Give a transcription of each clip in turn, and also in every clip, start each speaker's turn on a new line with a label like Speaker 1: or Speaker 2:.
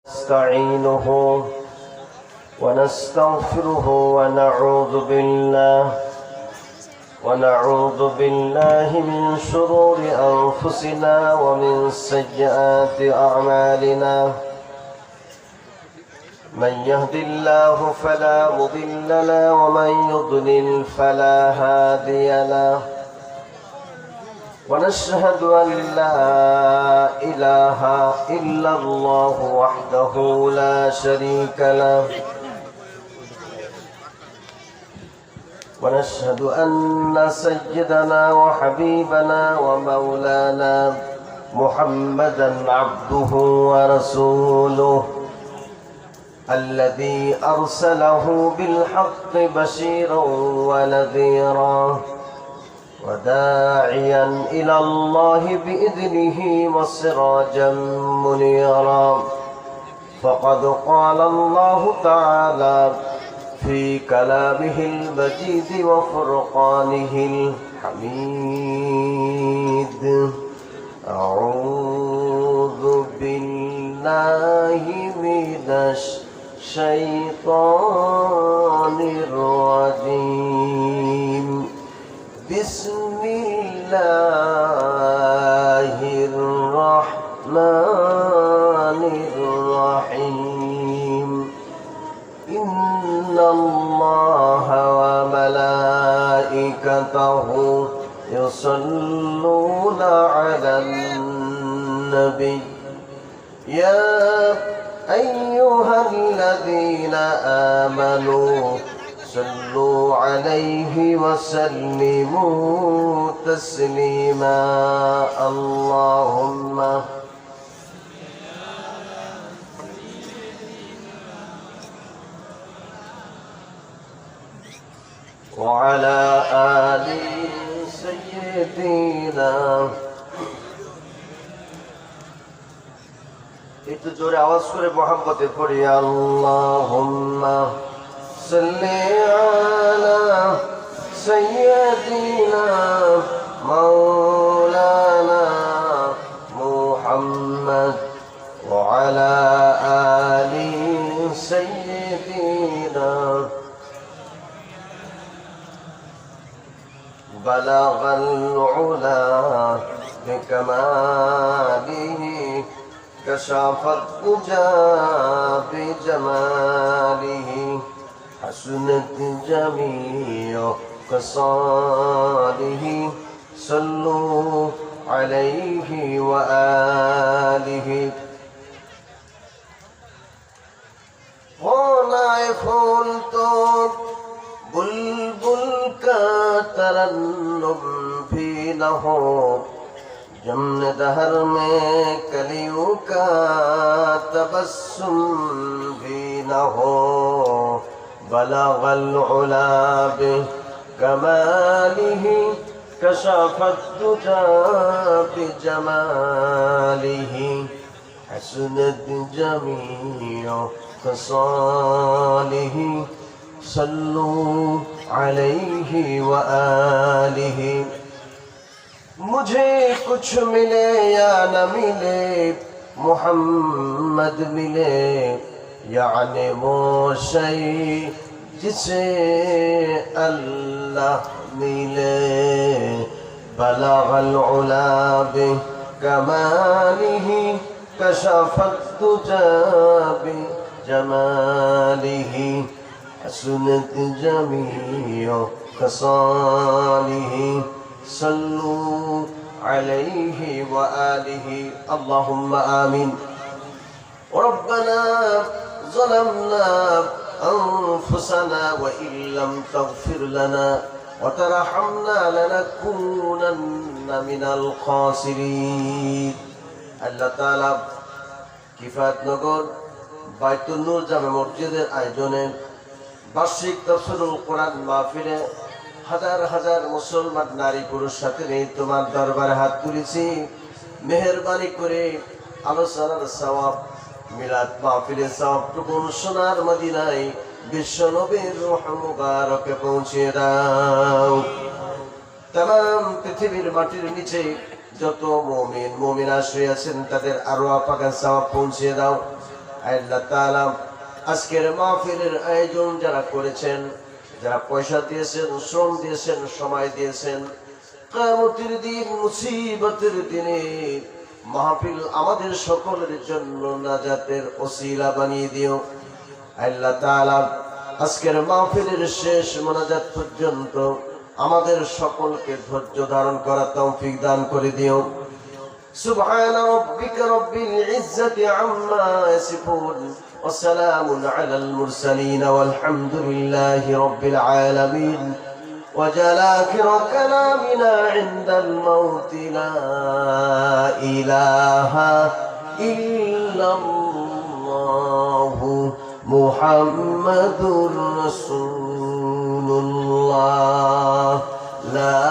Speaker 1: نستعينه ونستغفره ونعوذ بالله من شرور أنفسنا ومن سيئات أعمالنا. من يهد الله فلا مضل له ومن يضلل فلا هادي له. ونشهد أن لا إله إلا الله وحده لا شريك له. ونشهد أن سيدنا وحبيبنا ومولانا محمدا عبده ورسوله الذي أرسله بالحق بشيرا ونذيرا وداعيا إلى الله بإذنه وسراجا منيرا. فقد قال الله تعالى في كلامه المجيد وفرقانه الحميد: أعوذ بالله من الشيطان الرجيم. بسم الله الرحمن الرحيم. إن الله وملائكته يصلون على النبي يا أيها الذين آمنوا صلوا عليه وسلموا تسليما. اللهم وعلى آل سيدنا. একটু জোরে আওয়াজ করে মোহাম্মতে পড়ি: আল্লাহুম্মা সাল্লি আলা সাইয়্যিদিনা মাওলানা মুহাম্মদ ওয়া আলা আলি সাইয়্যিদিনা. بلغ العلا بكماله كشف الدجى بجماله حسنت جميع خصاله. صلوا عليه وآله. होनाए फूल तो बुलबुल का तरन्नुम भी न हो, जमन दहर में कलियों का तबस्सुम भी न हो. बलगल उला बिकमालिही कशफत दुजा बिजमालिही हसनत जमीअ खसालिही. सल्लू अलैहि व आलिहि. मुझे कुछ मिले या न मिले मुहम्मद मिले, यानी वो शय जिसे अल्लाह मिले. बलगल उला बिकमालिही कशफत दुजा बिजमालिही हसनत जमीअ खसालिही. सल्लू अलैहि व आलिहि. अल्लाहुम्मा आमीन. रब्बना ज़लमना अनफुसना व इन लम तग़फिर लना व तरहमना लनकुनन्ना मिनल खासिरीन. আল্লাহ তাআলা কিফায়াতনগর বাইতুল নূর জামে মসজিদের আয়োজনে বার্ষিক তাফসীরুল কোরআন মাহফিলে হাজার হাজার মুসলমান নারী পুরুষ সাথে নিয়ে তোমার দরবারে হাত তুলেছি। মেহেরবানি করে আলোচনার সওয়াব, মিলাদ মাহফিলের সওয়াবটুকু সোনার মদিনায় বিশ্ব নবীর রূহ মুবারকে পৌঁছে দাও। तमाम পৃথিবীর মাটির নিচে যত মুমিন মুমিনা শুয়ে আছেন তাদের আরওয়াহ পাকের সওয়াব পৌঁছে দাও। আল্লাহ তাআলা আজকের মাহফিলের আয়োজন যারা করেছেন, যারা পয়সা দিয়েছেন, শ্রম দিয়েছেন, সময় দিয়েছেন, কিয়ামতের দিন মুসিবতের দিনে মাহফিল আমাদের সকলের জন্য নাজাতের ওসিলা বানিয়ে দিও। আল্লাহ তাআলা আজকের মাহফিলের শেষ মোনাজাত পর্যন্ত আমাদের সকলকে ধৈর্য ধারণ করার তৌফিক দান করে দিও। সুবহান রাব্বিকা রাব্বিল ইজ্জাতি আম্মা ইয়াসিফুন ওয়া সালামুন আলাল মুরসালিন ওয়াল হামদুলিল্লাহি রাব্বিল আলামিন। وجعل آخر كلامنا عند الموت لا إله إلا الله محمد رسول الله لا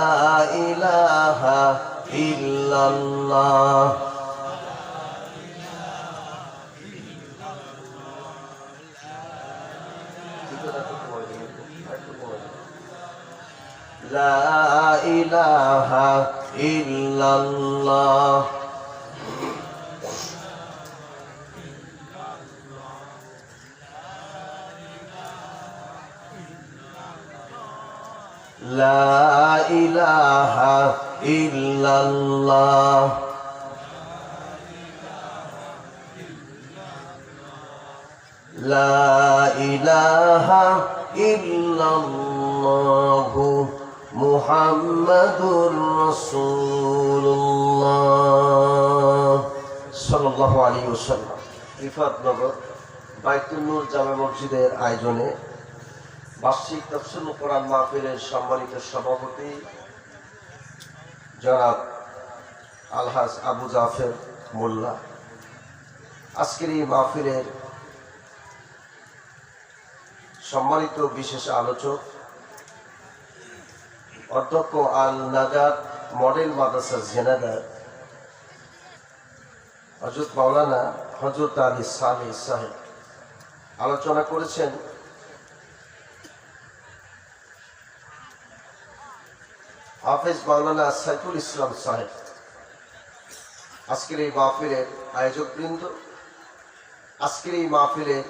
Speaker 1: إله إلا الله لا إله إلا الله لا إله إلا الله لا إله إلا الله মুহাম্মাদুর রাসূলুল্লাহ সাল্লাল্লাহু আলাইহি ওয়াসাল্লাম। রিফাতনগর বাইতুল নূর জামে মসজিদের আয়োজনে বার্ষিক তাফসীরুল কোরআন মাহফিলের সম্মানিত সভাপতি জনাব আলহাজ আবু জাফর মোল্লা, আজকের এই মাহফিলের সম্মানিত বিশেষ আলোচক অধ্যক্ষ আল নাজাত মডেল মাদ্রাসা ঝিনাইদহ হযরত মাওলানা হযরত আলী সালেহ সাহেব আলোচনা করেছেন। হাফেজ মাওলানা সাইফুল ইসলাম সাহেব আজকের এই মাহফিলের আয়োজকবৃন্দ, আজকের এই মাহফিলের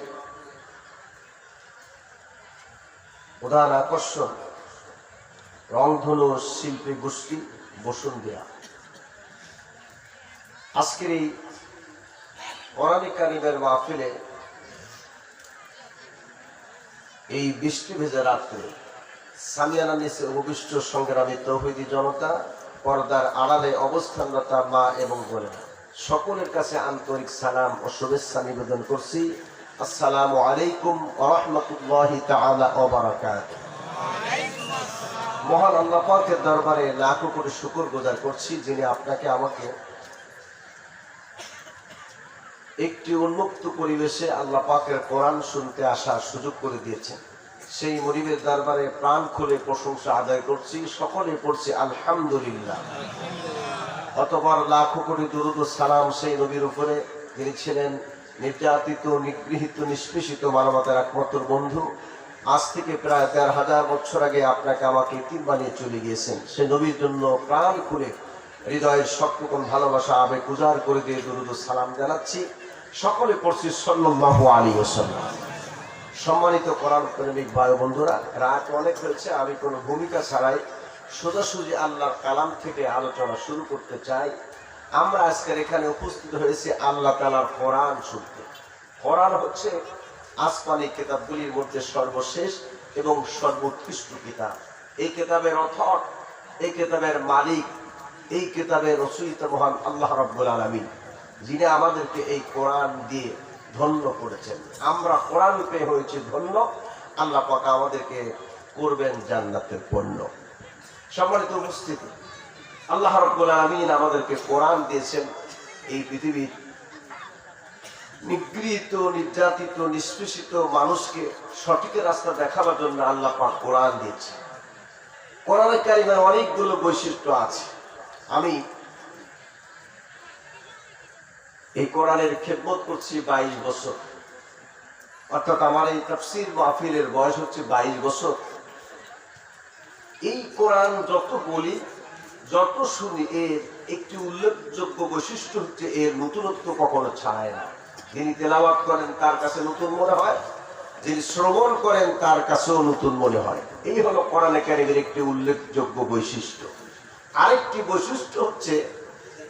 Speaker 1: প্রধান আকর্ষণ রংধনু শিল্পী গোষ্ঠী বসুন্ধিয়া। আজকের এই কোরআন কারীমের মাহফিলে এই বৃষ্টি ভেজা রাত্রে সামিয়ানা নিচে উপবিষ্ট সংগ্রামী তৌহিদি জনতা, পর্দার আড়ালে অবস্থানরতা মা এবং বোনেরা, সকলের কাছে আন্তরিক সালাম ও শুভেচ্ছা নিবেদন করছি। আসসালামু আলাইকুম ওয়া রাহমাতুল্লাহি তাআলা ওয়া বারাকাতুহু। মহান আল্লাহ পাকের দরবারে লাখো কোটি শুকর গুজার করছি, যিনি আপনাকে আমাকে একটি উন্মুক্ত পরিবেশে আল্লাহ পাকের কোরআন শুনতে আসার সুযোগ করে দিয়েছেন। সেই মনিবের দরবারে প্রাণ খুলে প্রশংসা আদায় করছি, সকলে পড়ছি আলহামদুলিল্লাহ। অতঃপর লাখো কোটি দুরূদ ও সালাম সেই নবীর উপরে, যিনি ছিলেন নির্যাতিত, নিগৃহীত, নিষ্পেষিত মানবতার একমাত্র বন্ধু। আজ থেকে প্রায় ১,৫০০ বছর আগে আপনাকে আমাকে ইতিম বানিয়ে চলে গিয়েছেন। সে নবীর জন্য প্রাণ খুলে হৃদয়ের সবটুকুন ভালোবাসা আবেগ উজাড় করে দিয়ে দুরূদ ও সালাম জানাচ্ছি। সকলে পড়ছি সাল্লাল্লাহু আলাইহি ওয়াসাল্লাম। সম্মানিত কোরআন প্রেমিক ভাই বন্ধুরা, রাত অনেক হয়েছে, আমি কোনো ভূমিকা ছাড়াই সোজাসুজি আল্লাহর কালাম থেকে আলোচনা শুরু করতে চাই। আমরা আজকের এখানে উপস্থিত হয়েছি আল্লাহ তাআলার কোরআন শুনতে। কোরআন হচ্ছে আসমানি কিতাবগুলির মধ্যে সর্বশেষ এবং সর্বোৎকৃষ্ট কিতাব। এই কিতাবের অথর, এই কিতাবের মালিক, এই কিতাবের রচয়িতা মহান আল্লাহ রাব্বুল আলামিন, যিনি আমাদেরকে এই কোরআন দিয়ে ধন্য করেছেন। আমরা কোরআন পেয়ে হয়েছি ধন্য, আল্লাহ পাক আমাদেরকে করবেন জান্নাতের পণ্য। সম্মানিত উপস্থিতি, আল্লাহ রাব্বুল আলামিন আমাদেরকে কোরআন দিয়েছেন এই পৃথিবীর নিগৃহীত, নির্যাতিত, নিষ্পেষিত মানুষকে সঠিক রাস্তা দেখাবার জন্য আল্লাহ পাক কোরআন দিয়েছে। কোরআনে কারিমের অনেকগুলো বৈশিষ্ট্য আছে। আমি এই কোরআনের খেদমত করছি 22 বছর, অর্থাৎ আমার এই তাফসীর মাহফিলের বয়স হচ্ছে 22 বছর। এই কোরআন যত বলি, যত শুনি, এর একটি উল্লেখযোগ্য বৈশিষ্ট্য হচ্ছে এর নতুনত্ব কখনো ছাড়ায় না। যিনি তেলাওয়াত করেন তার কাছে নতুন মনে হয়, যিনি শ্রবণ করেন তার কাছেও নতুন মনে হয়। এই হলো কোরআনে কারীমের একটি উল্লেখযোগ্য বৈশিষ্ট্য। আরেকটি বৈশিষ্ট্য হচ্ছে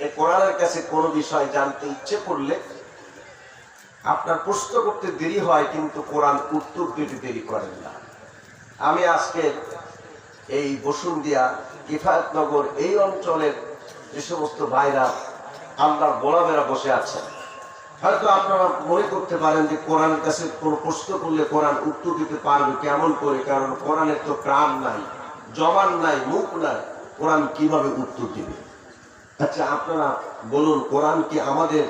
Speaker 1: এই কোরআনের কাছে কোনো বিষয় জানতে ইচ্ছে করলে আপনার প্রশ্ন করতে দেরি হয়, কিন্তু কোরআন উত্তর দিতে দেরি করেন না। আমি আজকে এই বসুন্ধিয়া কিফায়তনগর এই অঞ্চলের যে সমস্ত ভাইরা আল্লাহর গোলামেরা বসে আছেন, হয়তো আপনারা মনে করতে পারেন যে কোরআনের কাছে কোনো প্রশ্ন করলে কোরআন উত্তর দিতে পারবে কেমন করে, কারণ কোরআনের তো প্রাণ নাই, জবান নাই, মুখ নাই, কোরআন কিভাবে উত্তর দিবে? আচ্ছা আপনারা বলুন, কোরআন কি আমাদের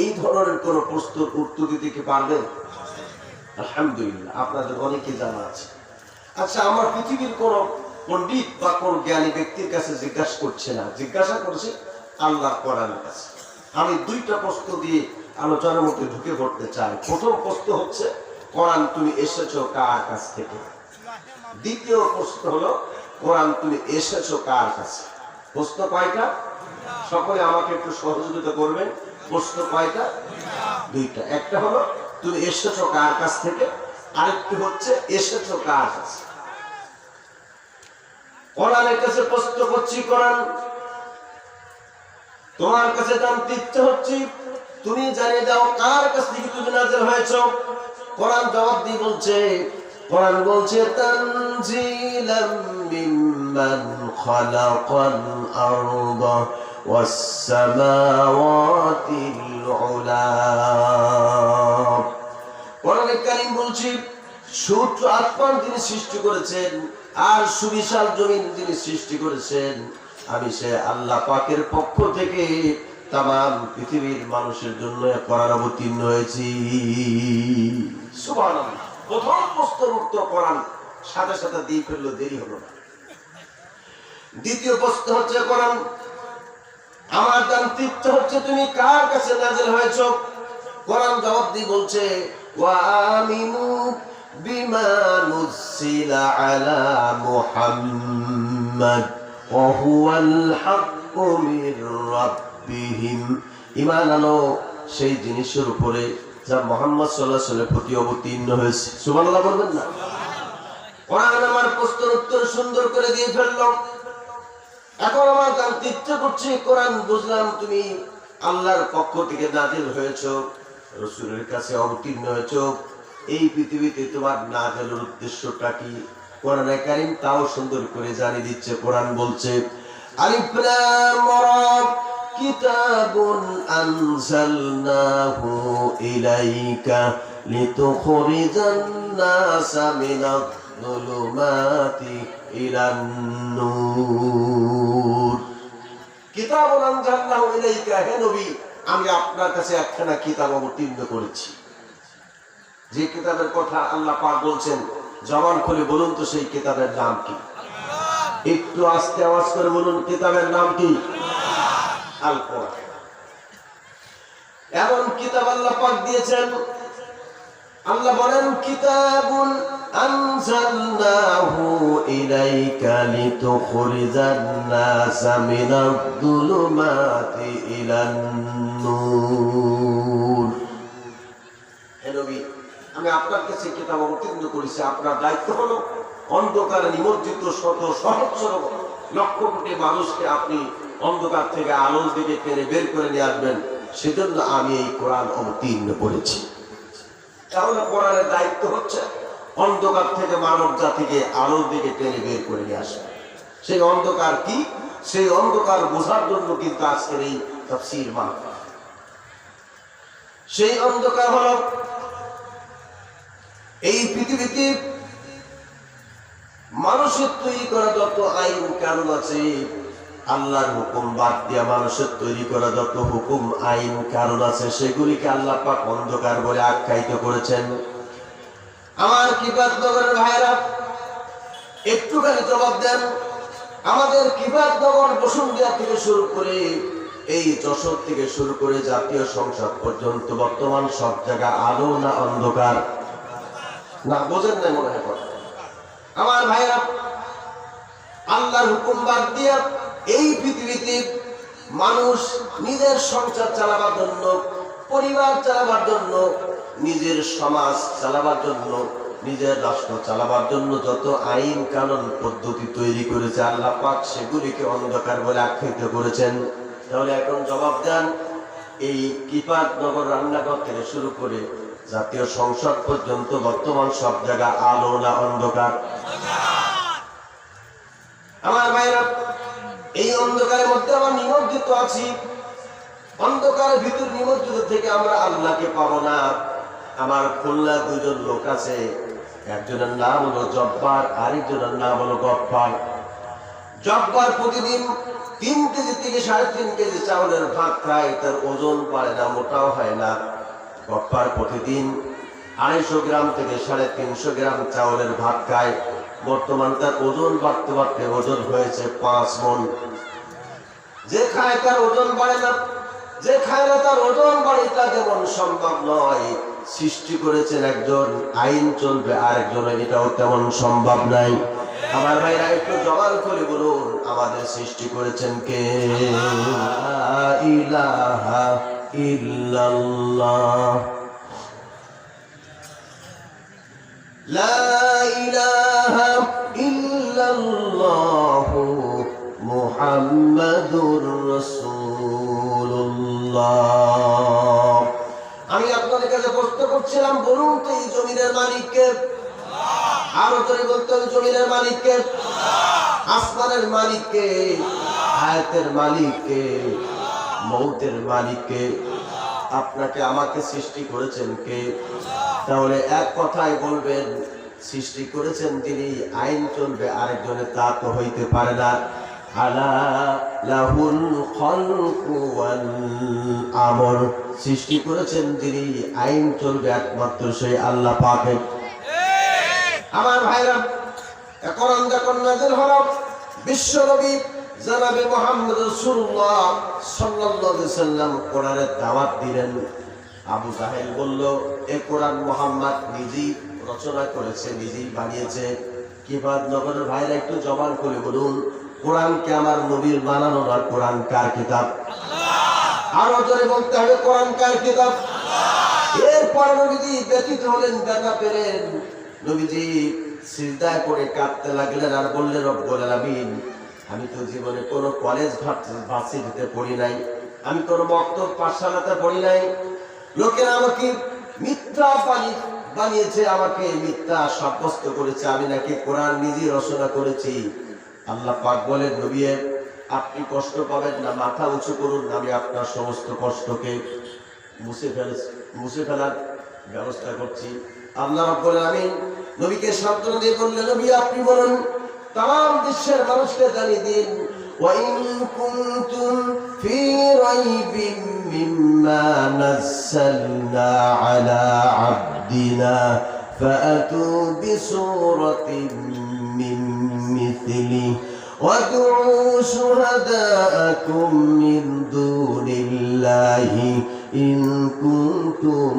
Speaker 1: এই ধরনের কোন প্রশ্নের উত্তর দিতে কি পারবেন? আলহামদুলিল্লাহ, আপনাদের অনেকে জানা আছে। আচ্ছা, আমার পৃথিবীর কোন পণ্ডিত বা কোন জ্ঞানী ব্যক্তির কাছে জিজ্ঞাসা করছে না, জিজ্ঞাসা করছে আল্লাহর কোরআনের কাছে। আমি দুইটা প্রশ্ন দিয়ে আলোচনার মধ্যে ঢুকে পড়তে চাই। প্রথম প্রশ্ন হচ্ছে, কোরআন তুমি এসেছো কার কাছ থেকে? দ্বিতীয় প্রশ্ন হলো, কোরআন তুমি এসেছো কার কাছে? প্রশ্ন কয়টা? সকলে আমাকে একটু সহযোগিতা করবেন। প্রশ্ন কয়টা? দুইটা। একটা হলো তুমি এসেছো কার কাছ থেকে, আরেকটি হচ্ছে এসেছো কার কাছে। কোরআনের কাছে প্রশ্ন করছি, কোরআন তোমার কাছে জানতে ইচ্ছে হচ্ছে, তুমি জানিয়ে দাও কার কাছ থেকে তুমি নাযিল হয়েছো। কোরআন জবাব দিয়ে বলছে, কোরআন বলছে তানজিলাম মিম্মান খালাকাল আরদা ওয়াস সামাওয়াতিল উলা। কোরআনে কারীম বলছে, সূর্য আসমান যিনি সৃষ্টি করেছেন আর সুবিশাল জমিন যিনি সৃষ্টি করেছেন, আমি সে আল্লাহ পাকের পক্ষ থেকে তামাম পৃথিবীর মানুষের জন্য কোরআন অবতীর্ণ হয়েছি। সুবহানাল্লাহ। প্রথম প্রশ্নের উত্তর কোরআন সাথে সাথে দিয়ে ফেললো, দেরি হলো না। দ্বিতীয় প্রশ্ন হচ্ছে, কোরআন আমার জানতে ইচ্ছে হচ্ছে তুমি কার কাছে নাযিল হয়েছো। কোরআন জবাব দিয়ে বলছে, ওয়া আমিনু বিমা নুজিলা আলা মুহাম্মাদ ওয়া হুয়াল হাক্কু মির রাব্বিহিম। ঈমান আনো সেই জিনিসের উপরে যা মুহাম্মদ সাল্লাল্লাহু আলাইহি ওয়াসাল্লামের প্রতি অবতীর্ণ হয়েছে। সুবহানাল্লাহ বলবেন না? কোরআন আমার প্রশ্নের উত্তর সুন্দর করে দিয়ে ফেললো। এখন আমার জানতে ইচ্ছে করছে, কোরআন বুঝলাম তুমি আল্লাহর পক্ষ থেকে নাযিল হয়েছো, রাসূলের কাছে অবতীর্ণ হয়েছো, এই পৃথিবীতে তোমার নাযিলের উদ্দেশ্যটা কি? কোরআনে কারীম তাও সুন্দর করে জানিয়ে দিচ্ছে। কোরআন বলছে, আলিফ লাম রা কিতাবুন আনজালনাহু ইলাইকা লিতুখরিজান নাসা মিনাজ যুলুমাতি ইলান নূর। কিতাবুন আনজালনাহু ইলাইকা, হে নবী আমি আপনার কাছে একখানা কিতাব অবতীর্ণ করেছি। যে কিতাবের কথা আল্লাহ পাক বলছেন, জবান খুলে বলুন তো সেই কিতাবের নাম কি? একটু আস্তে আওয়াজ করে বলুন, কিতাবের নাম কি? আল কোরআন। এমন কিতাব আল্লাহ পাক দিয়েছেন, আল্লাহ বলেন, কিতাবুন আনজালনাহু ইলাইকা লিতুখরিজান নাসা মিনাজ যুলুমাতি ইলান নূর। হে নবী আমি আপনার কাছে কিতাব অবতীর্ণ করেছি, আপনার দায়িত্ব হলো অন্ধকারে নিমজ্জিত শত সহস্র লক্ষ কোটি মানুষকে আপনি অন্ধকার থেকে আলোর দিকে টেনে বের করে নিয়ে আসবেন। সেজন্য আমি এই কোরআন অবতীর্ণ করেছি। তাহলে কোরআনের দায়িত্ব হচ্ছে অন্ধকার থেকে মানব জাতিকে আলোর দিকে টেনে বের করে নিয়ে আসবে। সেই অন্ধকার কি? সেই অন্ধকার বোঝার জন্য কিন্তু আজকের এই তাফসীর মাহফিল। সেই অন্ধকার হলো এই পৃথিবীতে মানুষের তৈরি করা যত আইন কানুন আছে, আল্লাহর হুকুম বাদ দিয়া মানুষের তৈরি করা যত হুকুম আইন কানুন আছে, সেগুলিকে আল্লাহ পাক অন্ধকার বলে আখ্যায়িত করেছেন। আমার কিফায়তনগরের ভাইরা একটুখানি জবাব দেন। আমাদের কিফায়তনগর বসুন্ধিয়া থেকে শুরু করে এই যশোর থেকে শুরু করে জাতীয় সংসদ পর্যন্ত বর্তমান সব জায়গা আলো না অন্ধকার? না, বোঝেন না মনে হয়। আমার ভাইরা, আল্লাহর হুকুম বাদ দিয়া এই পৃথিবীতে মানুষ নিজের সংসার চালাবার জন্য পরিবার চালাবার জন্য, নিজের সমাজ চালাবার জন্য, নিজের রাষ্ট্র চালাবার জন্য যত আইন কানুন পদ্ধতি তৈরি করেছে আল্লাহ পাক সেগুলিকে অন্ধকার বলে আখ্যায়িত করেছেন। তাহলে এখন জবাব দেন, এই কিপাটনগর রান্নাঘর থেকে শুরু করে জাতীয় সংসদ পর্যন্ত বর্তমান সব জায়গা আলো না অন্ধকার? আমার ভাইরা, এই অন্ধকারের মধ্যে আমরা নিমজ্জিত আছি। অন্ধকারের ভিতর নিমজ্জিত থেকে আমরা আল্লাহকে পাবো না। আমার খুলনা দুজন লোক আছে, একজনের নাম হলো জব্বার, আরেকজনের নাম হলো গফফার। জব্বার প্রতিদিন 3 কেজি থেকে 3.5 কেজি চাউলের ভাত খায়, তার ওজন পারে না, মোটাও হয় না। গফফার প্রতিদিন 250 গ্রাম থেকে 350 গ্রাম চাউলের ভাত খায়। বর্তমান তার ওজন বাড়তে বাড়তে ওজন হয়েছে 5 মণ। যে খায় তার ওজন বাড়ে না, যে খায় না তার ওজন বাড়ে, তা যেমন সম্ভব নয়। সৃষ্টি করেছেন একজন, আইন চলবে আরেকজনের, এটাও তেমন সম্ভব নাই। আমার ভাইরা একটু জবান করে বলুন, আমাদের সৃষ্টি করেছেন কে? লা ইলাহা ইল্লাল্লাহ, লা ইলাহা ইল্লাল্লাহ মুহাম্মাদুর রাসূলুল্লাহ। আমি আপনাদের কাছে প্রশ্ন করছিলাম, বলুন তো এই জমিনের মালিক কে? আরো করে বলতে হবে, জমিনের মালিক কে? আসমানের মালিক কে? হায়াতের মালিক কে? মৌতের মালিক কে? আপনাকে আমাকে সৃষ্টি করেছেন কে? তাহলে এক কথায় বলবেন, সৃষ্টি করেছেন তিনি, আইন চলবে আরেকজনের, তা তো হইতে পারে না। আলা লাহুল খালকু ওয়াল আমর, সৃষ্টি করেছেন তিনি, আইন চলবে একমাত্র সেই আল্লাহ পাকের। আমার ভাইরা, কোরআন যখন নাযিল হলো, বিশ্ব নবী জনাবে মুহাম্মদ রাসূলুল্লাহ সাল্লাল্লাহু আলাইহি সাল্লাম কোরআনের দাওয়াত দিলেন। আবু জাহেল বলল, এই কোরআন মুহাম্মদ নিজেই রচনা করেছে, নিজেই বানিয়েছে। কিপাটনগরের ভাইরা একটু জবান করে বলুন, কোরআন কে আমার নবীর বানানো না, কোরআন কার কিতাব? আরো জোরে বলতে হবে, কোরআন কার কিতাব? এরপর নবীজি ব্যথিত হলেন, ব্যথা পেলেন। নবীজি সিজদায় করে কাঁদতে লাগলেন আর বললেন, রব্বুল আলামিন, আমি তো জীবনে কোনো কলেজ ভার্সিটিতে পড়ি নাই, আমি কোনো মক্তব পাঠশালাতে পড়ি নাই। লোকেরা আমাকে মিথ্যা বানিয়েছে, আমাকে মিথ্যা সাব্যস্ত করেছে, আমি নাকি কোরআন নিজেই রচনা করেছি। আল্লাহ পাক বলেন, নবী আপনি কষ্ট পাবেন না, মাথা উঁচু করুন, আমি আপনার সমস্ত কষ্টকে মুছে ফেলার ব্যবস্থা করছি। আল্লাহ রাব্বুল আলামিন নবীকে সান্ত্বনা দিয়ে বললেন, নবী আপনি বলুন, तमाम বিশ্বের মানুষকে জানিয়ে দিন, ওয়া ইন কুনতুম ফি রাইবিন মিম্মা নাযালনা আলা আবদিনা ফাআতু বিসূরাতিন মিন মিথলি ওয়াদউ শুহাদাআকুম মিন দুনিল্লাহি ইন কুনতুম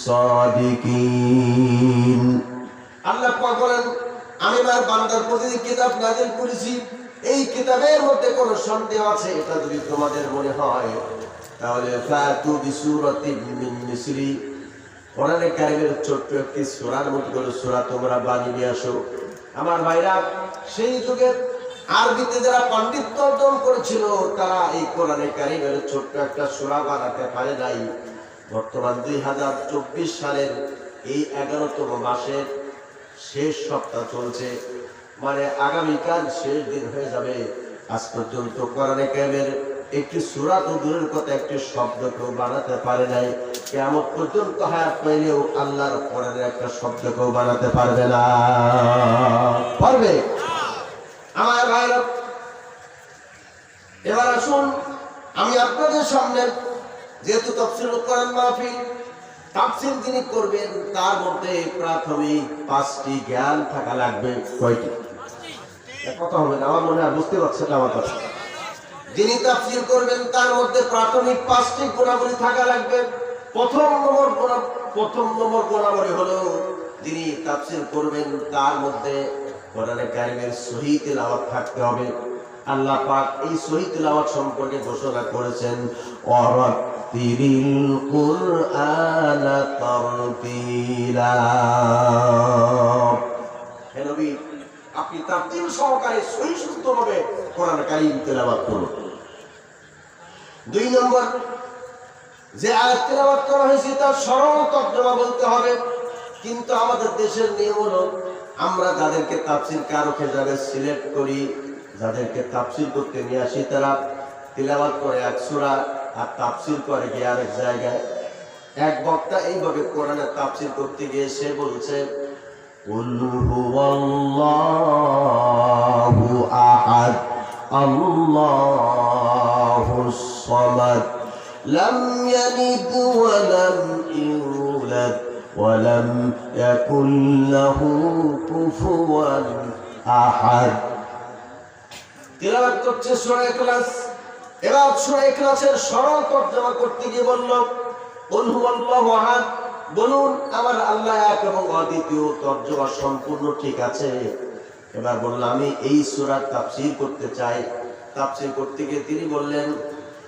Speaker 1: সাদিকিন। আল্লাহ পাক বলেন, আমি আমার বান্দার প্রতি কিতাব নাযিল করেছি, এই কিতাবের মধ্যে কোনো সন্দেহ আছে এটা যদি তোমাদের মনে হয়, তাহলে ফাতু বিসূরাতিন মিন মিসলি, কোরআনে কারীমের ছোট্ট একটি সূরার মধ্যে কোনো সূরা তোমরা বানিয়ে নিয়ে আসো। আমার ভাইরা, সেই যুগে আরবিতে যারা পণ্ডিত্য অর্জন করেছিল, তারা এই কোরআনে কারীমের ছোট্ট একটা সূরা বানাতে পারে নাই। বর্তমান 2024 সালের এই 11তম মাসের শেষ সপ্তাহ চলছে, মানে আগামীকাল শেষ দিন হয়ে যাবে। আজ পর্যন্ত কোরআনে কারীমের একটি সূরা তো দূরের কথা, একটি শব্দ কেউ বানাতে পারে নাই। কিয়ামত পর্যন্ত হায়াত পাইলেও আল্লাহর কোরআনের একটা শব্দ কেউ বানাতে পারবে না। পারবে? আমার ভাইরা, এবার আসুন আমি আপনাদের সামনে, যেহেতু তাফসীরুল কোরআন মাহফিল, তাফসীর যিনি করবেন তার মধ্যে প্রাথমিক 5টি জ্ঞান থাকা লাগবে। কয়টি? কথা হবে না, আমার মনে হয় বুঝতে পারছেন না আমার কথা। যিনি তাফসীর করবেন তার মধ্যে প্রাথমিক 5টি গুণাবলী থাকা লাগবে। প্রথম নম্বর গুণাবলী হলো, যিনি তাফসীর করবেন তার মধ্যে কোরআনে কারীমের সহিহ তিলাওয়াত থাকতে হবে। আল্লাহ পাক এই সহিহ তিলাওয়াত সম্পর্কে ঘোষণা করেছেন, ওয়ারাত্তিলিল কুরআনা তারতিলা। হে নবী, আপনি তারতিল সহকারে সহি শুদ্ধভাবে কোরআন কারীম তেলাওয়াত করুন। 2 নম্বর, যে আয়াত তেলাওয়াত করা হয়েছে তার সরল তর্জমা বলতে হবে। কিন্তু আমাদের দেশের নিয়ম হলো, আমরা যাদেরকে তাফসীর কারক হিসেবে সিলেক্ট করি, যাদেরকে তাফসীর করতে নিয়ে আসি, তারা তেলাওয়াত করে এক সূরা আর তাফসীর করে গিয়ে আরেক জায়গায়। এক বক্তা এইভাবে কোরআনের তাফসীর করতে গিয়ে সে বলছে, কুল হুয়াল্লাহু আহাদ আল্লাহুস সামাদ লাম ইয়ালিদ ওয়া লাম ইউলাদ ওয়া লাম ইয়াকুল লাহু কুফুয়ান আহাদ। তিলাওয়াত করছে সূরা ইখলাস। এবার সূরা ইখলাসের সরল তর্জমা করতে গিয়ে বলল, কুল হুয়াল্লাহু আহাদ, বলুন আমার আল্লাহ এক এবং অদ্বিতীয়। তর্জমা সম্পূর্ণ ঠিক আছে। এবার বললাম আমি এই সূরার তাফসীর করতে চাই। তাফসীর করতে গিয়ে তিনি বললেন,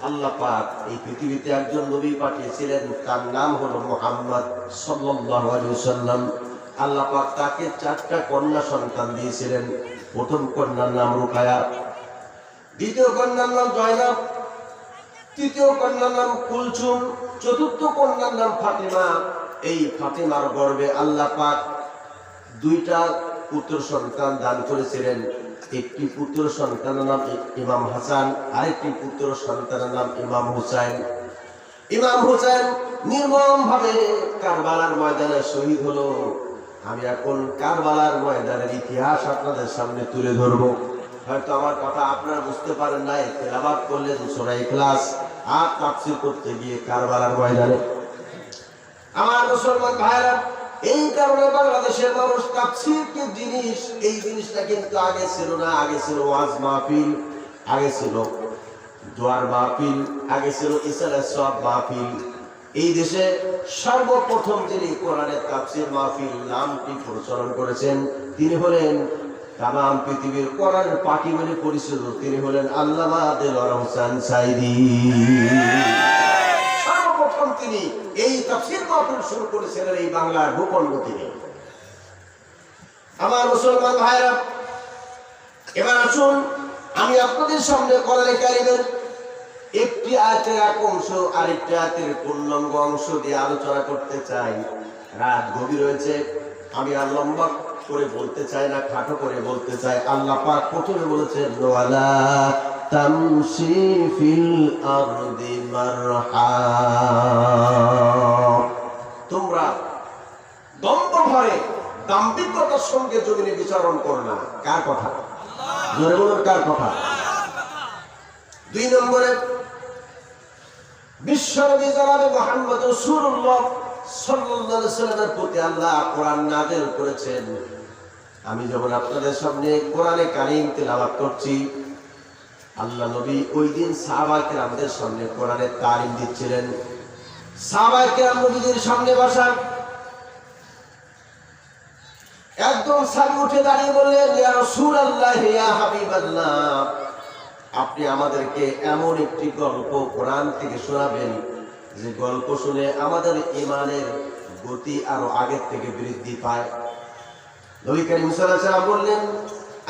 Speaker 1: আল্লাহ পাক এই পৃথিবীতে একজন নবী পাঠিয়েছিলেন, তার নাম হলো মুহাম্মদ সাল্লাল্লাহু আলাইহি ওয়াসাল্লাম। আল্লাহ পাক তাকে 4টা কন্যা সন্তান দিয়েছিলেন। প্রথম কন্যার নাম রুকায়া, দ্বিতীয় কন্যার নাম জয়নাব, তৃতীয় কন্যার নাম কুলসুম, চতুর্থ কন্যার নাম ফাতিমা। এই ফাতিমার গর্ভে আল্লাহ পাক 2টা পুত্র সন্তান দান করেছিলেন। একটি পুত্র সন্তানের নাম ইমাম হাসান, আরেকটি পুত্র সন্তানের নাম ইমাম হুসাইন। ইমাম হুসাইন নির্মম ভাবে কারবালার ময়দানে শহীদ হলো। আমি এখন কারবালার ময়দানের ইতিহাস আপনাদের সামনে তুলে ধরবো। হয়তো আমার কথা আপনারা বুঝতে পারেন নাই, তেলাওয়াত করলেন সূরা ইখলাস আর তাফসীর করতে গিয়ে কারবালার ময়দানে। আমার মুসলমান ভাইরা, এই কারণে বাংলাদেশের মানুষ তাফসীর কি জিনিস, এই জিনিসটা কিন্তু আগে ছিল না। আগে ছিল ওয়াজ মাহফিল, আগে ছিল জোয়ার মাহফিল, আগে ছিল ইসলামের সব মাহফিল। এই দেশে সর্বপ্রথম যিনি কোরআনের তাফসীর মাহফিল নামটি প্রচলন করেছেন, তিনি হলেন তামাম পৃথিবীর কোরআনের পাখি বলে পরিচিত, তিনি হলেন আল্লামা দেলোয়ার হোসেন সাইদী। সর্বপ্রথম তিনি এই তাফসীর মাহফিল শুরু করেছিলেন এই বাংলার ভূখণ্ড থেকে। আমার মুসলমান ভাইরা, এবার আসুন আমি আপনাদের সামনে কোরআনে কারীমের একটি আয়াতের এক অংশ আরেকটি আয়াতের পূর্ণাঙ্গ অংশ দিয়ে আলোচনা করতে চাই। রাত গভীর হয়েছে, আমি আর লম্বা করে বলতে চাই না, খাটো করে বলতে চাই। আল্লাহ পাক প্রথমে বলেছেন, ওয়ালা তামশি ফিল আরদি মারহা, তোমরা দম্ভ ভরে দাম্ভিকতার সঙ্গে জমিনে বিচরণ করো না। কার কথা? জোরে বলুন, কার কথা? 2 নম্বরে, বিশ্বনবী জনাবে মুহাম্মদ রাসূলুল্লাহ সাল্লাল্লাহু আলাইহি ওয়াসাল্লামের প্রতি আল্লাহ কোরআন নাযিল করেছেন। আমি যখন আপনাদের সামনে কোরআনে কারীম তেলাওয়াত করছি, আল্লাহ নবী ওই দিন সাহাবায়ে কেরামদের সামনে কোরআনের তালিম দিচ্ছিলেন। সাহাবায়ে কেরাম নবীদের সামনে বসা, একদম সাহাবী উঠে দাঁড়িয়ে বললেন, ইয়া রাসূলুল্লাহ, ইয়া হাবিবাল্লাহ, আপনি আমাদেরকে এমন একটি গল্প কোরআন থেকে শোনাবেন যে গল্প শুনে আমাদের ঈমানের গতি আরো আগের থেকে বৃদ্ধি পায়। নবী করিম সাল্লাল্লাহু আলাইহি ওয়াসাল্লাম বললেন,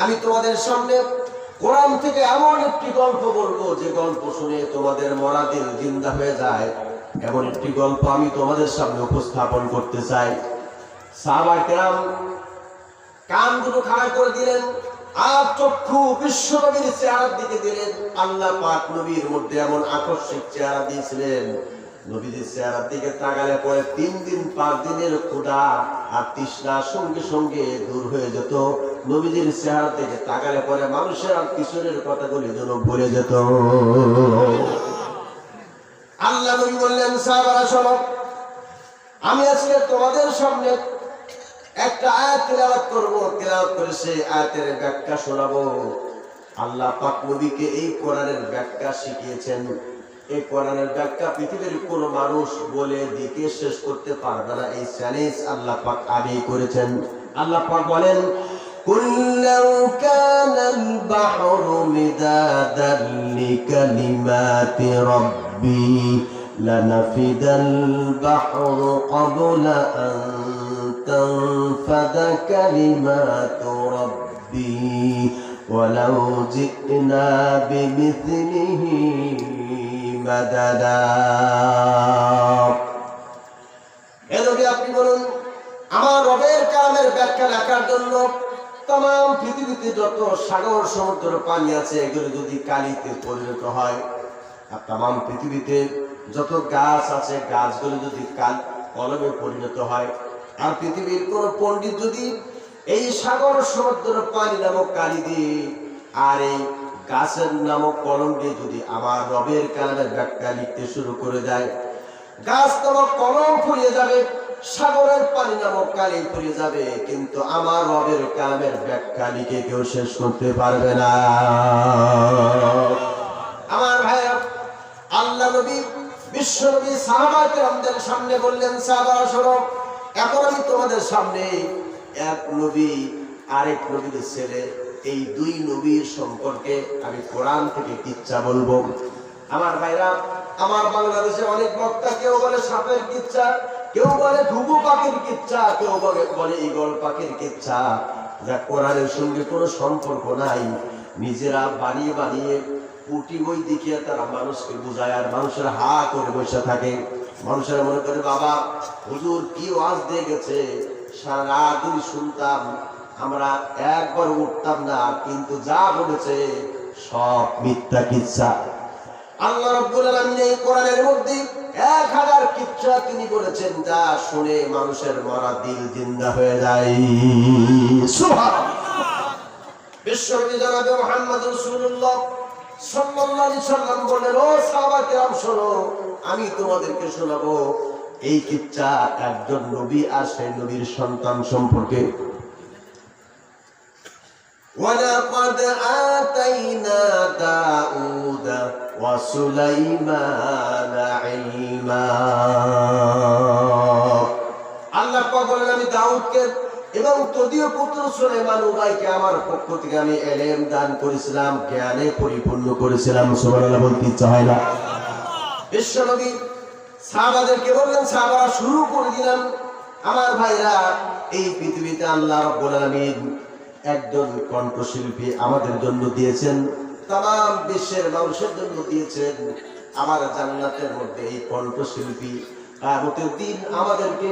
Speaker 1: আমি তোমাদের সামনে কোরআন থেকে এমন একটি গল্প বলবো যে গল্প শুনে তোমাদের মরা দিল জিন্দা হয়ে যায়। এমন একটি গল্প আমি তোমাদের সামনে উপস্থাপন করতে চাই। সাহাবায়ে কেরাম কান দুটো খাড়া করে দিলেন আর চক্ষু বিশ্ব নবীর চেহারার দিকে দিলেন। আল্লাহ পাক নবীর মধ্যে এমন আকর্ষক চেহারা দিয়েছিলেন, নবীদের চেহারার দিকে তাকালে পরে 3 দিন 5 দিনের ক্ষুধা আর তৃষ্ণা সঙ্গে সঙ্গে দূর হয়ে যেত। নবীদের চেহারার দিকে তাকালে পরে মানুষের আর কিশোরের কথাগুলি যেন ভুলে যেত। আল্লাহ নবী বললেন, সাহাবারা শোনো, আমি আজকে তোমাদের সামনে একটা আয়াত তেলাওয়াত করব, তেলাওয়াত করে সেই আয়াতের ব্যাখ্যা শোনাবো। আল্লাহ পাক নবীকে এই কোরআনের ব্যাখ্যা শিখিয়েছেন। এই কোরআনের ব্যাখ্যা পৃথিবীর কোনো মানুষ বলে দিকে শেষ করতে পারবে না, এই চ্যালেঞ্জ আল্লাহ পাক আগেই করেছেন। আল্লাহ পাক বলেন, কুল লাউ কানাল বাহরু মিদাদান লিকালিমাতি রাব্বি لنفد البحر قبل أن تنفد كلمات ربي ولو جئنا بمثله مددا এদিকে আপনি বলুন আমার রবের কালামের ব্যাখ্যা লেখার জন্য तमाम পৃথিবীতে যত সাগর সমুদ্র পানি আছে এগুলো যদি কালিতে পরিণত হয় আর तमाम পৃথিবীতে যত গাছ আছে গাছগুলো যদি কলমে পরিণত হয় আর পৃথিবীর কোন পণ্ডিত যদি এই সাগর সমুদ্র পানি নামক কালি দিয়ে আর এই গাছের নামক কলম দিয়ে যদি আমার রবের কালামের ব্যাখ্যা লিখতে শুরু করে দেয় গাছ নামক কলম ফুরিয়ে যাবে সাগরের পানি নামক কালি ফুরিয়ে যাবে কিন্তু আমার রবের কালামের ব্যাখ্যা লিখে কেউ শেষ করতে পারবে না আমার ভাইরা আল্লাহ নবী বিশ্ব নবী সাহাবায়ে কেরামদের সামনে বললেন সাহাবারা শোনো এখন আমি তোমাদের সামনে এক নবী আরেক নবীর ছেলে এই দুই নবীর সম্পর্কে আমি কোরআন থেকে কিচ্ছা বলবো আমার ভাইরা আমার বাংলাদেশে অনেক বক্তা কেউ বলে সাপের কিচ্ছা কেউ বলে ঘুঘু পাখির কিচ্ছা কেউ বলে ঈগল পাখির কিচ্ছা যা কোরআনের সঙ্গে কোনো সম্পর্ক নাই নিজেরা বানিয়ে বানিয়ে পুটি বই দেখিয়ে তারা মানুষকে বুঝায় আর মানুষের হা করে বসে থাকে মানুষের মনে করে বাবা হুজুর কি ওয়াজ দিয়ে গেছে সারা রাত ধরে শুনতাম আমরা একবার উঠতাম না কিন্তু যা বলেছে সব মিথ্যা কিচ্ছা আল্লাহ রাব্বুল আলামিন এই কোরআনের মধ্যে 1000 কিচ্ছা তিনি বলেছেন যা শুনে মানুষের মরা দিল জিন্দা হয়ে যায় সুবহানাল্লাহ বিশ্বনবী জনাবে মুহাম্মদ রাসূলুল্লাহ সাল্লাল্লাহু আলাইহি সাল্লাম বলেন ও সাহাবায়ে কেরাম শোনো আমি তোমাদেরকে শোনাবো এই কিচ্ছা একজন নবী আর সেই নবীর সন্তান সম্পর্কে وَلَقَدْ آتَيْنَا دَاوُودَ وَسُلَيْمَانَ عِلْمًا আল্লাহ পাক বলেন আমি দাউদকে এবং তদীয় পুত্র সুলাইমান উভয়কে আমার পক্ষ থেকে আমি ইলম দান করেছিলাম জ্ঞানে পরিপূর্ণ করেছিলাম সুবহানাল্লাহ বলতে ইচ্ছা হয় না বিশ্বনবী সাহাবাদেরকে বললেন সাহাবারা শুরু করে দিলাম আমার ভাইরা এই পৃথিবীতে আল্লাহ রাব্বুল আলামিন একজন কণ্ঠশিল্পী আমাদের জন্য দিয়েছেন तमाम বিশ্বের মানুষের জন্য দিয়েছেন আমার জান্নাতের মধ্যে এই কণ্ঠশিল্পী কিয়ামতের দিন আমাদেরকে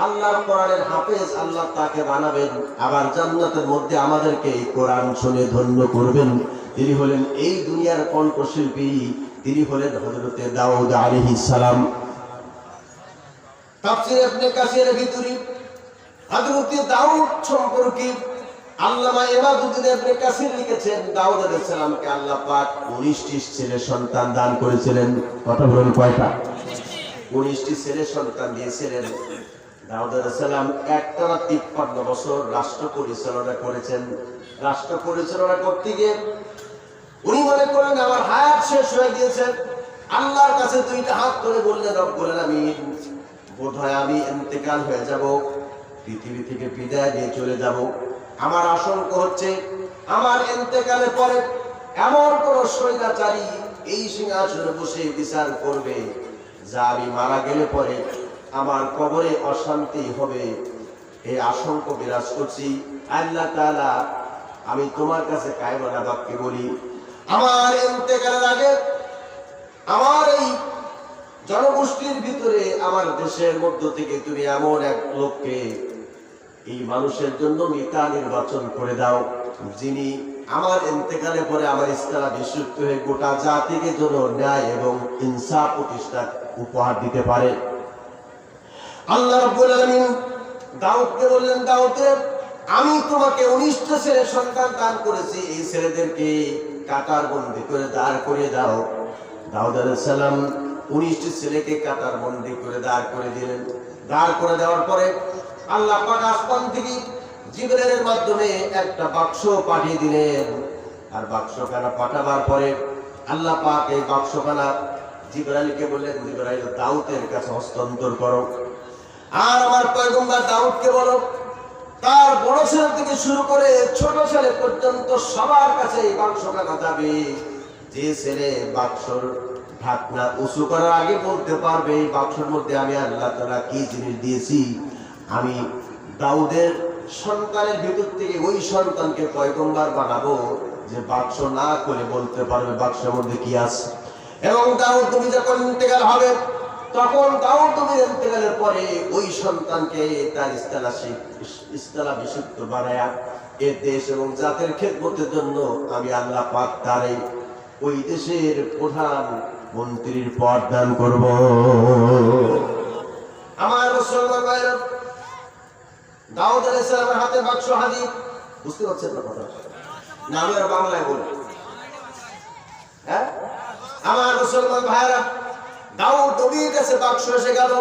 Speaker 1: আল্লাহর কোরআনের হাফেজ আল্লাহ তাকে বানাবেন আবার জান্নাতের মধ্যে আমাদেরকে এই কোরআন শুনে ধন্য করবেন তিনি হলেন এই দুনিয়ার কণ্ঠশিল্পী তিনি হলেন হযরত দাউদ আলাইহিস সালাম তাফসীর ইবনে কাসিরের ভিতরে হযরত দাউদ সম্পর্কে আল্লামা ইমাদুদ্দিন ইবনে কাসির লিখেছেন দাউদ আলাইহিস সালামকে আল্লাহ পাক 19টি ছেলে সন্তান দান করেছিলেন কথা বলুন কয়টা 19টি ছেলে সন্তান দিয়েছিলেন দাউদ আলাইহিস সালাম একটানা 53 বছর রাষ্ট্র পরিচালনা করেছেন রাষ্ট্র পরিচালনা করতে গিয়ে উনি মনে করেন আমার হায়াত শেষ হয়ে গিয়েছে আল্লাহর কাছে দুইটা হাত ধরে বললেন রব্বুল আলামিন বোধহয় আমি ইন্তেকাল হয়ে যাব পৃথিবী থেকে বিদায় নিয়ে চলে যাব আমার আশঙ্কা হচ্ছে আমার ইন্তেকালের পরে এমন কোন স্বৈরাচারী এই সিংহাসনে বসে বিচার করবে যা আমি মারা গেলে পরে আমার কবরে অশান্তি হবে এই আশঙ্কা বিরাজ করছি আল্লাহ তাআলা আমি তোমার কাছে কায়মানা বাক্যে বলি আমার ইন্তেকালের আগে আমার এই জনগোষ্ঠীর ভিতরে আমার দেশের মধ্য থেকে তুমি এমন এক লোককে এই মানুষের জন্য নেতা নির্বাচন করে দাও যিনি আমার ইন্তেকালের পরে আমার ইসলাম বিশুদ্ধ হয়ে গোটা জাতিকে জন্য ন্যায় এবং ইনসাফ প্রতিষ্ঠা উপহার দিতে পারে আল্লাহ রাব্বুল আলামিন দাউদকে বললেন দাউদ আমি তোমাকে 19টা ছেলে সন্তান দান করেছি এই ছেলেদেরকে কাটার বন্দী করে দাঁড় করিয়ে দাও দাউদ আলাইহিস সালাম 19টি ছেলেকে কাটার বন্দী করে দাঁড় করে দিলেন দাঁড় করে দেওয়ার পরে আল্লাহ পাক আসমান থেকে জিবরাইলের মাধ্যমে একটা বাক্স পাঠিয়ে দিলেন আর বাক্সখানা পাঠাবার পরে আল্লাহ পাক এই বাক্সখানা জিবরাইলকে বললেন জিবরাইল দাউদের কাছে হস্তান্তর করো আর আমার পয়গম্বর দাউদকে বলো তার বড় ছেলে থেকে শুরু করে ছোট ছেলে পর্যন্ত সবার কাছে এই বাক্সখানা যাবে যে ছেলে বাক্সর ঢাকনা উঁচু করার আগে বলতে পারবে এই বাক্সের মধ্যে আমি আল্লাহ তাআলা কি জিনিস দিয়েছি। আমি দাউদের সন্তানের ভিতর থেকে ওই সন্তানকে পয়গম্বর বানাবো যে বাক্স না করে বলতে পারবে বাক্সের মধ্যে কি আছে। এবং দাউদ নবী যখন ইন্তেকাল হবে তখন দাউদ নবীর ইন্তেকালের পরে ওই সন্তানকে তার ইস্তালাভিষিক্ত বানায়া এ দেশ এবং জাতের খেদমতের জন্য আমি আল্লাহ পাক তারে ওই দেশের প্রধান মন্ত্রীর পদ দান করব। আমার মুসলমান ভাইরা, দাউদ আলাইহিস সালামের হাতে বাক্স হাজির। বুঝতে পারছেন না কথা? না আমি আর বাংলায় বলি। হ্যাঁ আমার মুসলমান ভাইরা, দাউদ নবীর কাছে বাক্স এসে গেল।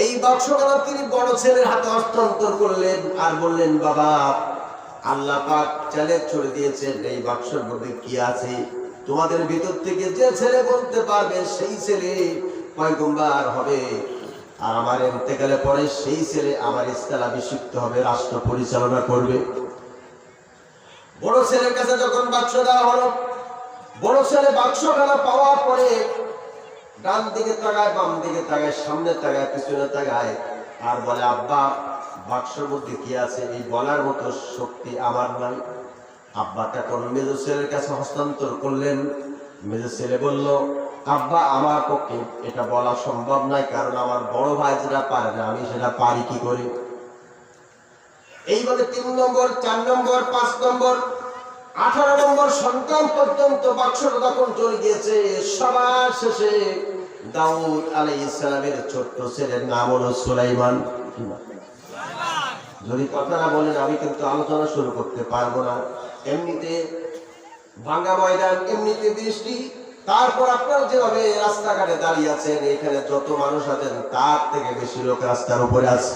Speaker 1: এই বাক্সখানা তিনি বড় ছেলের হাতে হস্তান্তর করলেন আর বললেন, বাবা আল্লাহ পাক চ্যালেঞ্জ ছড়ে দিয়েছেন এই বাক্সের মধ্যে কি আছে। তোমাদের ভিতর থেকে যে ছেলে বলতে পারবে সেই ছেলে পয়গম্বর হবে, আর আমার ইন্তেকালের পরে সেই ছেলে আমার ইস্তালাভিষিক্ত হবে, রাষ্ট্র পরিচালনা করবে। বড় ছেলের কাছে যখন বাক্স দেওয়া হলো, বড় ছেলে বাক্সখানা পাওয়ার পরে ডান দিকে তাকায়, বাম দিকে তাকায়, সামনে তাকায়, পিছনে তাকায় আর বলে, আব্বা বাক্সের মধ্যে কি আছে এই বলার মতো শক্তি আমার নাই। আব্বা তখন মেজো ছেলের কাছে হস্তান্তর করলেন। মেজো ছেলে বলল, আব্বা আমার পক্ষে এটা বলা সম্ভব নয়, কারণ আমার বড় ভাই যেটা পারে না আমি সেটা পারি কি করে। এইভাবে 3 নম্বর, 4 নম্বর, 5 নম্বর, 18 নম্বর সন্তান পর্যন্ত বাক্সটা তখন চলে গিয়েছে। সবার শেষে দাউদ আলাইহিস সালামের ছোট্ট ছেলের নাম হলো সুলাইমান। যদি কথা না বলেন আমি কিন্তু আলোচনা শুরু করতে পারবো না। এমনিতে ভাঙ্গা ময়দান, এমনিতে বৃষ্টি, তারপর আপনারা যেভাবে রাস্তাঘাটে দাঁড়িয়ে আছেন, এখানে যত মানুষ আছেন তার থেকে বেশি লোক রাস্তার উপরে আছে।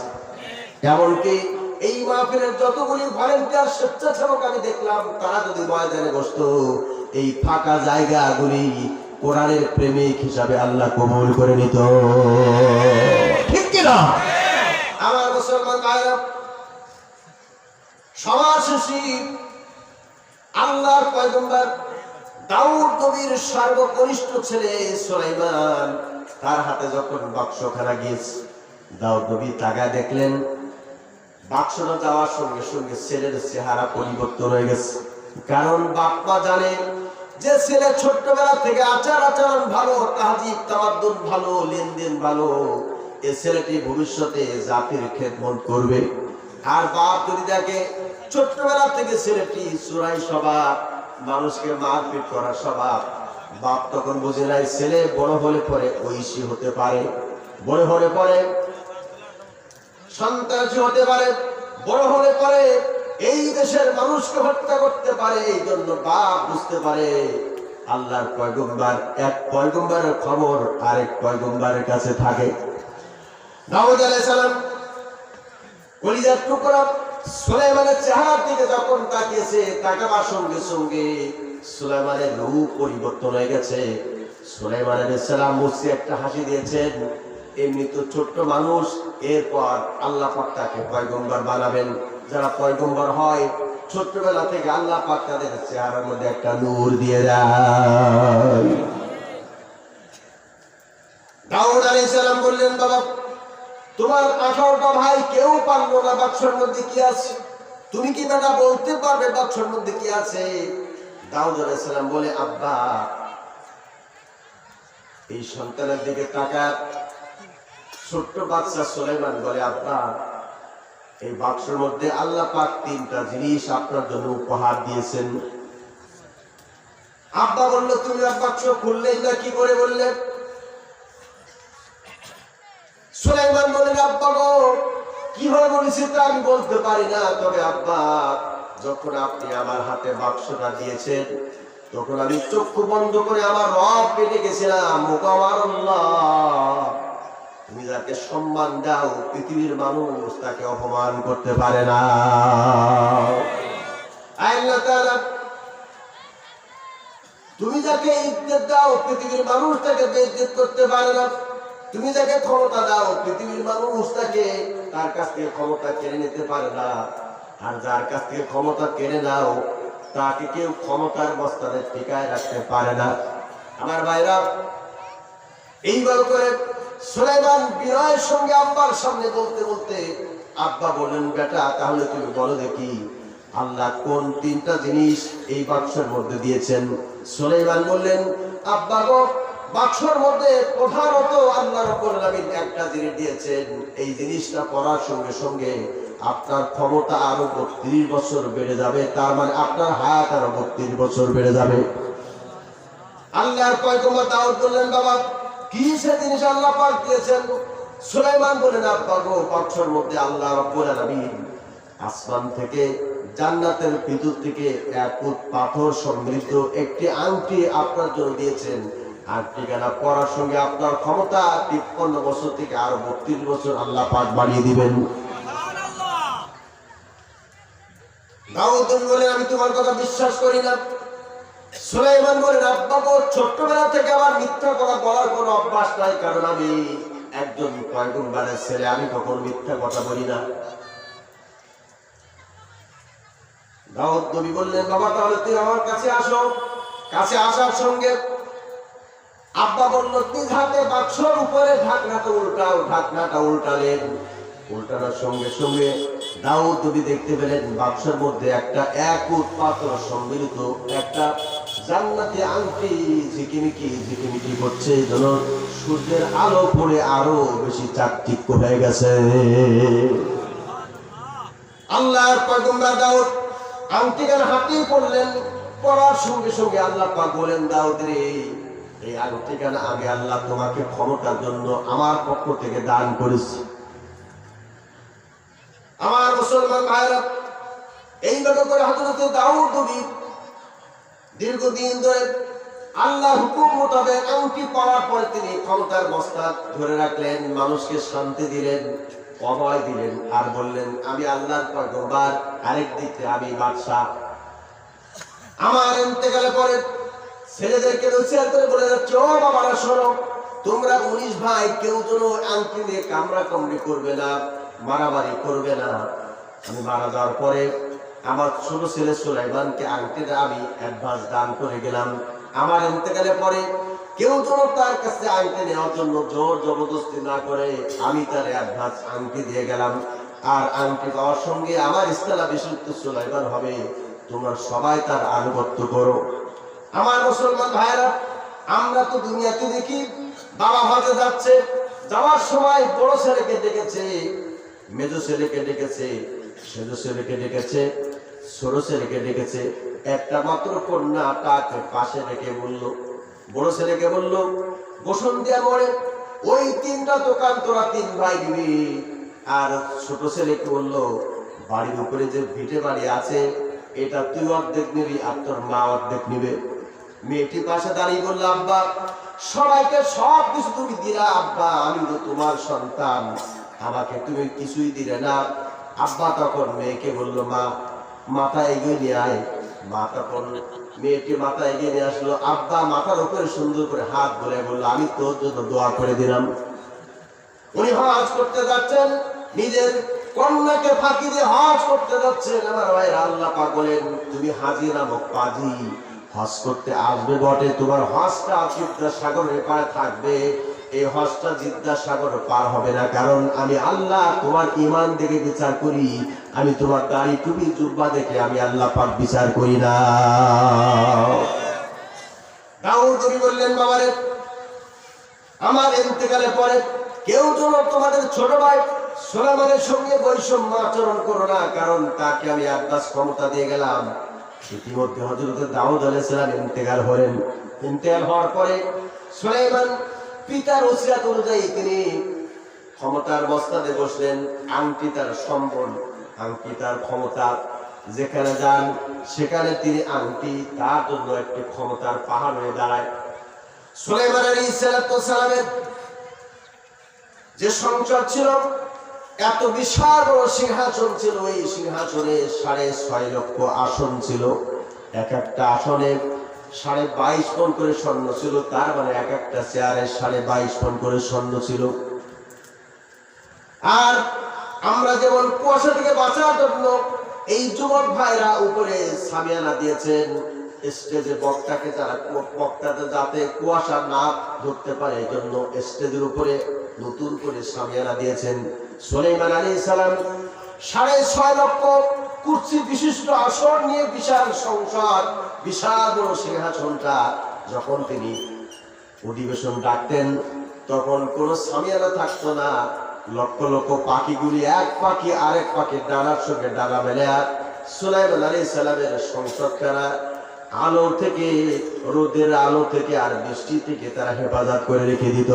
Speaker 1: এমনকি এই মাহফিলের যতগুলি ভলেন্টিয়ার স্বেচ্ছাসেবক আমি দেখলাম, তারা যদি ময়দানে বসতো এই ফাঁকা জায়গাগুলি কোরআনের প্রেমিক হিসাবে আল্লাহ কবুল করে নিত। ঠিক কিনা আমার মুসলমান ভাইরা? সবার শেষে আল্লাহর পয়গম্বর দাউদ নবীর সর্বকনিষ্ঠ ছেলে সুলাইমান, তার হাতে যখন বাক্সখানা গিয়েছে, দাউদ নবী তাকায় দেখলেন বাক্সটা যাওয়ার সঙ্গে সঙ্গে ছেলের চেহারা পরিবর্তন হয়ে গেছে। কারণ বাপ্পা জানে যে ছেলে ছোট্টবেলা থেকে আচার আচরণ ভালো, তাহজিব তাওয়াদ্দুন ভালো, লেনদেন ভালো, এ ছেলেটি ভবিষ্যতে জাতির খেদমত করবে। আর বাপ যদি দেখে ছোট্টবেলা থেকে ছেলেটি চোরাই স্বভাব, মানুষকে মারপিট করার স্বভাব, বাপ তখন বুঝে নাই ছেলে বড় হলে পরে ঐশী হতে পারে, বড় হলে পরে সন্ত্রাসী হতে পারে, বড় হলে পরে এই দেশের মানুষকে হত্যা করতে পারে। এই জন্য বাপ বুঝতে পারে আল্লাহর পয়গম্বর, এক পয়গম্বরের খবর আরেক পয়গম্বরের কাছে থাকে। দাউদ আলাইহিস সালাম কলিজার টুকরা সুলাইমানের চেহারার দিকে যখন তাকিয়েছে, তাকাবার সঙ্গে সঙ্গে সুলাইমানের রূপ পরিবর্তন হয়ে গেছে। সুলাইমান আলাইহিস সালাম মুখে একটা হাসি দিয়েছেন। এমনি তো ছোট্ট মানুষ, এরপর আল্লাহ পাক তাকে পয়গম্বর বানাবেন। যারা পয়গম্বর হয় ছোট্টবেলা থেকে আল্লাহ পাক তাদের চেহারার মধ্যে একটা নূর দিয়ে দেয়। দাউদ আলাইহিস সালাম বললেন, বাবা তোমার 18টা ভাই কেউ পারলো না বাক্সের মধ্যে কি আছে, তুমি কি বেটা বলতে পারবে বাক্সের মধ্যে কি আছে? দাউদ আলাইহিস সালাম বলে, আব্বা এই সন্তানের দিকে তাকায়। ছোট্ট বাচ্চা সুলাইমান বলে, আব্বা এই বাক্সের মধ্যে আল্লাহ পাক 3টা জিনিস আপনার জন্য উপহার দিয়েছেন। আব্বা বলল, তুমি আর বাক্স খুললেই না কি করে বললে? সুলাইমান বলেন, আব্বা গো কিভাবে বলেছি তা আমি বলতে পারি না, তবে আব্বা যখন আপনি আমার হাতে বাক্সটা দিয়েছেন তখন আমি চক্ষু বন্ধ করে আমার রব পেটে গেছিলাম। তুমি যাকে সম্মান দাও পৃথিবীর মানুষ তাকে অপমান করতে পারে না। আল্লাহ তাআলা তুমি যাকে ইজ্জত দাও পৃথিবীর মানুষ তাকে বেইজ্জত করতে পারে না। তুমি যাকে ক্ষমতা দাও পৃথিবীর মানুষ তাকে তার কাছ থেকে ক্ষমতা কেড়ে নিতে পারে না। আর যার কাছ থেকে ক্ষমতা কেড়ে নাও তাকে কেউ ক্ষমতার মস্তানে টিকায় রাখতে পারে না। আমার ভাইরা, এইভাবে করে সুলাইমান বিনয়ের সঙ্গে আব্বার সামনে বলতে বলতে আব্বা বললেন, বেটা তাহলে তুমি বলো দেখি আল্লাহ কোন তিনটা জিনিস এই বাক্সের মধ্যে দিয়েছেন? সুলাইমান বললেন, আব্বা গো, বাক্সের মধ্যে প্রধানত আল্লাহ রাব্বুল আলামিন একটা জিনিস দিয়েছেন। এই জিনিসটা পড়ার সঙ্গে সঙ্গে আপনার ক্ষমতা আরো 32 বছর বেড়ে যাবে, তার মানে আপনার হায়াত আরো 32 বছর বেড়ে যাবে। আল্লাহর পয়গম্বর দাউদ বললেন, বাবা কি সে জিনিস আল্লাহ পাক দিয়েছেন? সুলাইমান বলেন, আব্বা গো, বাক্সের মধ্যে আল্লাহ রাব্বুল আলামিন আসমান থেকে জান্নাতের ভিতর থেকে এক ফুট পাথর সমৃদ্ধ একটি আংটি আপনার জন্য দিয়েছেন। আংটি গানা পড়ার সঙ্গে আপনার ক্ষমতা 53 বছর থেকে আরো 32 বছর আল্লাহ পাক বাড়িয়ে দিবেন। দাউদ বলেন, আমি তোমার কথা বিশ্বাস করি না। সুলাইমান বলেন, আব্বা গো, ছোট্টবেলা থেকে আমার মিথ্যা কথা বলার কোনো অভ্যাস নাই, কারণ আমি একজন পয়গম্বরের ছেলে, আমি কখনো মিথ্যা কথা বলি না। দাউদ নবী বললেন, বাবা তাহলে তুই আমার কাছে আসো। কাছে আসার সঙ্গে আব্বা বলল, নিজ হাতে বাক্সর উপরে ঢাকনাটা উল্টাও। ঢাকনাটা উল্টালেন। উল্টানোর সঙ্গে সঙ্গে দাউদ নবী দেখতে পেলেন বাক্সের মধ্যে একটা এক ফুট পাথর সম্মিলিত একটা জান্নাতি আংটি ঝিকিমিকি ঝিকিমিকি করছে, যেন সূর্যের আলো পড়ে আরো বেশি চাকচিক্য হয়ে গেছে। আল্লাহর পয়গম্বর দাউদ আংটিখানা হাতে পড়লেন। পড়ার সঙ্গে সঙ্গে আল্লাহ পাক বলেন, দাউদ রে, এই আংটিখানা আগে আল্লাহ তোমাকে ক্ষমতার জন্য আমার পক্ষ থেকে দান করেছি। আমার মুসলমান ভাইরা, এইভাবে করে হযরত দাউদ নবী দীর্ঘদিন ধরে আল্লাহর হুকুম মোতাবেক আংটি পড়ার পরে তিনি ক্ষমতার মস্তক ধরে রাখলেন, মানুষকে শান্তি দিলেন, অভয় দিলেন, আর বললেন, আমি আল্লাহর পয়গম্বর, আরেক দিকে আমি বাদশা। আমার ইন্তেকালের পরে ছেলেদেরকে নসিহত করে বলে যাচ্ছে, ও বাবারা শোনো, তোমরা 19 ভাই কেউ যেন আংটি নিয়ে কামড়া কামড়ি করবে না, মারামারি করবে না। আমি মারা যাওয়ার পরে আমার ছোট ছেলে সুলাইমানকে আংটিটা আমি অ্যাডভান্স দান করে গেলাম। আমার ইন্তেকালের পরে কেউ যেন তার কাছে আংটি নেওয়ার জন্য জোর জবরদস্তি না করে, আমি তার অ্যাডভান্স আংটি দিয়ে গেলাম। আর আংটি পাওয়ার সঙ্গে আমার ইসলাম বিশুদ্ধ সুলাইমান হবে, তোমরা সবাই তার আনুগত্য করো। আমার মুসলমান ভাইরা, আমরা তো দুনিয়াতে দেখি বাবা হজে যাচ্ছে, যাওয়ার সময় বড় ছেলেকে ডেকেছে, মেজো ছেলেকে ডেকেছে, সেজো ছেলেকে ডেকেছে, ছোট ছেলেকে ডেকেছে, একটা মাত্র কন্যা তাকে পাশে রেখে বলল, বড় ছেলেকে বলল, গোসল দিয়া মরে ওই 3টা দোকান তোরা 3 ভাই দিবি। আর ছোট ছেলেকে বলল, বাড়ির উপরে যে ভিটে বাড়ি আছে এটা তুই অর্ধেক নিবি আর তোর মা অর্ধেক নিবে। মেয়েটি পাশে দাঁড়িয়ে বলল, আব্বা সবাইকে সব কিছু তুমি দিলা, আব্বা আমি তো তোমার সন্তান, আমাকে তুমি কিছুই দিলে না। আব্বা তখন মেয়েকে বলল, মা মাথা এগিয়ে নিয়ে আয়। মা তখন মেয়েটি মাথা এগিয়ে নিয়ে আসলো। আব্বা মাথার উপরে সুন্দর করে হাত ধরে বলল, আমি তোর জন্য দোয়া করে দিলাম। উনি হজ করতে যাচ্ছেন, নিজের কন্যাকে ফাঁকি দিয়ে হজ করতে যাচ্ছেন। আমার ভাইরা, আল্লাহ পাক বলেন, তুমি হাজি নামক পাজি, হজ করতে আসবে বটে, তোমার হজটা জিদ্দাসাগরের পারে থাকবে। এই হজটা জিদ্দাসাগর পার হবে না, কারণ আমি আল্লাহ তোমার ঈমান দেখে বিচার করি, আমি তোমার দাড়ি টুপি জুব্বা দেখে আমি আল্লাহ পাক বিচার করি না। দাউদ নবী বললেন, বাবারে, আমার ইন্তেকালের পরে কেউ যেন তোমাদের ছোট ভাই সুলাইমানের সঙ্গে বৈষম্য আচরণ করো না, কারণ তাকে আমি আব্বাস ক্ষমতা দিয়ে গেলাম। ইতিমধ্যে হযরত দাউদ আলাইহিস সালাম ইন্তেকাল হলেন। ইন্তেকাল হওয়ার পরে সুলাইমান পিতার ওসিয়ত অনুযায়ী তিনি ক্ষমতার মসনদে বসলেন। আংটি তার সম্বল, আংটি তার ক্ষমতা, যেখানে যান সেখানে তিনি আংটি তার জন্য একটি ক্ষমতার পাহাড় হয়ে দাঁড়ায়। সুলাইমান আলাইহিস সালামের যে সংসার ছিল, এত বিশাল বড় সিংহাসন ছিল, এই সিংহাসনে 6.5 লক্ষ আসন ছিল। এক একটা আসনে 22.5 পণ করে স্বর্ণ ছিল, তার মানে এক একটা চেয়ারে 22.5 পণ করে স্বর্ণ ছিল। আর আমরা যেমন কুয়াশা থেকে বাঁচার জন্য এই যুবক ভাইরা উপরে সামিয়ানা দিয়েছেন, স্টেজে বক্তাকে বক্তাতে যাতে কুয়াশা না ধরতে পারে এই জন্য স্টেজের উপরে নতুন করে সামিয়ানা দিয়েছেন। সুলাইমান আলাইহিস সালাম 6.5 লক্ষ কুরসি বিশিষ্ট আসন নিয়ে বিশাল সংসদ, বিশাল বড় সিংহাসনটা যখন তিনি অধিবেশন ডাকতেন তখন কোন সামিয়ানা থাকতো না। লক্ষ লক্ষ পাখিগুলি এক পাখি আরেক পাখির ডানার সঙ্গে ডানা মেলে সুলাইমান আলাইহিস সালামের সংসদখানা আলো থেকে, রোদের আলো থেকে আর বৃষ্টি থেকে তারা হেফাজত করে রেখে দিত।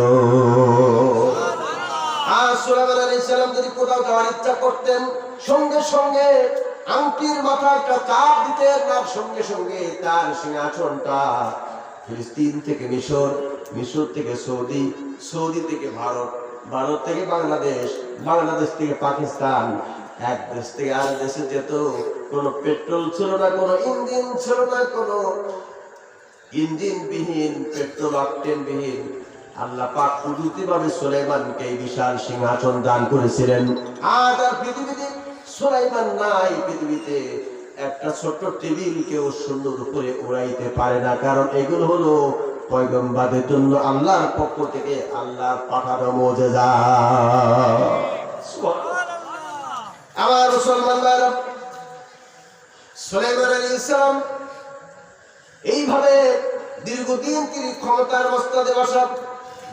Speaker 1: আর সুলাইমান আলাইহিস সালাম যদি কোথাও যাওয়ার ইচ্ছা করতেন সঙ্গে সঙ্গে আংটির মাথায় একটা চাপ দিতেন, আর সঙ্গে সঙ্গে তার সিংহাসনটা ফিলিস্তিন থেকে মিশর, মিশর থেকে সৌদি, সৌদি থেকে ভারত, ভারত থেকে বাংলাদেশ, বাংলাদেশ থেকে পাকিস্তান, এক দেশ থেকে আর দেশে যেত। কোনো পেট্রোল ছিল না, কোনো ইঞ্জিন ছিল না, কোনো ইঞ্জিন বিহীন, পেট্রোল অকটেন বিহীন আল্লাহ পাক কুদরতিভাবে সুলাইমানকে এই বিশাল সিংহাসন দান করেছিলেন। আজ আর পৃথিবীতে সুলাইমান নাই, পৃথিবীতে একটা ছোট্ট টেবিল কেউ সুন্দর করে উড়াইতে পারে না, কারণ এগুলো হলো পয়গম্বরদের জন্য আল্লাহর পক্ষ থেকে আল্লাহর পাঠানো মুজিজা। আমার মুসলমান ভাইরা, সুলাইমান আলাইহিস সালাম এইভাবে দীর্ঘদিন তিনি ক্ষমতার মস্তদে বসা,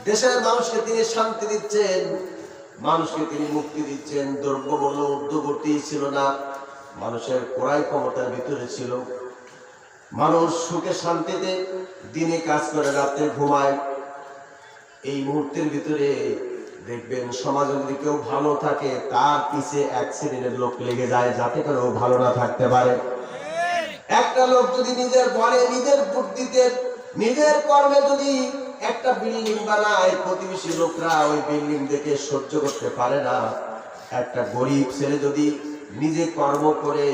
Speaker 1: দেশের মানুষকে তিনি শান্তি দিচ্ছেন, মানুষকে তিনি মুক্তি দিচ্ছেন। দ্রব্যমূল্য ঊর্ধ্বগতি ছিল না, মানুষের ক্রয় ক্ষমতার ভিতরে ছিল, মানুষ সুখে শান্তিতে দিনে কাজ করে রাতে ঘুমায়। এই মুহূর্তের ভিতরে দেখবেন সমাজে যদি কেউ ভালো থাকে তার পিছে 1 শ্রেণীর লোক লেগে যায় যাতে করে ও ভালো না থাকতে পারে। একটা লোক যদি নিজের বলে, নিজের বুদ্ধিতে, নিজের কর্মে যদি একটা বিল্ডিং বানায়, প্রতিবেশী লোকরা ওই বিল্ডিং দেখে সহ্য করতে পারে না। একটা গরিব ছেলে যদি নিজে কর্ম করে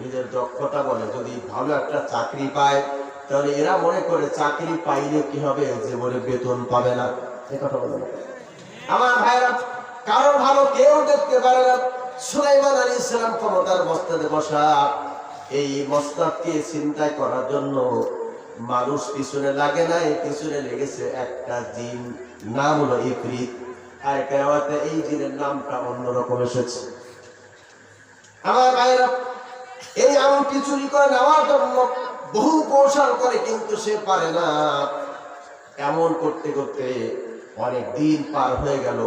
Speaker 1: নিজের দক্ষতা বলে যদি ভালো একটা চাকরি পায়, তাহলে এরা মনে করে চাকরি পাইলে কি হবে, জীবনে বেতন পাবে না। এই কথা বলে না আমার ভাইরা, কারো ভালো কেউ দেখতে পারে না। সুলাইমান আলাইহিস সালাম ক্ষমতার মস্তদে বসা, এই মস্তদকে চিন্তা করার জন্য মানুষ পিছনে লাগে নাই, পিছনে লেগেছে একটা জিন, নাম হলো ইফরিত। আর কেরাতে এই জিনের নামটা অন্যরকম এসেছে। আমার ভাইরা, এই আংটি চুরি করে নেওয়ার জন্য বহু কৌশল করে, কিন্তু সে পারে না। এমন করতে করতে অনেক দিন পার হয়ে গেল।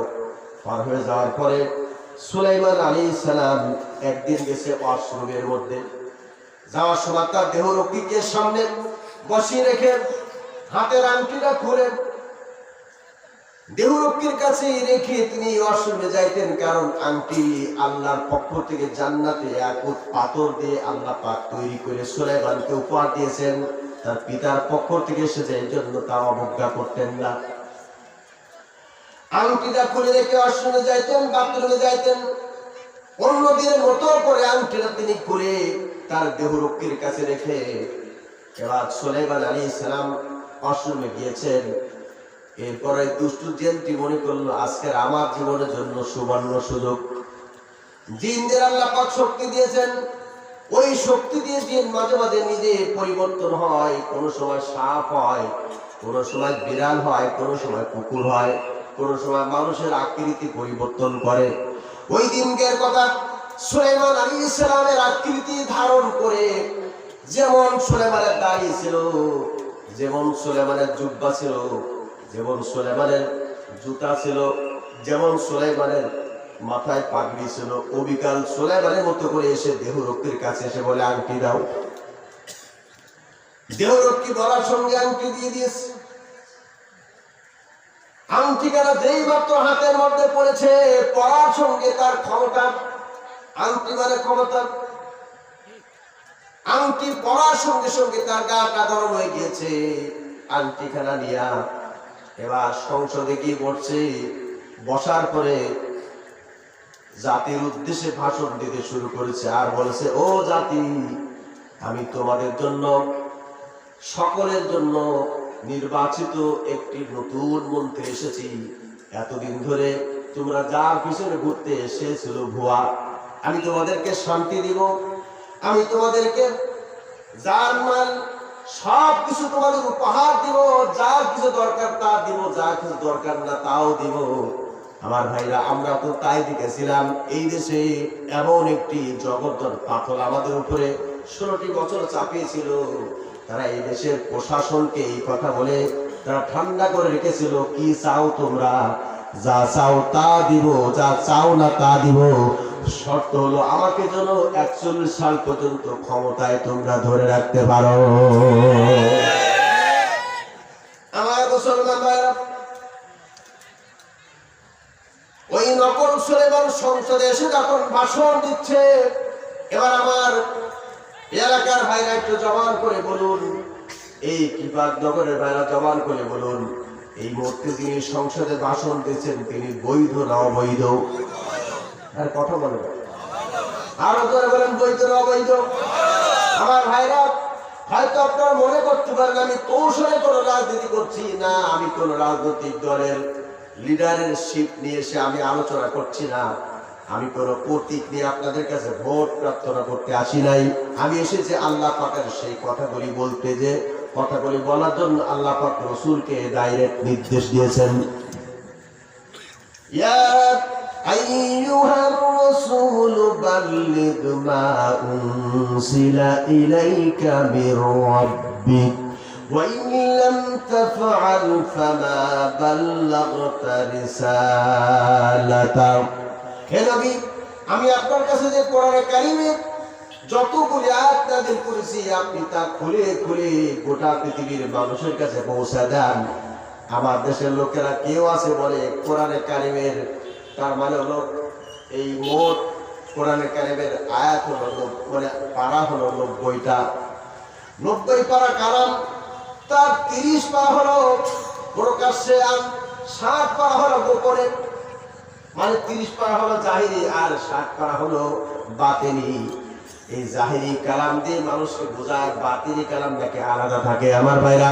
Speaker 1: পার হয়ে যাওয়ার পরে সুলাইমান আলাইহিস সালাম একদিন গেছে ওয়াশরুমের মধ্যে, যাওয়ার সময় তার দেহরক্ষীকে সামনে বসিয়ে রেখে হাতের আংটিটা খুলে দেহরক্ষীর কাছে রেখে তিনি ওয়াশরুমে যাইতেন, কারণ আংটি আল্লাহর পক্ষ থেকে জান্নাতে ইয়াকুত পাথর দিয়ে আল্লাহ পাক তৈরি করে সুলাইমানকে উপহার দিয়েছেন, তার পিতার পক্ষ থেকে এসেছে, এই জন্য তা অবজ্ঞা করতেন না। আংটিটা খুলে রেখে ওয়াশরুমে যাইতেন, বাথরুমে যাইতেন, অন্য দিনের মতো করে আংটিটা তিনি খুলে তার দেহরক্ষীর কাছে রেখে এবার সুলাইমান আলাইহিস সালাম ওয়াশরুমে গিয়েছেন। এরপরে দুষ্টু জিনটি মনে করলো আজকের আমার জীবনের জন্য সুবর্ণ সুযোগ। জিনদের আল্লাহ পাক শক্তি দিয়েছেন, ওই শক্তি দিয়ে জিন মাঝে মাঝে নিজে পরিবর্তন হয়, কোন সময় সাপ হয়, কোন সময় বিড়াল হয়, কোন সময় কুকুর হয়, কোন সময় মানুষের আকৃতি পরিবর্তন করে। ওই দিনকের কথা, সুলাইমান আলাইহিস সালামের আকৃতি ধারণ করে যেমন সুলাইমানের দাড়ি ছিল, যেমন সুলাইমানের জুব্বা ছিল, যেমন সুলাইমানের জুতা ছিল, যেমন সুলাইমানের মাথায় পাগড়ি ছিল, অবিকাল সুলাইমানের মতো করে এসে দেহরক্ষীর কাছে এসে বলে আংটি দাও। দেহরক্ষী বলার সঙ্গে আংটি দিয়ে দিয়েছে। আংটিখানা যেই মাত্র হাতের মধ্যে পড়েছে, পড়ার সঙ্গে তার ক্ষমতা, আংটি মানে ক্ষমতা, আংটি পড়ার সঙ্গে সঙ্গে তার গাটা গরম হয়ে গিয়েছে। আংটিখানা নিয়া এবার সংসদে গিয়ে বসছে। বসার পরে জাতির উদ্দেশ্যে ভাষণ দিতে শুরু করেছে, আর বলেছে, ও জাতি, আমি তোমাদের জন্য, সকলের জন্য নির্বাচিত একটি নতুন মন্ত্রী এসেছি। এতদিন ধরে তোমরা যার পিছনে ঘুরতে এসেছিল ভুয়া, আমি তোমাদেরকে শান্তি দিব, আমি তোমাদেরকে জান মাল সব কিছু তোমাদের উপহার দিব, যা কিছু দরকার তা দিব, যা কিছু দরকার না তাও দিব। আমার ভাইরা, আমরা তো তাই দেখেছিলাম এই দেশে এমন একটি জগদ্দল পাথর আমাদের উপরে 16টি বছর চাপিয়েছিল। তারা এই দেশের প্রশাসনকে এই কথা বলে তারা ঠান্ডা করে রেখেছিল, কি চাও তোমরা, যা চাও তা দিব, যা চাও না তা দিব, শর্ত হলো আমাকে যেন 41 সাল পর্যন্ত ক্ষমতায় তোমরা ধরে রাখতে পারো। আমার মুসলমান ভাইরা, ওই নকল সুলেমান সংসদে এসে যখন ভাষণ দিচ্ছে, এবার আমার এলাকার ভাইরা একটু জবান করে বলুন, এই কৃপানগরের ভাইরা জবান করে বলুন, এই মুহূর্তে তিনি সংসদে ভাষণ দিচ্ছেন, তিনি বৈধ না অবৈধ? আর কথা বলেন, আরো জোরে বলেন, বৈধ না অবৈধ? আমার ভাইরা, হয়তো আপনারা মনে করতে পারেন আমি কৌশলে কোনো রাজনীতি করছি না, আমি কোন রাজনৈতিক দলের লিডারের শিপ নিয়ে এসে আমি আলোচনা করছি না, আমি কোনো প্রতীক নিয়ে আপনাদের কাছে ভোট প্রার্থনা করতে আসি নাই। আমি এসেছি আল্লাহ পাকের সেই কথাগুলি বলতে, যে কথাগুলি বলার জন্য আল্লাহ পাক রাসূলকে ডাইরেক্ট নির্দেশ দিয়েছেন। ইয়া আইয়ুহার রাসূল বাল্লিগ মা উনসিলা ইলাইকা মির রাব্বিক ওয়া ইন লাম তাফআল ফামা বাল্লাগতা রিসালাতা। হে নবী, আমি আপনার কাছে যে কোরআনে কারিমে যতগুলি আয়াত নাযিল করেছি, আপনি তা খুলে খুলে গোটা পৃথিবীর মানুষের কাছে পৌঁছে দেন। আমার দেশের লোকেরা কেউ আছে বলে কোরআনে কারিমের, তার মানে হলো এই মোট কোরআনে কারিমের আয়াত হলো মানে পারা হলো 90টা, 90 পারা কালাম, তার 30 পারা হলো প্রকাশ্যে, আর 60 পারা হলো গোপনে, মানে 30 পারা হলো জাহিরি আর 60 পারা হলো বাতিনি। এই জাহিরি কালাম দিয়ে মানুষকে বোঝায়, বাতিনি কালাম নাকি আলাদা থাকে। আমার ভাইরা,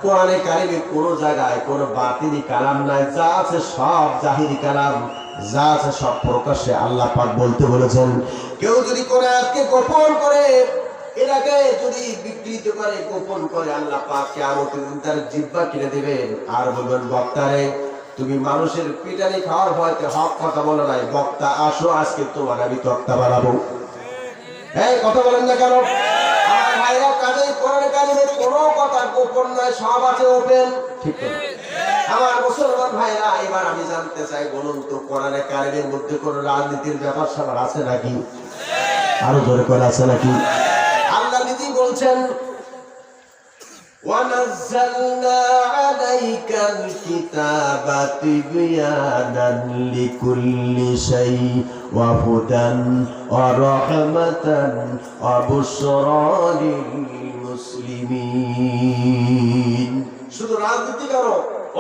Speaker 1: কোরআনে কারিমে কোনো জায়গায় কোনো বাতিনি কালাম নাই, যা আছে সব জাহিরি কালাম, যা আছে সব প্রকাশ্যে আল্লাহ পাক বলতে বলেছেন। কেউ যদি কোন আয়াতকে গোপন করে, এটাকে যদি বিকৃত করে, গোপন করে, আল্লাহ পাক কিয়ামতের দিন তার জিহ্বা কেটে দিবেন, আর বলবেন, বক্তারে তুমি মানুষের পিটানি খাওয়ার ভয়তে হক কথা বলো নাই, বক্তা আসো, আজকে তোমার আমি তক্তা বানাবো। এই কথা বলেন না কেন? আমার ভাইরা, কাজেই কোরআনে কারিমে কোনো কথা গোপন নয়, সব আছে ওপেন, ঠিক না? আমার মুসলমান ভাইরা, এবার আমি জানতে চাই, বলুন তো কোরআনে কারিমের মধ্যে কোন রাজনীতির ব্যাপার স্যাপার আছে নাকি? আরো জোরে করে আছে নাকি? আল্লাহ নিজেই বলছেন, وَنَزَّلْنَا عَلَيْكَ الْكِتَابَ تِبْيَانًا لِكُلِّ شَيْءٍ وَهُدًى وَرَحْمَةً وَبُشْرَى لِلْمُسْلِمِينَ। শুধু রাজনীতি কেন,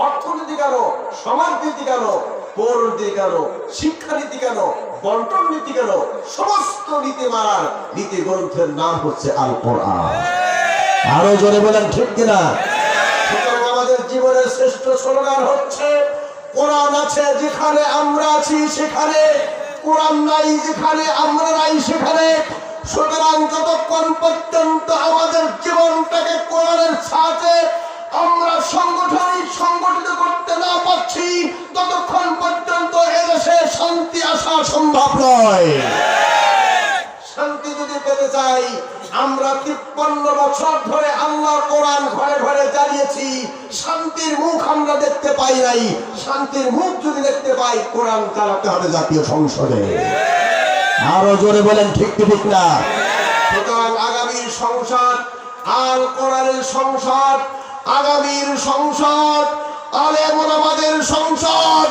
Speaker 1: অর্থনীতি কেন, সমাজনীতি কেন, পৌরনীতি কেন, শিক্ষানীতি কেন, বন্টন নীতি কেন, সমস্ত নীতি মারার নীতি গ্রন্থের নাম হচ্ছে আল কোরআন। আরো জোরে বলেন, ঠিক কিনা? সুতরাং আমাদের জীবনের শ্রেষ্ঠ স্লোগান হচ্ছে, কোরআন আছে যেখানে আমরা আছি সেখানে, কোরআন নাই যেখানে আমরা নাই সেখানে। সুতরাং যতক্ষণ পর্যন্ত আমাদের জীবনটাকে কোরআনের ছাঁচে আমরা সংগঠিত করতে না পারছি, ততক্ষণ পর্যন্ত এদেশে শান্তি আসা সম্ভব নয়। শান্তি যদি পেতে চাই, আমরা 53 বছর ধরে আল্লাহর কোরআন ঘরে ঘরে জ্বালিয়েছি, শান্তির মুখ আমরা দেখতে পাই নাই। শান্তির মুখ যদি দেখতে পাই, কোরআন চালাতে হবে জাতীয় সংসদে। আরো জোরে বলেন, ঠিক কি ঠিক না? সুতরাং আগামীর সংসদ আল কোরআনের সংসদ, আগামীর সংসদ আলেম ওলামাদের সংসদ,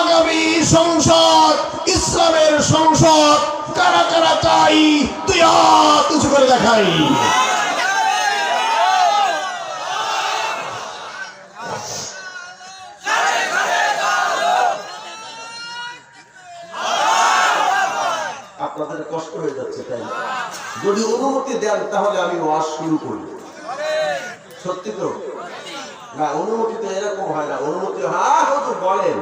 Speaker 1: আগামী সংসদ ইসলামের সংসদ। কারা কারা চাই, তুই হাত উঁচু করে দেখাই। আপনাদের কষ্ট হয়ে যাচ্ছে, তাই না? যদি অনুমতি দেন তাহলে আমি ওয়াজ শুরু করি। সত্যি তো না? অনুমতি তো এরকম হয় না, অনুমতি হ্যাঁ তো বলেন।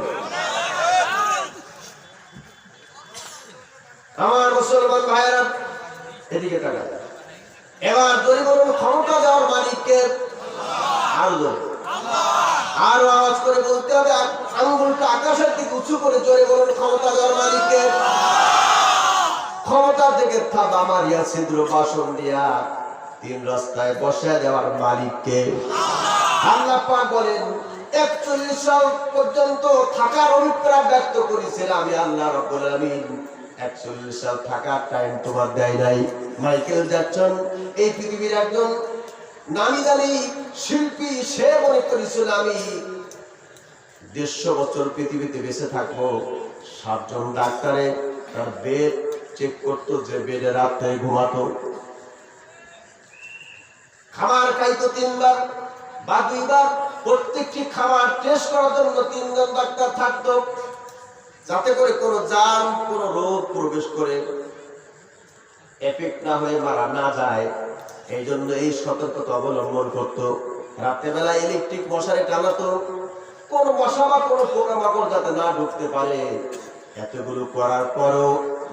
Speaker 1: আমার মুসলমান ভাইরা, এদিকে তাকান। এবার জোরে বলুন, ক্ষমতা দেওয়ার মালিককে। আরো জোরে, আরো আওয়াজ করে বলতে হবে, আঙ্গুলটা আকাশের দিকে উঁচু করে জোরে বলুন, ক্ষমতা দেওয়ার মালিককে। ক্ষমতা থেকে থাবা মারিয়া ছিদ্র বাসন দিয়া তিন রাস্তায় বসে দেওয়ার মালিককে। আল্লাহ পাক বলেন 41 সাল পর্যন্ত থাকার অভিপ্রায় ব্যক্ত করেছিল আমি আল্লাহ রাব্বুল আলামিন। 41 সাল থাকার টাইম তোমার দেয় নাই। মাইকেল জ্যাকসন এই পৃথিবীর একজন নামি দামি শিল্পী, সে মনে করেছিল আমি 150 বছর পৃথিবীতে বেঁচে থাকবো। 7 জন ডাক্তারে তার বেড চেক করতো, যে বেডে রাত্রে ঘুমাতো, খাবার খাইতো 3 বার বা 2 বার। প্রত্যেকটি খাবার টেস্ট করার জন্য 3 জন ডাক্তার থাকতো, যাতে করে কোনো জার্ম, কোনো রোগ প্রবেশ করে এফেক্ট না হয়ে মারা না যায়। এই জন্য এই সতর্কতা অবলম্বন করত। রাত্রেবেলা ইলেকট্রিক মশারি টানাতো, কোন মশা বা কোনো পোকামাকড় যাতে না ঢুকতে পারে। এতগুলো করার পরও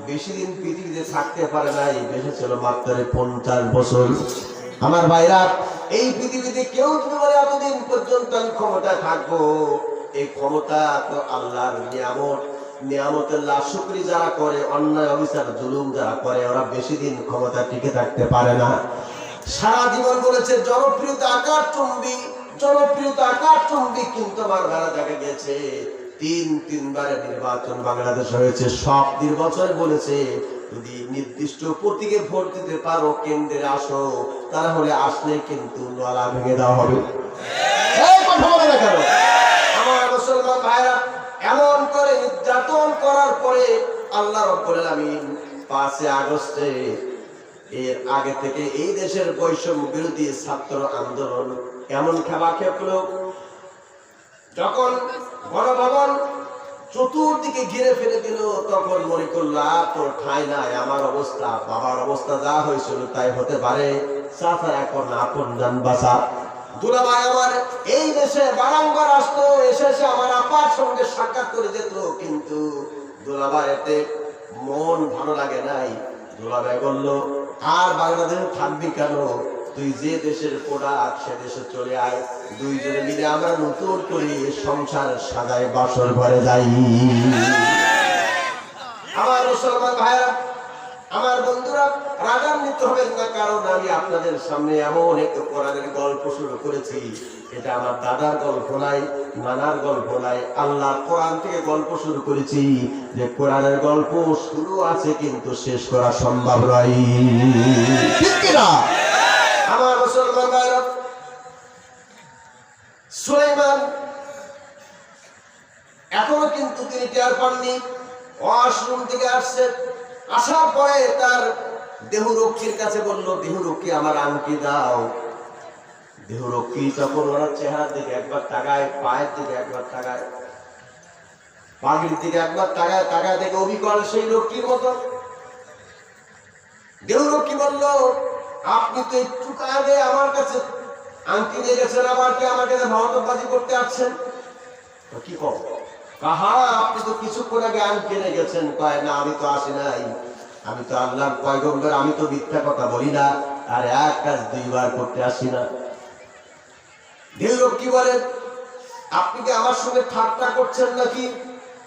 Speaker 1: বেশি দিন পৃথিবীতে থাকতে পারে নাই, বেশি ছিল মাত্র 50 বছর। আমার ভাইরা, এই পৃথিবীতে কেউ যদি বলে এতদিন পর্যন্ত আমি ক্ষমতায় থাকবো, এই ক্ষমতা তো আল্লাহর নিয়ামত। নিয়ামতের নাশকরি যারা করে, অন্যায় অবিচার জুলুম যারা করে, ওরা বেশি দিন ক্ষমতা টিকে থাকতে পারে না। সারা জীবন বলেছে জনপ্রিয়তা আকার চুম্বি, জনপ্রিয়তা আকার চুম্বি, কিন্তু আমার ভাড়া দেখা গেছে 3 নির্বাচন বাংলাদেশ হয়েছে। সব নির্বাচনে বলেছে যদি নির্দিষ্ট প্রতীকে ভোট দিতে পারো, কেন্দ্রে আসো, তাহলে আসলে কিন্তু নলা ভেঙে দেওয়া হবে। এই কথা বলে না কেন? আমার মুসলমান ভাইরা, এমন করে নির্যাতন করার পরে আল্লাহ রাব্বুল আলামিন 5 আগস্টে, এর আগে থেকে এই দেশের বৈষম্য বিরোধী ছাত্র আন্দোলন এমন খেপাখেপ হলো, যখন গণভবন চতুর্দিকে ঘিরে ফেলে দিল, তখন মনে করলো আর তো ঠাঁই নাই, আমার অবস্থা, বাবার অবস্থা যা হয়েছিল তাই হতে পারে, চাচা এখন আপন জান বাঁচা। দুলাভাই আমার এই দেশে বারংবার আসতো, এসে আমার আপার সঙ্গে সাক্ষাৎ করে যেত, কিন্তু দুলাভাই এতে মন ভালো লাগে নাই। দুলাভাই বলল, আর বাংলাদেশে থাকবি কেন? তুই যে দেশের প্রোডাক্ট, সে দেশে চলে আয়, দুইজনে মিলে আমরা নতুন করে সংসার সাজায় বাসর ঘরে যাই। আমার মুসলমান ভাইরা, আমার বন্ধুরা, রাগান্বিত হবেন না, কারণ আমি আপনাদের সামনে এমন একটা কোরআনের গল্প শুরু করেছি। এটা আমার দাদার গল্প নাই, নানার গল্প নাই, আল্লাহর কোরআন থেকে গল্প শুরু করেছি। যে কোরআনের গল্প শুরু আছে কিন্তু শেষ করা সম্ভব নয়, ঠিক কিনা? আমার মুসলমান ভাইরা, সুলাইমান এখনো কিন্তু তিনি টের পাননি। ওয়াশরুম থেকে আসছে, আসার পরে তার দেহরক্ষীর কাছে বলল, দেহরক্ষী আমার আংটি দাও। দেহরক্ষী তখন ওনার চেহারার দিকে একবার তাকায়, পায়ের দিকে একবার তাকায়, পাগড়ির দিকে একবার তাকায়, তাকায় দেখে অবিকল সেই লোকটির মতো। দেহরক্ষী বলল, আপনি তো একটু আগে আমার কাছে আংটি নিয়ে গেছেন, আবার কি আমার কাছে ভাওতাবাজি করতে আসছেন? কি কর কাহা, আপনি তো কিছুক্ষণ আগে আংটি নিয়ে গেছেন। কয় না, আমি তো আসি নাই, আমি তো আল্লাহর পয়গম্বর, আমি তো মিথ্যা কথা বলি না, আর এক কাজ 2 বার করতে আসি না। দেহরক্ষী বলেন, আপনি কি আমার সঙ্গে ঠাট্টা করছেন নাকি?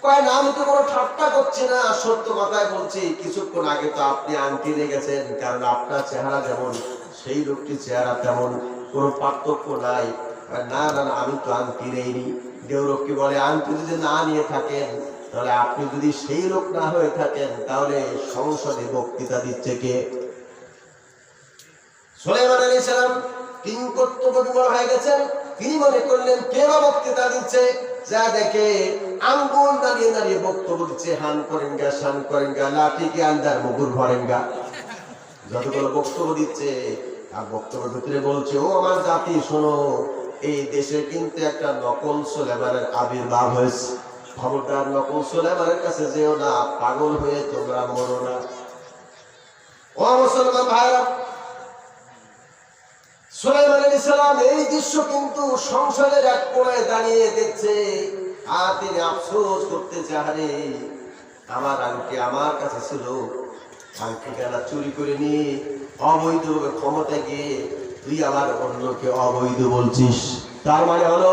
Speaker 1: কয় না, আমি তো কোনো ঠাট্টা করছি না, সত্য কথাই বলছি। কিছুক্ষণ আগে তো আপনি আংটি নিয়ে গেছেন, কারণ আপনার চেহারা যেমন সেই লোকটির চেহারা তেমন, কোনো পার্থক্য নাই। না না না, আমি তো আংটি নেইনি। দেহরক্ষী বলে, আংটি যদি না নিয়ে থাকেন, তাহলে আপনি যদি সেই লোক না হয়ে থাকেন, তাহলে সংসদে বক্তৃতা দিচ্ছে কে? সুলাইমান আলাইহিস সালাম তিনি কর্তব্য বিমূঢ় হয়ে গেছেন। তিনি মনে করলেন কে বা বক্তৃতা দিচ্ছে, যা দেখে আঙ্গুল দাঁড়িয়ে দাঁড়িয়ে বক্তব্য দিচ্ছে, হান করেন গা, শান করেন গা, লাঠি কে আন্দার মুগুর ভরেন গা, যতগুলো বক্তব্য দিচ্ছে। আর বক্তব্যের ভিতরে বলছে, ও আমার জাতি শোনো, এই দেশে কিন্তু একটা নকল সুলাইমানের আবির্ভাব হয়েছে। খবরদার নকল সুলাইমানের কাছে যেও না, পাগল হয়ে তোমরা মরো না। ও মুসলমান ভাইরা, সুলাইমান আলাইহিস সালাম এই দৃশ্য কিন্তু সংসদের এক কোণায় দাঁড়িয়ে দেখছে, আর তিনি আফসোস করতেছে, আরে আমার আংটি আমার কাছে ছিল, আংটি কেনা চুরি করে নিয়ে অবৈধভাবে ক্ষমতা গিয়ে তুই আবার অন্যকে অবৈধ বলছিস। তার মানে হলো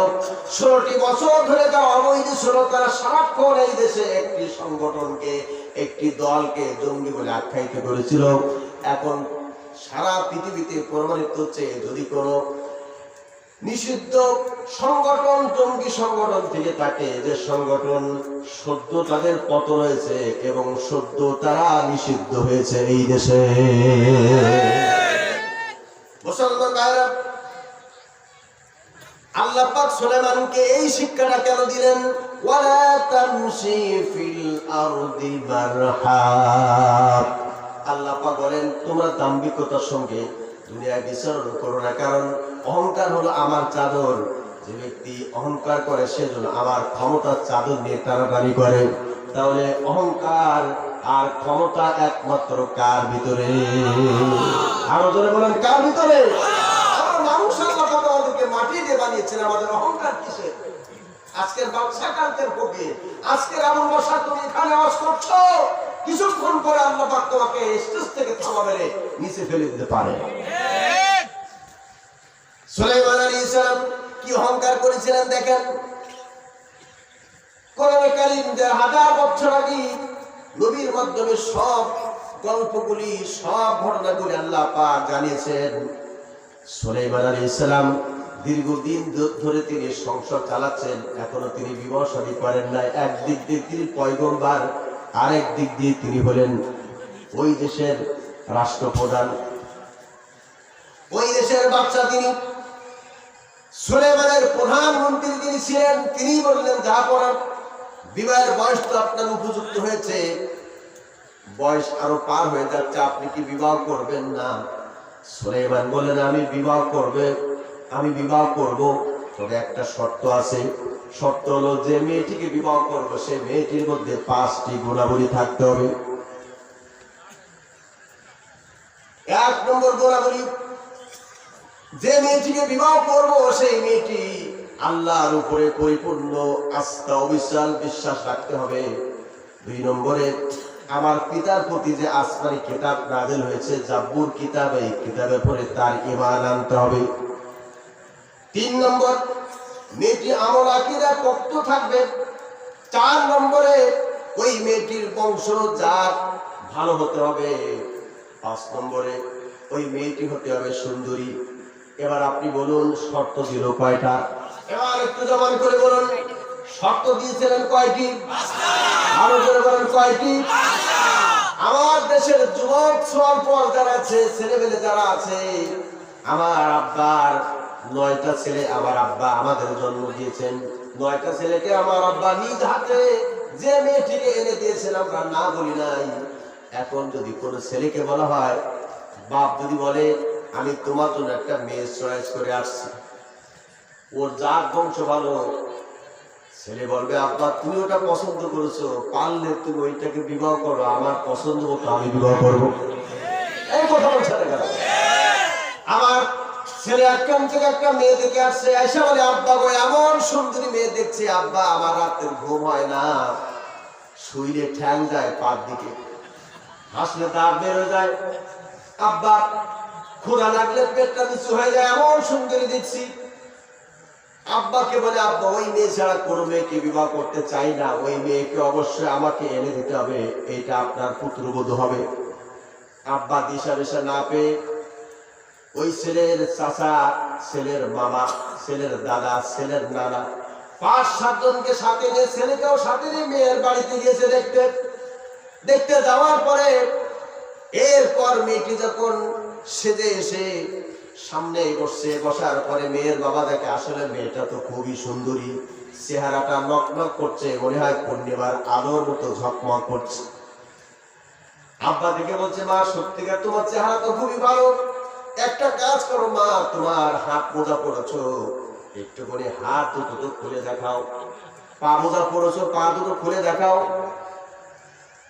Speaker 1: 16টি বছর ধরে যারা অবৈধ ছিল তারা সারাক্ষণ এই দেশে একটি সংগঠনকে, একটি দলকে জঙ্গি বলে আখ্যায়িত করেছিল। এখন সারা পৃথিবীতে প্রমাণিত হচ্ছে যদি কোনো নিষিদ্ধ সংগঠন জঙ্গি সংগঠন থেকে থাকে, যে সংগঠন সদ্য তাদের পতন হয়েছে এবং সদ্য তারা নিষিদ্ধ হয়েছে এই দেশে। মুসলমান ভাইরা, আল্লাহ পাক সুলাইমানকে এই শিক্ষাটা কেন দিলেন? ওয়ালা তামশি ফিল আরদি মারহা। আল্লাহ পাক বলেন তোমরা দাম্ভিকতার সঙ্গে দুনিয়ায় বিচরণ করো না, কারণ অহংকার হলো আমার চাদর। যে ব্যক্তি অহংকার করে সেজন্য আমার ক্ষমতার চাদর নিয়ে টানাটানি করে। তাহলে অহংকার আর ক্ষমতা একমাত্র কার ভিতরে? আরো জোরে বলেন, কার ভিতরে? মানুষ আল্লাহ পাক আমাদেরকে মাটি দিয়ে বানিয়েছেন, আমাদের অহংকার কিসের? আজকের ব্যবসা কালকের ভোগে, আজকের এমন বসা তুমি এখানে আওয়াজ করছো, কিছুক্ষণ পরে আল্লাহ পাক তোমাকে স্টেজ থেকে থামা মেরে নিচে ফেলে দিতে পারে। সুলাইমান আলাইহিস সালাম কি অহংকার করেছিলেন দেখেন। কোরআনে কারীম 1000 বছর আগে নবীর মাধ্যমে সব গল্পগুলি, সব ঘটনাগুলি আল্লাহ পাক জানিয়েছেন। সুলাইমান আলাইহিস সালাম দীর্ঘদিন ধরে তিনি সংসার চালাচ্ছেন, এখনো তিনি বিবাহ শাদী করেন নাই। একদিক দিয়ে তিনি পয়গম্বর, আরেক দিক দিয়ে তিনি হলেন ওই দেশের রাষ্ট্রপ্রধান, ওই দেশের বাচ্চা। তিনি সুলাইমানের প্রধানমন্ত্রী তিনি ছিলেন। তিনি বললেন যা করার, বিবাহের বয়স তো আপনার উপযুক্ত হয়েছে, বয়স আরো পার হয়ে যাচ্ছে, আপনি কি বিবাহ করবেন না? সুলাইমান বললেন আমি বিবাহ করব, তবে একটা শর্ত আছে। শর্ত হলো যে মেয়েটিকে বিবাহ করব সে মেয়েটির মধ্যে 5টি গুণাবলী থাকতে হবে। 1 নম্বর গুণাবলী, যে মেয়েটিকে বিবাহ করব সেই মেয়েটি আল্লাহর উপরে পরিপূর্ণ আস্থা অবিচল বিশ্বাস রাখতে হবে। 2 নম্বরে আমার পিতার প্রতি যে আসমানি কিতাব নাযিল হয়েছে, জাবুর কিতাব, এই কিতাবের উপরে তার ঈমান আনতে হবে। 3 নম্বর, মেয়েটি আমল আকীদা পক্ত থাকবে। 4 নম্বরে ওই মেয়েটির বংশজাত ভালো হতে হবে। 5 নম্বরে ওই মেয়েটি হতে হবে সুন্দরী। এবার আপনি বলুন শর্ত দিল কয়টা? এবার একটু জবান করে বলুন শর্ত দিয়েছিলেন কয়টি? 5টা। আরো জোরে বলেন কয়টি? 5টা। আমার দেশের যুবক পর যারা আছে, ছেলেমেয়ে যারা আছে, আমার আব্বার 9টা ছেলে, আমার আব্বা আমাদের জন্ম দিয়েছেন। 9টা ছেলেকে আমার আব্বা নিজ হাতে যে মেয়েটিকে এনে দিয়েছেন আমরা না বলি নাই। এখন যদি কোনো ছেলেকে বলা হয়, বাপ যদি বলে আমি তোমার জন্য একটা মেয়ে চয়েস করে আসছি, ওর জাত বংশ ভালো, ছেলে বলবে আব্বা তুমি ওটা পছন্দ করেছো, পারলে তুমি ওইটাকে বিবাহ করো, আমার পছন্দ মতো আমি বিবাহ করবো। এই কথা বলছে না। আমার ছেলে একদম থেকে একটা মেয়ে দেখে আসছে, এসে বলে আব্বা গো এমন সুন্দরী মেয়ে দেখছি, আব্বা আমার রাতের ঘুম হয় না, শুইলে ঠ্যাং যায় পার দিকে, হাসলে দাঁত বের হয়ে যায়, আব্বা ক্ষুধা লাগলে পেটটা নিচু হয়ে যায়, এমন সুন্দরী দেখছি। আব্বাকে বলে আব্বা ওই মেয়ে ছাড়া কোনো মেয়েকে বিবাহ করতে চাই না, ওই মেয়েকে অবশ্যই আমাকে এনে দিতে হবে, এইটা আপনার পুত্রবধূ হবে। আব্বা দিশা দিশা না পেয়ে ওই ছেলের চাচা, ছেলের মামা, ছেলের দাদা, ছেলের নানা 5-7 জনকে সাথে নিয়ে, ছেলেকেও সাথে নিয়ে মেয়ের বাড়িতে গিয়েছে দেখতে যাওয়ার পরে এরপর মেয়েটি যখন সেজে এসে সামনে বসছে, বসার পরে মেয়ের বাবা দেখে আসলে মেয়েটা তো খুবই সুন্দরী, চেহারাটা নকনক করছে, মনে হয় পূর্ণিমার আলোর মতো ঝকমক করছে। আব্বা দেখে বলছে মা সত্যিকার তোমার চেহারা তো খুবই ভালো, একটা কাজ করো মা, তোমার হাত মোজা পড়েছো, একটু করে হাত দুটো খুলে দেখাও, পা মোজা পড়েছো, পা দুটো খুলে দেখাও।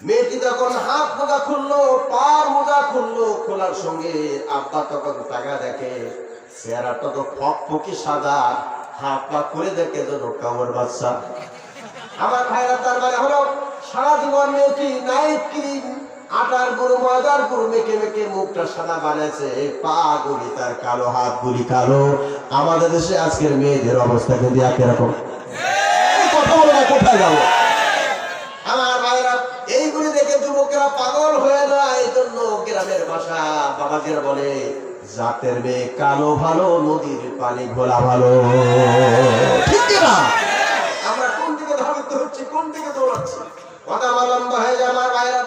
Speaker 1: মেয়েটি তখন হাত মোজা খুললো, পার মোজা খুললো, খোলার সঙ্গে আব্বা তখন টাকা দেখে চেহারাটা তো ফকফকি সাদা, হাত পা খুলে দেখে যেন কামড় বাচ্চা। আমার ভাইরা তার মানে হলো সারা জীবন মেয়েটি নাইট ক্রিম আটার গুঁড়ো ময়দার গুঁড়ো মেখে মেখে মুখটা সাদা বানাইছে, পা গুলি তার কালো, হাত গুলি কালো। আমাদের দেশে আজকের মেয়েদের অবস্থা কিন্তু একরকম। কথা বলে না, কোথায় যাবো? আমার ভাইরা, এইগুলি দেখে যুবকেরা পাগল হয়ে যায়। এই জন্য গ্রামের ভাষা বাবাজিরা বলে, জাতের মেয়ে কালো ভালো, নদীর পানি ঘোলা ভালো। ঠিক না? আমরা কোন দিকে ধাবিত হচ্ছি, কোন দিকে দৌড়াচ্ছি? কথা লম্বা হয়ে যায়। আমার ভাইরা,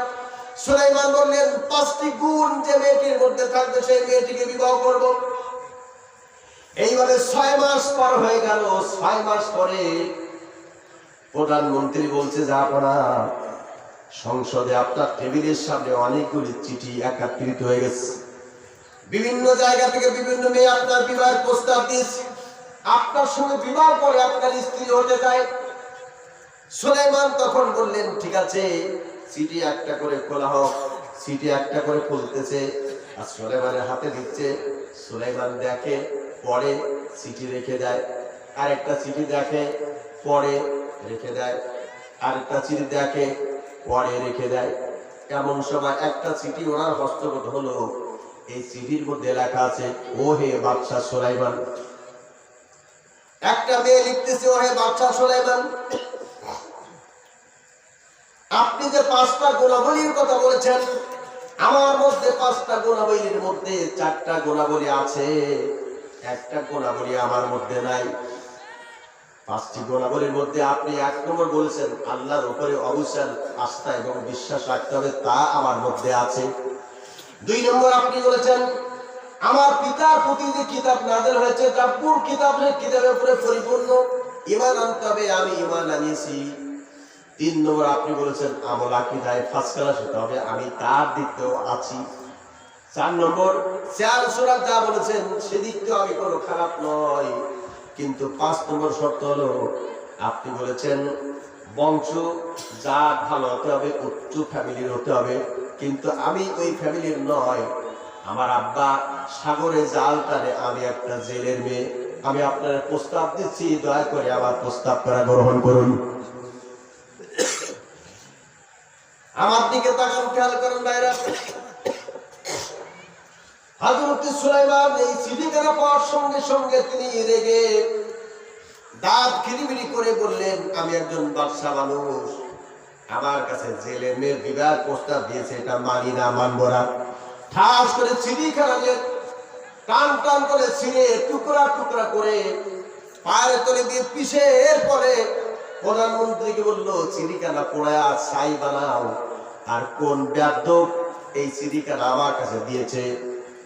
Speaker 1: সুলাইমান বললেন 5টি গুণ যে মেয়েটির মধ্যে থাকবে সেই মেয়েটিকে বিবাহ করব। এইভাবে 6 মাস পার হয়ে গেল। 6 মাস পরে প্রধানমন্ত্রী বলছে যে আপনারা সংসদে আপনার টেবিলের সামনে অনেকগুলি চিঠি একত্রিত হয়ে গেছে, বিভিন্ন জায়গা থেকে বিভিন্ন মেয়ে আপনার বিবাহের প্রস্তাব দিয়েছে, আপনার সঙ্গে বিবাহ করে আপনার স্ত্রী হতে চায়। সুলাইমান তখন বললেন ঠিক আছে, চিঠি একটা করে খোলা হোক। চিঠি একটা করে খুলতেছে আর সুলাইমানের হাতে দিচ্ছে। সুলাইমান দেখে, পড়ে, চিঠি রেখে দেয়। আরেকটা চিঠি দেখে, পড়ে, রেখে দেয়। আরেকটা চিঠি দেখে, পড়ে, রেখে দেয়। এমন সময় একটা চিঠি ওনার হস্তগত হলো। এই চিঠির মধ্যে লেখা আছে, ও হে বাদশা সুলাইমান। একটা মেয়ে লিখতেছে, ও হে বাদশা সুলাইমান, আপনি যে 5টা গুণাবলীর কথা বলেছেন, আমার মধ্যে 5টা গুণাবলীর মধ্যে 4টা গুণাবলী আছে, একটা গুণাবলী আমার মধ্যে নাই। 5টি গুণাবলীর মধ্যে আপনি 1 নম্বর বলেছেন আল্লাহর উপরে অবিচল আস্থা এবং বিশ্বাস রাখতে হবে, তা আমার মধ্যে আছে। 2 নম্বর আপনি বলেছেন আমার পিতার প্রতি যে কিতাব নাযিল হয়েছে, জাব্বুর কিতাব, সেই কিতাবের উপরে পরিপূর্ণ ঈমান আনতে হবে, আমি ঈমান আনিয়েছি। 3 নম্বর আপনি বলেছেন আমল আকীদায় ফার্স্ট ক্লাস হতে হবে, আমি তার দিকতেও আছি। 4 নম্বর 4 সূরা যা বলেছেন সেদিকতেও আমি কোনো খারাপ নয়। কিন্তু 5 নম্বর শর্ত হলো আপনি বলেছেন বংশ যা ভালো হতে হবে, উচ্চ ফ্যামিলির হতে হবে, কিন্তু আমি ওই ফ্যামিলির নয়। আমার আব্বা সাগরে জাল টানে, আমি একটা জেলের মেয়ে। আমি আপনার প্রস্তাব দিচ্ছি, দয়া করে আমার প্রস্তাব করা গ্রহণ করুন। আমার দিকে তাকান, খেয়াল করেন ভাইরা। হযরত সুলাইমান এই চিঠিখানা পাওয়ার সঙ্গে সঙ্গে তিনি রেগে দাঁত কিরিমিরি করে বললেন, আমি একজন বাদশা মানুষ, আমার কাছে জেলের মেয়ের বিবাহ প্রস্তাব দিয়েছে, এটা মানি না, মানব না। ঠাস করে চিঠিখানা যে টান টান করে ছিঁড়ে টুকরা টুকরা করে পায়ের তলে দিয়ে পিষে, এরপরে প্রধানমন্ত্রীকে বললো চিঠিখানা পোড়ায়া ছাই বানাও। আর কোন বেয়াদব এই চিঠিখানা আমার কাছে দিয়েছে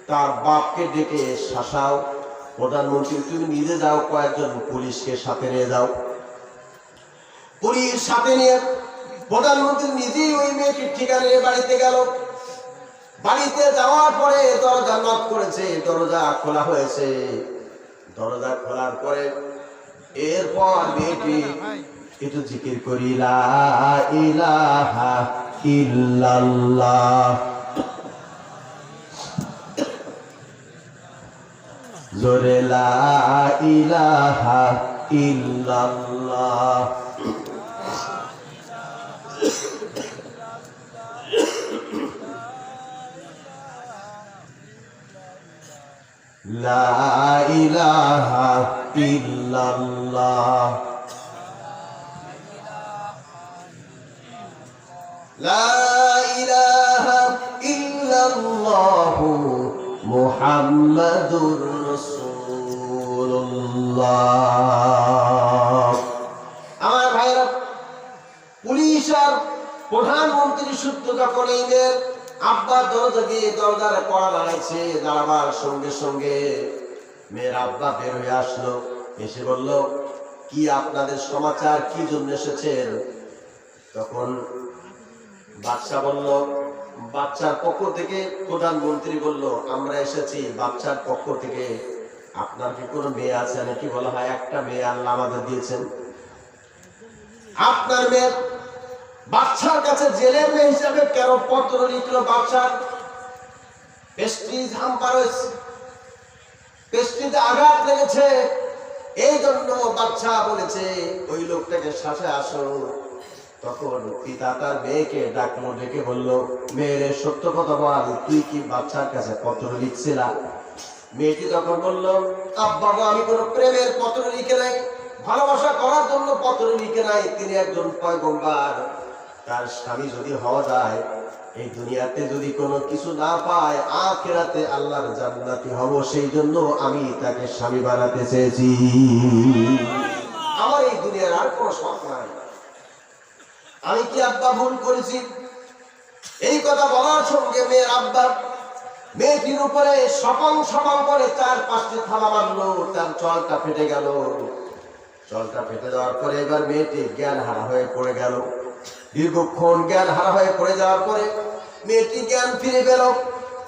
Speaker 1: তার বাপকে ডেকে শাসাও। প্রধানমন্ত্রী তুমি নিজে যাও, কয়েকজন পুলিশকে সাথে নিয়ে যাও। পুলিশ সাথে নিয়ে প্রধানমন্ত্রী নিজেই ওই মেয়েটির ঠিকানা নিয়ে বাড়িতে গেল। বাড়িতে যাওয়ার পরে দরজা নক করেছে, দরজা খোলা হয়েছে। দরজা খোলার পরে এরপর মেয়েটি একটু জিকির করি, লা ইলাহা ইল্লাল্লাহ, জোরে লা ইলাহা ইল্লাল্লাহ। লা ইলাহা ইল্লাল্লাহ, লা ইলাহা ইল্লাল্লাহ মুহাম্মাদুর রাসূলুল্লাহ। আমার ভাইরা, পুলিশ আর প্রধানমন্ত্রী সূত্র যখন এই মেয়ের আব্বা দরজা দিয়ে দরজার কড়া দাঁড়াইছে, দাঁড়াবার সঙ্গে সঙ্গে মেয়ের আব্বা বের হয়ে আসলো, এসে বলল কি আপনাদের সমাচার, কি জন্য এসেছেন? তখন বাদশা বলল, বাচ্চার পক্ষ থেকে। প্রধানমন্ত্রী বলল আমরা এসেছি বাচ্চার পক্ষ থেকে, আপনার কি কোনো মেয়ে আছে নাকি? বলা হয় একটা মেয়ে আল্লাহ আমাদের দিয়েছেন। আপনার মেয়ে বাচ্চার কাছে জেলের মেয়ে হিসাবে কেন পত্র লিখলো? বাচ্চার পেস্ট্রিজ হাম্পার হয়েছে, পেস্ট্রিজে আঘাত লেগেছে, এই জন্য বাচ্চা বলেছে ওই লোকটাকে শাসায় আসো। তখন পিতা তার মেয়েকে ডাকলো, ডেকে বলল, মেয়েরে সত্য কথা বল, তুই কি বাচ্চার কাছে পত্র লিখছিলা? মেয়েটি তখন বলল, আব্বা গো, আমি কোনো প্রেমের পত্র লিখে নাই, ভালোবাসা করার জন্য পত্র লিখে নাই। তিনি একজন পয়গম্বর, তার স্বামী যদি হওয়া যায়, এই দুনিয়াতে যদি কোনো কিছু না পায়, আখিরাতে আল্লাহর জান্নাতি হব, সেই জন্য আমি তাকে স্বামী বানাতে চেয়েছি। আমার এই দুনিয়ার আর কোনো শখ নাই। আমি কি আব্বা ভুল করেছি? এই কথা বলার সঙ্গে মেয়ের আব্বা মেয়েটির উপরে সপং সপং করে 4-5টি থালা মারলো, তার চলটা ফেটে গেল। চলটা ফেটে যাওয়ার পরে এবার মেয়েটি জ্ঞান হারা হয়ে পড়ে গেল। দীর্ঘক্ষণ জ্ঞান হারা হয়ে পড়ে যাওয়ার পরে মেয়েটি জ্ঞান ফিরে পেল।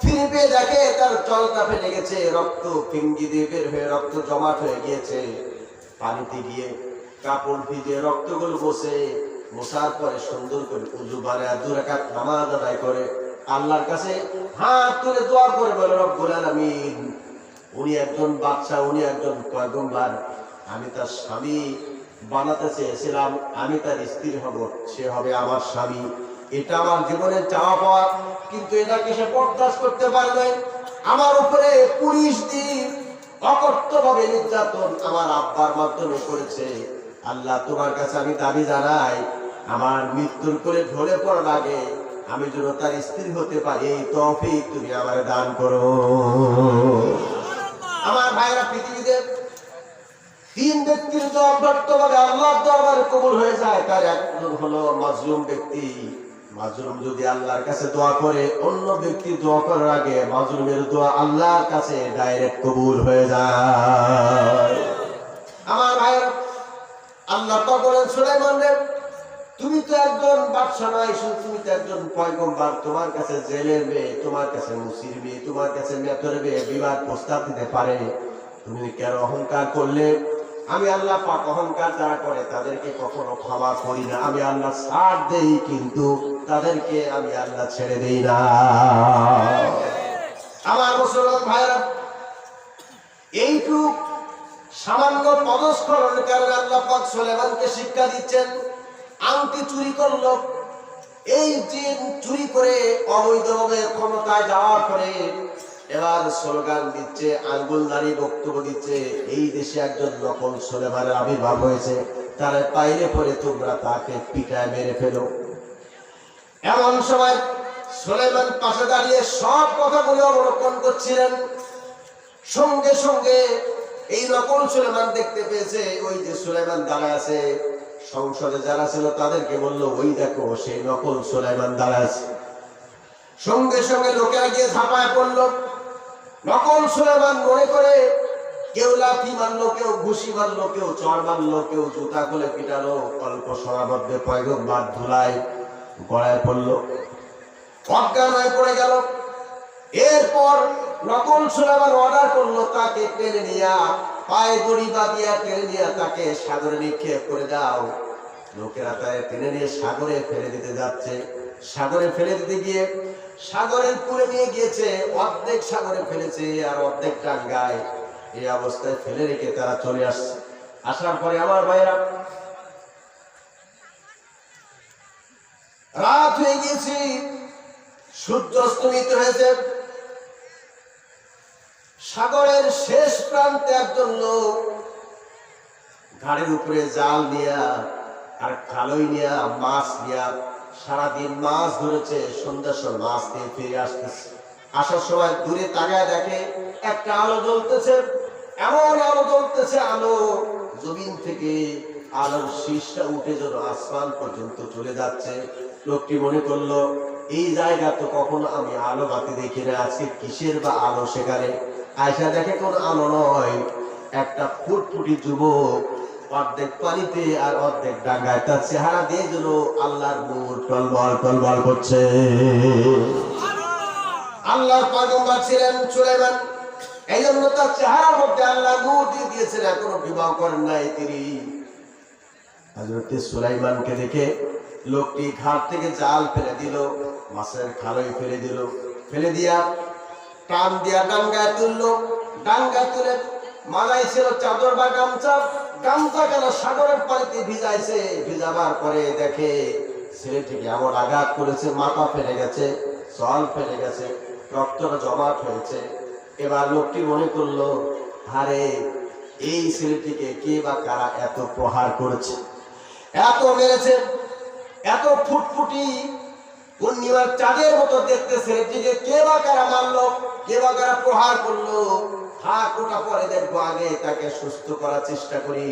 Speaker 1: ফিরে পেয়ে দেখে তার চলটা ফেটে গেছে, রক্ত ফিঙ্গি দিয়ে বের হয়ে রক্ত জমাট হয়ে গিয়েছে। পানিতে গিয়ে কাপড় ভিজে রক্তগুলো বসে, মোছার পরে সুন্দর করে উযু বানায় 2 রাকাত নামাজ আদায় করে আল্লাহর কাছে হাত তুলে দোয়া করে বলে, রব্বুল আলামিন, উনি একজন বাদশা, উনি একজন পয়গম্বর, আমি তার স্বামী বানাতে চেয়েছিলাম, আমি তার স্ত্রী হব, সে হবে আমার স্বামী, এটা আমার জীবনের চাওয়া পাওয়া, কিন্তু এটাকে সে বরদাস্ত করতে পারবে। আমার উপরে পুলিশ দিয়ে অকর্তভাবে নির্যাতন আমার আব্বার মাধ্যমে করেছে। আল্লাহ, তোমার কাছে আমি দাবি জানাই, আমার মৃত্যুর করে ঢলে পড়ার আগে আমি যেন তার স্ত্রী হতে পারি, এই তৌফিক তুমি আমার দান করো। আমার ভাইরা, পৃথিবীতে 3 ব্যক্তির জবাবভাবে আল্লাহর দরবারে কবুল হয়ে যায়। তার একজন হলো মাজলুম ব্যক্তি। মাজলুম যদি আল্লাহর কাছে দোয়া করে, অন্য ব্যক্তি দোয়া করার আগে মাজলুমের দোয়া আল্লাহর কাছে ডাইরেক্ট কবুল হয়ে যায়। আমার ভাইরা, আল্লাহ তো বলেন সুলাইমান রে, তুমি তো একজন বাদশা নয়, তুমি তো একজন পয়গম্বর, তোমার কাছে জেলের মেয়ে, তোমার কাছে মুসির মেয়ে, তোমার কাছে মেতর মেয়ে বিবাদ প্রস্তাব দিতে পারে, তুমি কেন অহংকার করলে? আমি আল্লাহ পাক অহংকার যারা করে তাদেরকে কখনো ক্ষমা করি না। আমি আল্লাহ ছাড় দেই, কিন্তু তাদেরকে আমি আল্লাহ ছেড়ে দেই না। আমার মুসলমান ভাইরা, এইটুক সামান্য পদস্খলনের কারণে আল্লাহ পাক সুলাইমানকে শিক্ষা দিচ্ছেন। আংটি চুরি করলো, এই জিন চুরি করে অবৈধভাবে ক্ষমতায় যাওয়ার পরে এবার স্লোগান দিচ্ছে, আঙ্গুল নাড়িয়ে বক্তব্য দিচ্ছে, এই দেশে একজন নকল সুলাইমানের আবির্ভাব হয়েছে, তারা পাইলে পরে তোমরা তাকে পিটায় মেরে ফেলো। এমন সময় সুলাইমান পাশে দাঁড়িয়ে সব কথাগুলো অবলোকন করছিলেন। সঙ্গে সঙ্গে এই নকল সুলাইমান দেখতে পেয়েছে, ওই যে সুলাইমান দাঁড়ায় আছে, সংসদে যারা ছিল তাদেরকে বললো, ওই দেখো সেই নকল সুলাইমান দাঁড়ায় আছে। সঙ্গে সঙ্গে লোকেরা গিয়ে ঝাঁপায় পড়লো। নকল সুলাইমান মনে করে কেউ লাঠি মারলো, কেউ ঘুষি মারলো, কেউ চড় মারলো, কেউ জুতা খুলে পিটালো। অল্প সময়ের মধ্যে পয়গম্বর ধুলায় গড়ায় পড়লো, অজ্ঞান হয়ে পড়ে গেল। এরপর নকল সুলাইমান অর্ডার করলো, তাকে টেনে নিয়ে পায়ে দড়ি বাঁধিয়া টেনে নিয়ে তাকে সাগরে নিক্ষেপ করে দাও। লোকেরা তাই টেনে নিয়ে সাগরে ফেলে দিতে যাচ্ছে। সাগরে ফেলে দিতে গিয়ে সাগরের পুরে নিয়ে গিয়েছে, অর্ধেক সাগরে ফেলেছে আর অর্ধেক টাঙ্গায়। এই অবস্থায় ফেলে রেখে তারা চলে আসছে। আসার পরে আমার ভাইরা, রাত হয়ে গিয়েছে, সূর্য অস্তমিত হয়েছে। সাগরের শেষ প্রান্তে একজন লোক ঘাড়ের উপরে জাল নিয়া আর খালই নিয়া মাছ নিয়া সারাদিন মাছ ধরেছে। সন্ধ্যার সময় মাছ নিয়ে ফিরে আসতেছে। আসার সময় দূরে তাকায় দেখে একটা আলো জ্বলতেছে। এমন আলো জ্বলতেছে, আলো জমিন থেকে আলোর শীষটা উঠে যেন আসমান পর্যন্ত চলে যাচ্ছে। লোকটি মনে করলো, এই জায়গা তো কখনো আমি আলো বাতি দেখি না, আজকে কিসের বা আলো সেখানে। আয়সা দেখে কোন আলো নয়, একটা ফুটফুটি যুবক অর্ধেক পানিতে আর অর্ধেক ডাঙ্গায়, তার চেহারা দিয়ে যেন আল্লাহর নূর টলবল টলবল করছে। আল্লাহর পয়গম্বর ছিলেন সুলাইমান, এই জন্য তার চেহারার মধ্যে আল্লাহ নূর দিয়ে দিয়েছেন। এখনো বিবাহ করেন নাই তিনি। হযরত সুলাইমানকে দেখে লোকটি ঘাট থেকে জাল ফেলে দিল, মাছের খালই ফেলে দিল। ফেলে দিয়া টান দিয়া ডাঙ্গায় তুললো। ডাঙ্গায় তুলে মাথায় ছিল চাদর বা গামছা, গামছাখানা সাগরের পানিতে ভিজাইছে। ভিজাবার পরে দেখে ছেলেটিকে এমন আঘাত করেছে, মাথা ফেলে গেছে, জল ফেলে গেছে, রক্তটা জমাট হয়েছে। এবার লোকটি মনে করলো, আরে এই ছেলেটিকে কে বা কারা এত প্রহার করেছে, এত মেরেছে, এত ফুটফুটি পূর্ণিমার চাঁদের মতো দেখতে ছেলেটিকে কে বা কারা মারলো, কে বা কারা প্রহার করলো। ওটা পরে দেখবো, আগে তাকে সুস্থ করার চেষ্টা করি।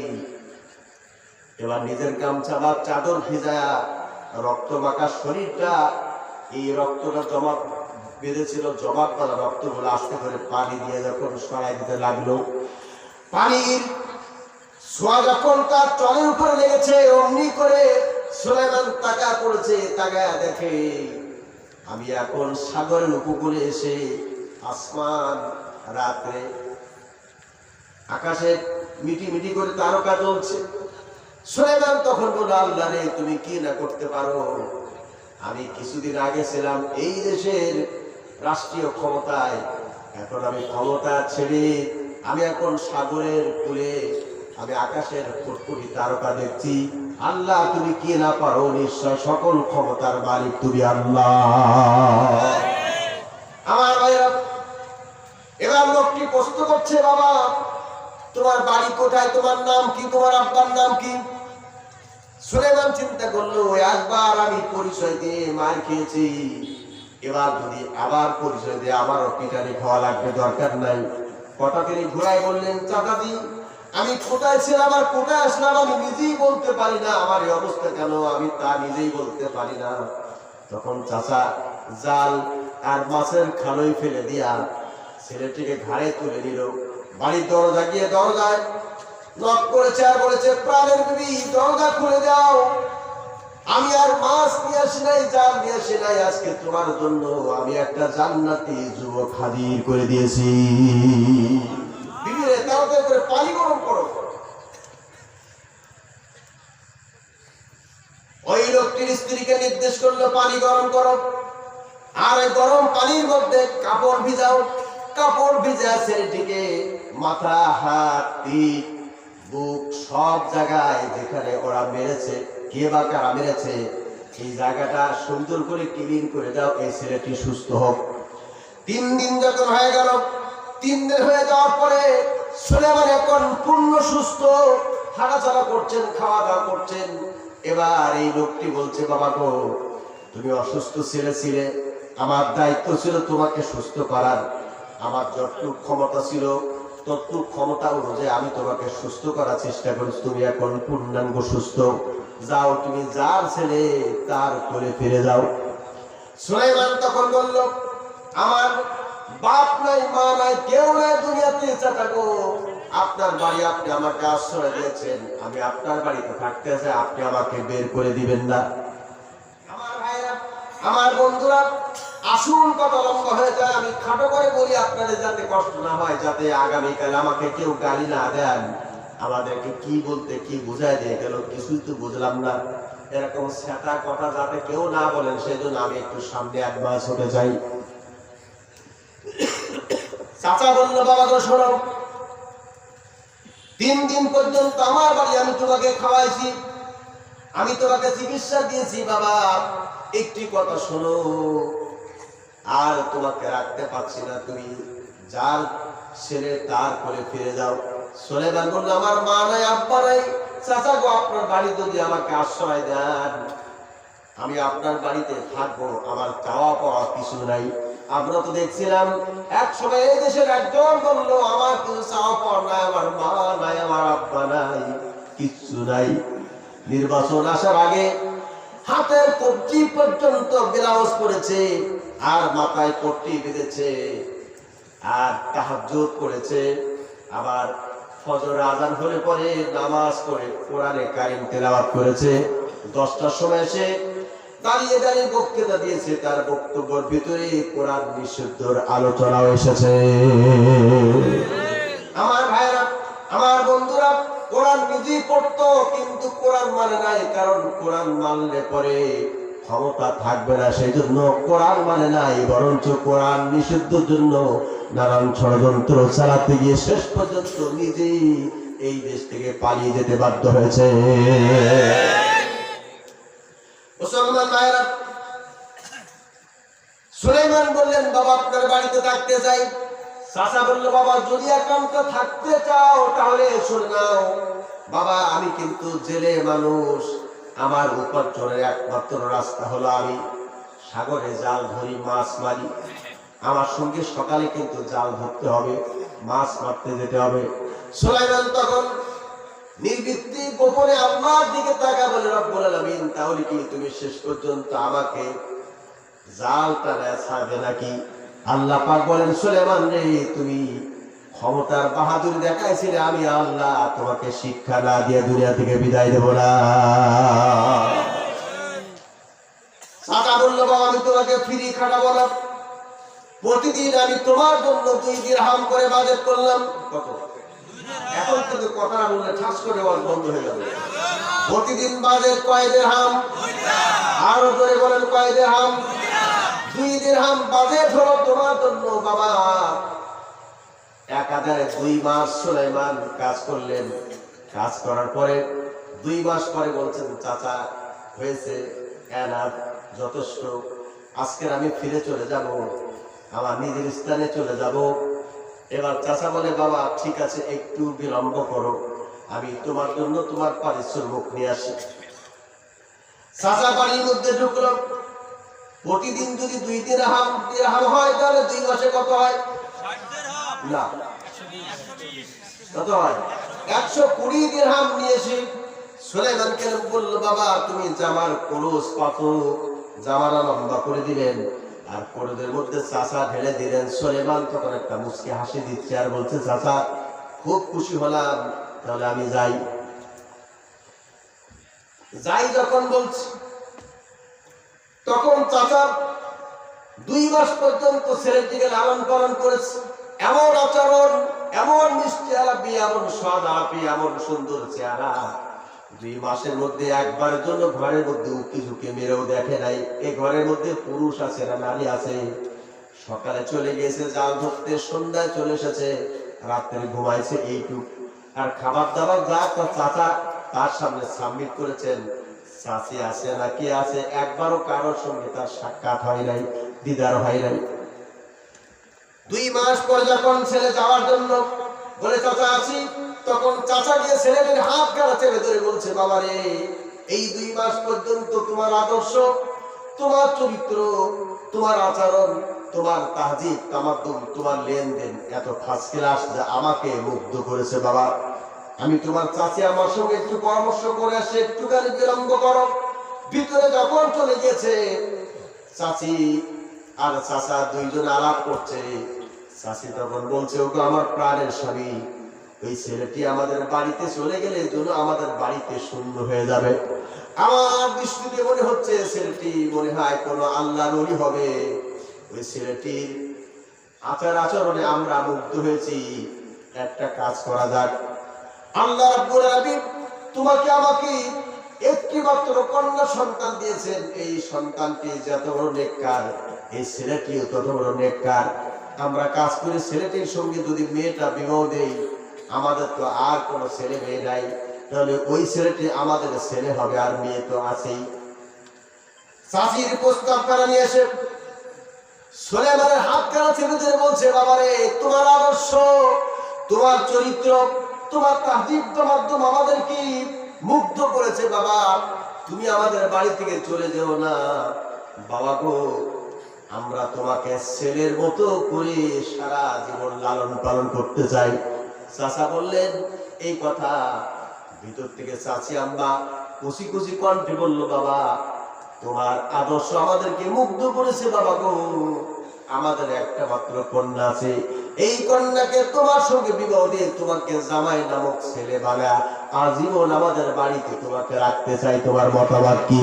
Speaker 1: এবার নিজের গামছা বা চাদর ভিজায়া রক্ত মাখা শরীরটা, এই রক্তটা জমা বেঁধেছিল, জমা করা রক্তগুলো আস্তে করে পানি দিয়ে যখন সরাই দিতে লাগলো, পানির ছোঁয়া যখন তার চলের উপরে লেগেছে, অমনি করে সুলাইমান তাকা পড়েছে। তাকা দেখে আমি এখন সাগরের উপকূলে এসে, আসমান রাত্রে আকাশে মিটি মিটি করে তারকা জ্বলছে। সুলাইমান তখন বলল, আল্লাহ রে, তুমি কি না করতে পারো? আমি কিছুদিন আগে ছিলাম এই দেশের রাষ্ট্রীয় ক্ষমতায়, এখন আমি ক্ষমতা ছেড়ে আমি এখন সাগরের কূলে, আমি আকাশের ফুটফুটি তারকা দেখছি। আল্লাহ, তুমি কি না পারো? নিশ্চয় সকল ক্ষমতার মালিক তুমি আল্লাহ। আমার ভাইরা, এবার লোকটি প্রশ্ন করছে, বাবা তোমার বাড়ি কোথায়, তোমার নাম কি, তোমার আব্বার নাম কি? সুলাইমান চিন্তা করলো, একবার আমি পরিচয় দিয়ে মার খেয়েছি, এবার যদি আবার পরিচয় দিয়ে আমারও পিটানি খাওয়া লাগবে, দরকার নাই। কথা তিনি ঘুরাই বললেন, চাচাজি আমি কোথায় ছিলাম আর কোথায় আসলাম আমি নিজেই বলতে পারি না, আমার এই অবস্থা কেন আমি তা নিজেই বলতে পারি না। তখন চাচা জাল আর মাছের খালই ফেলে দিয়া ছেলেটিকে ঘাড়ে তুলে নিল। বাড়ির দরজা গিয়ে দরজায় নক করেছে আর বলেছে, প্রাণের বিবি দরজা খুলে দাও, আমি আর মাছ নিয়ে আসি নাই, জাল নিয়ে আসি নাই, আজকে তোমার জন্য আমি একটা জান্নাতি যুবক হাজির করে দিয়েছি। বিবিরে তাড়াতাড়ি করে পানি গরম করো। ওই লোকটির স্ত্রীকে নির্দেশ করলো, পানি গরম করো, আর গরম পানির মধ্যে কাপড় ভিজাও। কাপড় ভিজা ছেলেটিকে মাথা, হাত, পিঠ, বুক সব জায়গায় যেখানে ওরা মেরেছে, কে বা কারা মেরেছে, এই জায়গাটা সুন্দর করে ক্লিন করে দাও, এই ছেলেটি সুস্থ হোক। 3 দিন যখন হয়ে গেল, 3 দিন হয়ে যাওয়ার পরে সুলাইমান এখন পূর্ণ সুস্থ, হাঁটাচলা করছেন, খাওয়া দাওয়া করছেন। এবার এই লোকটি বলছে, বাবা গো, তুমি অসুস্থ ছিলে, আমার দায়িত্ব ছিল তোমাকে সুস্থ করার, আমার যতটুকু ক্ষমতা ছিল ততটুকু ক্ষমতা অনুযায়ী আমি তোমাকে সুস্থ করার চেষ্টা করেছি, তুমি এখন পূর্ণাঙ্গ সুস্থ, যাও তুমি যার ছেলে তার করে ফিরে যাও। সুলাইমান তখন বলল, আমার বাপ নাই, মা নাই, কেউ নাই দুনিয়াতে, চাচা গো আপনার বাড়ি, আপনি আমাকে আশ্রয় দিয়েছেন, আমি আপনার বাড়িতে থাকতে চাই, আপনি আমাকে বের করে দিবেন না। আমার ভাইরা, আমার বন্ধুরা, আসুন কথা লম্বা হয়ে যায়, আমি খাটো করে বলি আপনাদের যাতে কষ্ট না হয়, যাতে আগামীকাল আমাকে কেউ গালি না দেন। আমাদেরকে কি বলতে কি বুঝাই দিয়ে গেল কিছুই তো বুঝলাম না, এরকম সেটা কথা যাতে কেউ না বলেন, সেজন্য আমি একটু সামনে অ্যাডভান্স হতে চাই। চাচা বলল, বাবা তো শোনো, 3 দিন পর্যন্ত আমার বাড়ি আমি তোমাকে খাওয়াইছি, আমি তোমাকে চিকিৎসা দিয়েছি, বাবা একটি কথা শোনো, আর তোমাকে রাখতে পারছি না, তুমি যার ছেলে তার করে ফিরে যাও। সুলাইমান বলল, আমার মা নাই, আব্বা নাই, চাচা গো আপনার বাড়ি যদি আমাকে আশ্রয় দেন, আমি আপনার বাড়িতে থাকবো, আমার চাওয়া পাওয়া কিছু নাই। আমরা তো দেখছিলাম এক সময় এই দেশের একজন বললো, আমার কিছু চাওয়া পাওয়া নাই, আমার মা নাই, আমার আব্বা নাই, কিচ্ছু নাই। নির্বাচন আসার আগে হাতের কবজি পর্যন্ত ব্লাউজ পরেছে, আর মাথায় পট্টি বেঁধেছে, আর তাহাজ্জুদ করেছে, আবার ফজর আযান হলে পরে নামাজ পড়ে কোরআনে কারীম তেলাওয়াত করেছে। 10টার সময় এসে দাঁড়িয়ে দাঁড়িয়ে বক্তৃতা দিয়েছে, তার বক্তব্যের ভিতরে কোরআন বিশুদ্ধর আলোচনাও এসেছে। আমার ভাইরা, আমার বন্ধুরা, কোরআন নিজেই পড়তো, কিন্তু কোরআন মানে নাই, কারণ কোরআন মানলে পরে ক্ষমতা থাকবে না, সেই জন্য কোরআন মানে নাই, বরঞ্চ কোরআন নিষিদ্ধের জন্য নানান ষড়যন্ত্র চালাতে গিয়ে শেষ পর্যন্ত নিজেই এই দেশ থেকে পালিয়ে যেতে বাধ্য হয়েছে। মুসলমান ভাইরা, সুলাইমান বললেন বাবা আপনার বাড়িতে থাকতে চাই। চাচা বলল বাবা যদি একান্ত থাকতে চাও তাহলে শুনে নাও বাবা, আমি কিন্তু জেলে মানুষ, আমার উপার্জনের একমাত্র রাস্তা হলো আমি সাগরে জাল ধরি, মাছ মারি। আমার সঙ্গে সকালে কিন্তু জাল ধরতে হবে, মাছ মারতে যেতে হবে। সুলাইমান তখন নির্বৃত্তি গোপনে আল্লাহর দিকে তাকা বলে রব্বুল আলামিন তাহলে কি তুমি শেষ পর্যন্ত আমাকে জালটা ছাড়বে নাকি? আল্লাহ পাক বলেন সুলাইমান রে, তুমি ক্ষমতার বাহাদুরি দেখাইছিলে, আমি আল্লাহ তোমাকে শিক্ষা না দিয়ে দুনিয়া থেকে বিদায় দেব না। চাচা বলল বাবা আমি তোমাকে ফ্রি খাটাবো না, প্রতিদিন আমি তোমার জন্য 2 দিরহাম করে বাজেট করলাম। কত? এখন কিন্তু কথা বললে ঠাস করে বন্ধ হয়ে যাবে। প্রতিদিন বাজেট কয় দিরহাম? আরো জোরে বলেন কয় দিরহাম? 2 দিরহাম বাজেট হলো তোমার জন্য বাবা। একাধারে 2 মাস সুলাইমান কাজ করলেন। কাজ করার পরে 2 মাস পরে বলছেন চাচা হয়েছে, এনাফ, যথেষ্ট, আজকে আমি ফিরে চলে যাব, আমার নিজের স্থানে চলে যাব। এবার চাচা বলে বাবা ঠিক আছে একটু বিলম্ব করো, আমি তোমার জন্য তোমার পারিশ্রমিক নিয়ে আসি। চাচা বাড়ির মধ্যে ঢুকলো। প্রতিদিন যদি 2 দিরহাম হয় তাহলে 2 মাসে কত হয়? না, কত হয়? 120 দিরহাম নিয়ে এসে সুলাইমানকে বলল বাবা তুমি জামার কলস পাতো, জামাটা লম্বা করে দিলেন আর কলসের মধ্যে চাচা ঢেলে দিলেন। সুলাইমান তখন একটা মুচকি হাসি দিচ্ছে আর বলছে চাচা খুব খুশি হলাম, তাহলে আমি যাই। যখন বলছি তখন চাচা 2 মাস পর্যন্ত ছেলেটিকে লালন পালন করেছে। এমন আচরণ, এমন মিষ্টি আলাপি, এমন স্বাদ আলাপি, এমন সুন্দর চেহারা। 2 মাসের মধ্যে একবারের জন্য ঘরের মধ্যে উকি ঝুঁকে মেরেও দেখে নাই এই ঘরের মধ্যে পুরুষ আছে না নারী আছে। সকালে চলে গিয়েছে জাল ধরতে, সন্ধ্যায় চলে এসেছে, রাত্রে ঘুমাইছে এইটুক। আর খাবার দাবার যা তার চাচা তার সামনে সাবমিট করেছেন, চাচি আছে না কি আছে, একবারও কারোর সঙ্গে তার সাক্ষাৎ হয় নাই, দিদার হয় নাই। 2 মাস পর যখন ছেলে যাওয়ার জন্য বলে চাচা আছি, তখন চাচা গিয়ে ছেলেটির হাত গাড়া চেপে ধরে বলছে বাবা রে, এই 2 মাস পর্যন্ত তোমার আদর্শ, তোমার চরিত্র, তোমার আচরণ, তোমার তাহজিব তামাদ্দুন, তোমার লেনদেন এত ফার্স্ট ক্লাস যা আমাকে মুগ্ধ করেছে বাবা। আমি তোমার চাচি আমার সঙ্গে একটু পরামর্শ করে আসে, একটুখানি বিলম্ব করো। ভিতরে যখন চলে গেছে চাচি আর চাচা 2 জন আলাপ করছে। চাচি তখন বলছে ওগো আমার প্রাণের স্বামী, ওই ছেলেটি আমাদের বাড়িতে চলে গেলে জন্য আমাদের বাড়িতে শূন্য হয়ে যাবে। আমার দৃষ্টিতে মনে হচ্ছে ছেলেটি মনে হয় কোনো আল্লাহর ওলি হবে। ওই ছেলেটির আচার আচরণে আমরা মুগ্ধ হয়েছি, একটা কাজ করা যাক। আল্লাহ রাব্বুল আলামিন তোমাকে আমাকে একটি মাত্র কন্যা সন্তান দিয়েছেন, এই সন্তানটি যত বড় নেককার এই ছেলেটিও তত বড় নেককার। আমরা কাজ করে ছেলেটির সঙ্গে যদি মেয়েটা বিবাহ দেই, আমাদের তো আর কোনো ছেলে মেয়ে নাই, তাহলে ওই ছেলেটি আমাদের ছেলে হবে আর মেয়ে তো আছেই। চাচির প্রস্তাব করা নিয়ে এসে সুলাইমানের হাত কানা ছেড়ে দিয়ে বলছে বাবারে তোমার আদর্শ, তোমার চরিত্র, তোমার তাহজিব তামাদ্দুন আমাদেরকে মুগ্ধ করেছে বাবা, তুমি আমাদের বাড়ি থেকে চলে যেও না বাবা গো, আমরা তোমাকে ছেলের মতো করে সারা জীবন লালন পালন করতে চাই। চাচা বললেন এই কথা। ভিতর থেকে চাচি আম্মা কুচি কুচি কণ্ঠে বলল বাবা তোমার আদর্শ আমাদেরকে মুগ্ধ করেছে বাবা গো, আমাদের একটা মাত্র কন্যা আছে, এই কন্যাকে তোমার সঙ্গে বিবাহ দিয়ে তোমাকে জামাই নামক ছেলে বানা আজীবন আমাদের বাড়িতে তোমাকে রাখতে চাই, তোমার মতামত কি?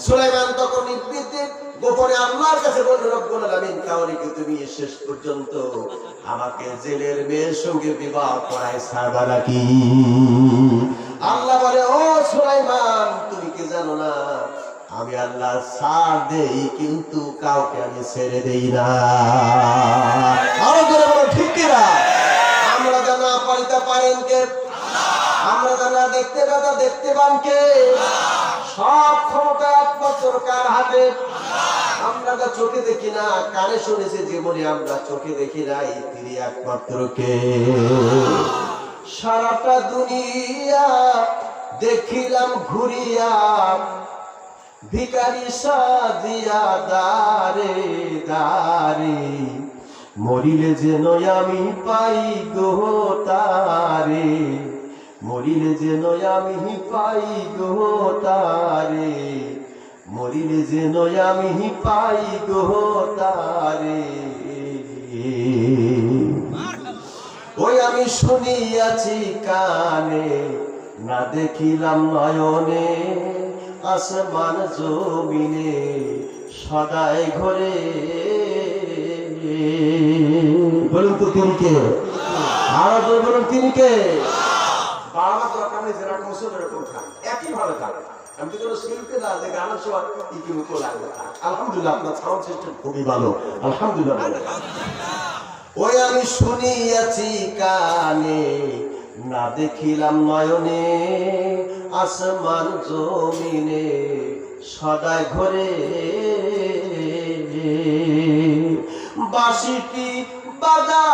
Speaker 1: সুলাইমান তখন নিবৃত্তি গোপনে আল্লাহর কাছে বলল রব্বুল আলামিন তাহলে কি তুমি শেষ পর্যন্ত আমাকে জেলের মেয়ের সঙ্গে বিবাহ করায় ছাড়বা নাকি? আল্লাহ বলে ও সুলাইমান তুমি কি জানো না আমি আল্লাহ ছাড় দেই কিন্তু কাউকে আমি ছেড়ে দেই না। আরো জোরে বলো ঠিক কিনা? আমরা জানা পারিতে পারেন কে? আল্লাহ। আমরা যারা দেখতে পাতা দেখতে পান কে? সব ক্ষমতা একমাত্র কার হাতে? আমরা যা চোখে দেখি না, কানে শুনেছি জীবনে আমরা চোখে দেখি নাই, তিনি একমাত্র কে? সারাটা দুনিয়া দেখিলাম ঘুরিয়া, ভিখারি সাজিয়া দারে দারে, মরিলে যেন আমি পাই গো তারে, মরিলে যেন আমি পাই গো তারে, মরিলে যেন আমি পাই গো তারে। ওই আমি শুনিয়াছি কানে, না দেখিলাম নয়নে, আসমান জমিনে সদাই ঘরে। বলুন তো তিনি কে? আরো বলুন তিনি কে? বাবা দরকার নেই, যেরকম এরকম খান, একই ভাবে খান। আমি তো কোনো শিল্পী না যে গানের সময় ইকি মুখো লাগবে। আলহামদুলিল্লাহ, আপনার সাউন্ড সিস্টেম খুবই ভালো, আলহামদুলিল্লাহ। ওই আমি শুনিয়াছি কানে, না দেখিলাম নয়নে, আসমান জমিনে সদাই ঘরে। বাঁশিটি বাজা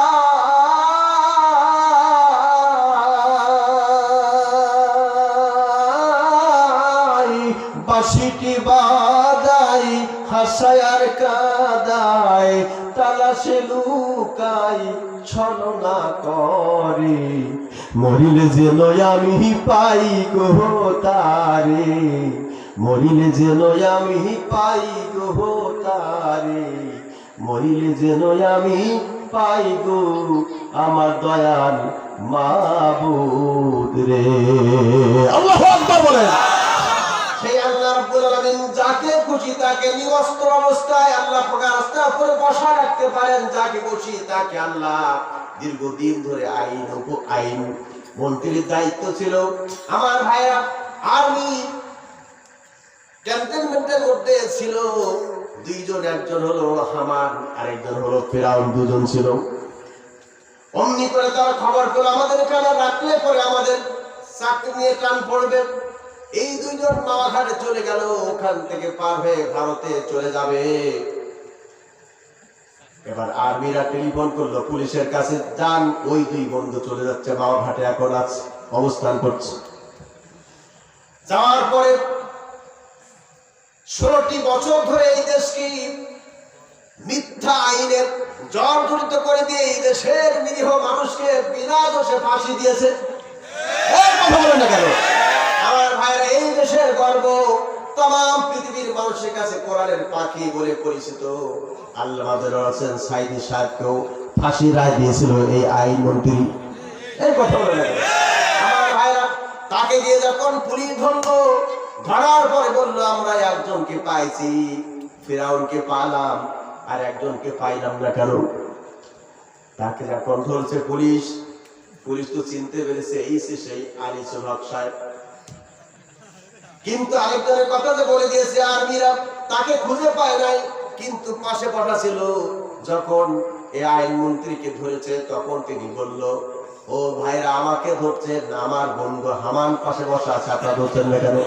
Speaker 1: বাঁশিটি বাজাই, হাসায় আর কাদায়, তালাশে লুকাই, ছলনা করে, মরিলে যেন আমি পাই গো তারে, মরিলে যেন আমি পাই গো তারে, মরিলে যেন আমি পাই গো আমার দয়াল মাবুদ রে। আল্লাহু আকবার বলেন। সেই আল্লাহ রাব্বুল আলামিন যাকে খুশি তাকে নিরস্ত্র অবস্থায় আল্লাহ পাকের রাস্তার উপরে বসা রাখতে পারেন, যাকে খুশি তাকে আল্লাহ দীর্ঘদিন ধরে আইন মন্ত্রীর দায়িত্ব ছিল। আমার ভাইরা আর্মি ক্যান্টনমেন্টের মধ্যে ছিল দুইজন, একজন হলো হামান আর একজন হলো ফিরাউন, দুজন ছিল। অমনি করে তারা খবর পেল আমাদের এখানে রাখলে পরে আমাদের চাকরি নিয়ে টান পড়বে। এই দুইজন মাওয়াঘাটে চলে গেল, ওখান থেকে পার হয়ে ভারতে চলে যাবে। এবার আর্মিরা টেলিফোন করলো পুলিশের কাছে, যান ওই দুই বন্ধু চলে যাচ্ছে মাওয়াঘাটে, এখন আছে অবস্থান করছে। যাওয়ার পরে 16টি বছর ধরে এই দেশকে মিথ্যা আইনের জর্জরিত করে দিয়ে এই দেশের নিরীহ মানুষকে বিনা দোষে ফাঁসি দিয়েছে। কথা বলেন না কেন? আমার ভাইরা, এই দেশের গর্ব, तमाम পৃথিবীর মানুষের কাছে কোরআনের পাখি বলে পরিচিত আল্লামা দেলোয়ার হোসেন সাইদি সাহেবকেও ফাঁসির রায় দিয়েছিল এই আইন মন্ত্রী। এই কথা বলে আমার ভাইরা, তাকে দিয়ে যখন পুলিশ ধরলো, ধরার পরে বললো আমরা একজনকে পাইছি, ফিরাউনকে পালাম, আর একজনকে পাইলাম না কেন? তাকে যখন ধরছে পুলিশ, পুলিশ তো চিনতে পেরেছে এই সেই আনিসুল হক সাহেব, কিন্তু আরেকজনের কথা যে বলে দিয়েছে আর্মিরা, তাকে খুঁজে পায় নাই। কিন্তু পাশে বসা ছিল, যখন এই আইন মন্ত্রীকে ধরেছে তখন তিনি বলল, ও ভাইরা আমাকে ধরছেন, আমার বন্ধু হামান পাশে বসা আছে, আপনারা ধরছেন না কেন?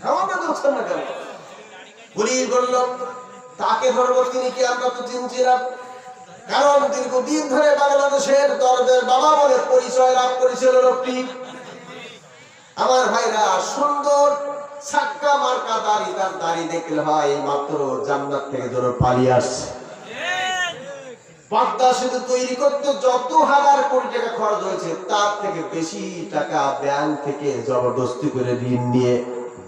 Speaker 1: আমাকে ধরছেন না কেন? পুলিশ বলল তাকে ধরবো, তিনি কি আমরা তো চিনছি না, কারণ দীর্ঘদিন ধরে বাংলাদেশের দরবের বাবা বলে পরিচয় লাভ করেছিল লোকটি। আমার ভাইরা, সুন্দর ছাক্কা মার্কা দাড়ি, তার দাড়ি দেখলে হয় মাত্র জান্নাত থেকে যেন পালিয়ে আসছে। পদ্মা সেতু তৈরি করতে যত হাজার কোটি টাকা খরচ হয়েছে, তার থেকে বেশি টাকা ব্যাংক থেকে জবরদস্তি করে ঋণ নিয়ে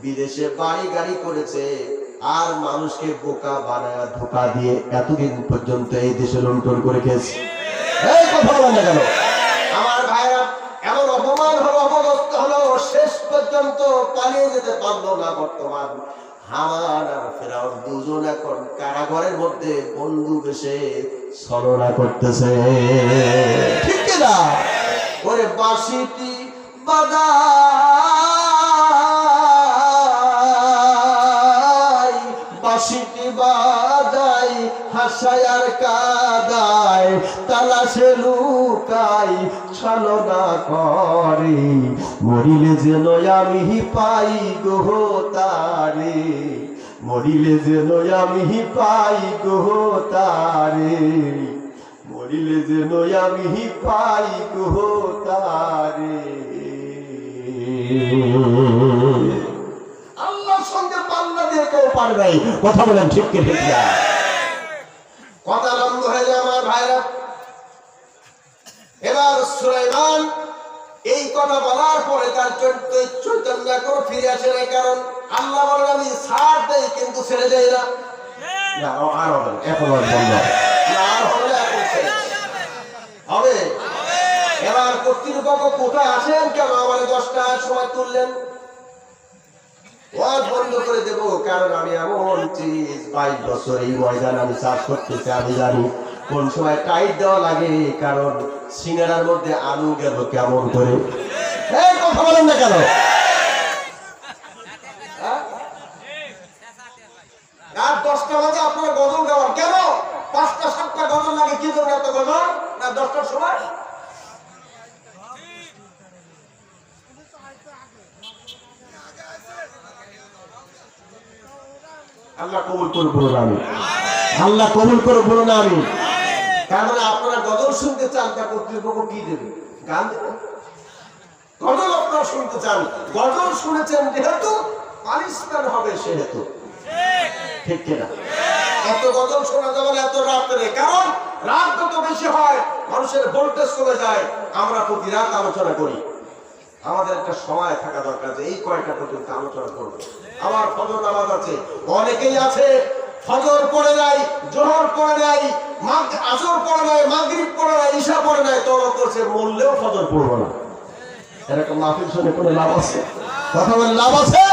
Speaker 1: বিদেশে বাড়ি গাড়ি করেছে, আর মানুষকে বোকা বানায় ধোকা দিয়ে এতদিন পর্যন্ত এই দেশে লুণ্ঠন করে খেয়েছে। এই কথা বলেন না কেন? আমার ভাইরা, এমন অপমান হলো, অপদস্থ হলো, শেষ পর্যন্ত পালিয়ে যেতে পারলো না। বর্তমান হামান আর ফেরাউন দুজন এখন কারাগারের মধ্যে বন্ধু বেশে ছলনা করতেছে, ঠিক না? ওরে বাঁশিটি বাজাই, বাঁশিটি বাজাই, হাস আশায় আর কাদায় তালাশে লুকাই ছলনা করে, মরিলে যেন আমি পাই গো তারে, মরিলে যেন আমি পাই গো তারে, মরিলে যেন আমি পাই গো তারে। আল্লাহর সঙ্গে পাল্লা দিয়ে কেউ পারবে, কথা বলেন ঠিক কি ঠিক না? কথা লম্ব হয়ে যায় আমার ভাইরা। এবার সুলাইমান এই কথা বলার পরে তার চৈতন্য এখনো ফিরে আসে না, কারণ আল্লাহ বলেন আমি ছাড় দেই কিন্তু ছেড়ে দেই না। আর হবে না, এখন আর বন্ধ আর হবে না, এখন ছেড়ে হবে। এবার কর্তৃপক্ষ কোথায় আসেন, কেন আমার 10টার সময় তুললেন? ওয়াজ বন্ধ করে দেবো, কারণ আমি এমন 22 বছর এই ময়দান আমি চাষ করতেছি, আমি জানি কোন সময় টাইট দেওয়া লাগে, কারণ সিঙ্গারার মধ্যে আলু গেল কেমন করে। এই কথা বলেন না কেন? রাত 10টা বাজে আপনার গজল গাওয়ার, কেন 5টা 7টা গজল লাগে, কি জন্য এত গজল? না 10টার সময় আল্লাহ কবুল করে বলুন আমি, আল্লাহ কবুল করে বলুন আমি। তার মানে আপনারা গজল শুনতে চান, তা কর্তৃপক্ষ কি দেবে? গান দেবে? গজল আপনারা শুনতে চান, গজল শুনেছেন যেহেতু পানিশমেন্ট হবে সেহেতু, ঠিক কিনা? এত গজল শোনা যাবে না এত রাত্রে, কারণ রাত যত বেশি হয় মানুষের ভোল্টেজ কমে যায়। আমরা প্রতি রাত আলোচনা করি, আমাদের একটা সময় থাকা দরকার যে এই কয়টা পর্যন্ত আলোচনা করবো। আমার ফজর নামাজ আছে, অনেকেই আছে ফজর পড়ে নাই, জোহর পড়ে নাই, আসর পড়ে নাই, মাগরিব পড়ে নাই, ঈশা পড়ে নাই, তওবা করছে, মরলেও ফজর পড়বো না। এরকম মাহফিল শুনে কোনো লাভ আছে? কথা বলে লাভ আছে?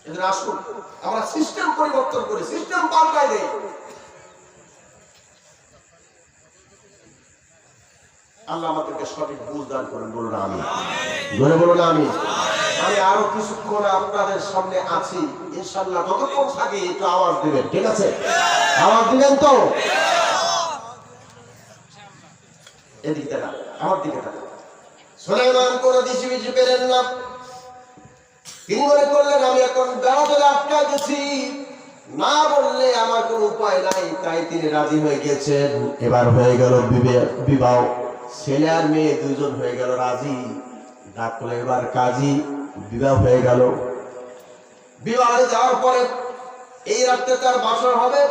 Speaker 1: এদের আসুন আমরা সিস্টেম পরিবর্তন করি, সিস্টেম পাল্টাই দেই। আল্লাহ আমাদেরকে সঠিক বুঝ দান করেন, বলুন আমি, ধরে বলুন আমি। আমি আরো কিছুক্ষণ আপনাদের সামনে আছি, ইনশাআল্লাহ যতক্ষণ থাকে একটু আওয়াজ দিবেন, ঠিক আছে? আওয়াজ দিবেন তো? এদিকে তাকা, আমার দিকে তাকা। সুলাইমান কোন দিশি বিশি পেলেন না, তিনি মনে করলেন আমি এখন বেড়াতে আটকা গেছি, না বললে আমার কোনো উপায় নাই, তাই তিনি রাজি হয়ে গেছেন। এবার হয়ে গেল বিবাহ, ছেলে আর মেয়ে দুজন হয়ে গেল রাজি, ডাকলো এবার কাজী, বিবাহ হয়ে গেল। বিবাহে যাওয়ার পরে এই রাত্রে তার বাসর হবে,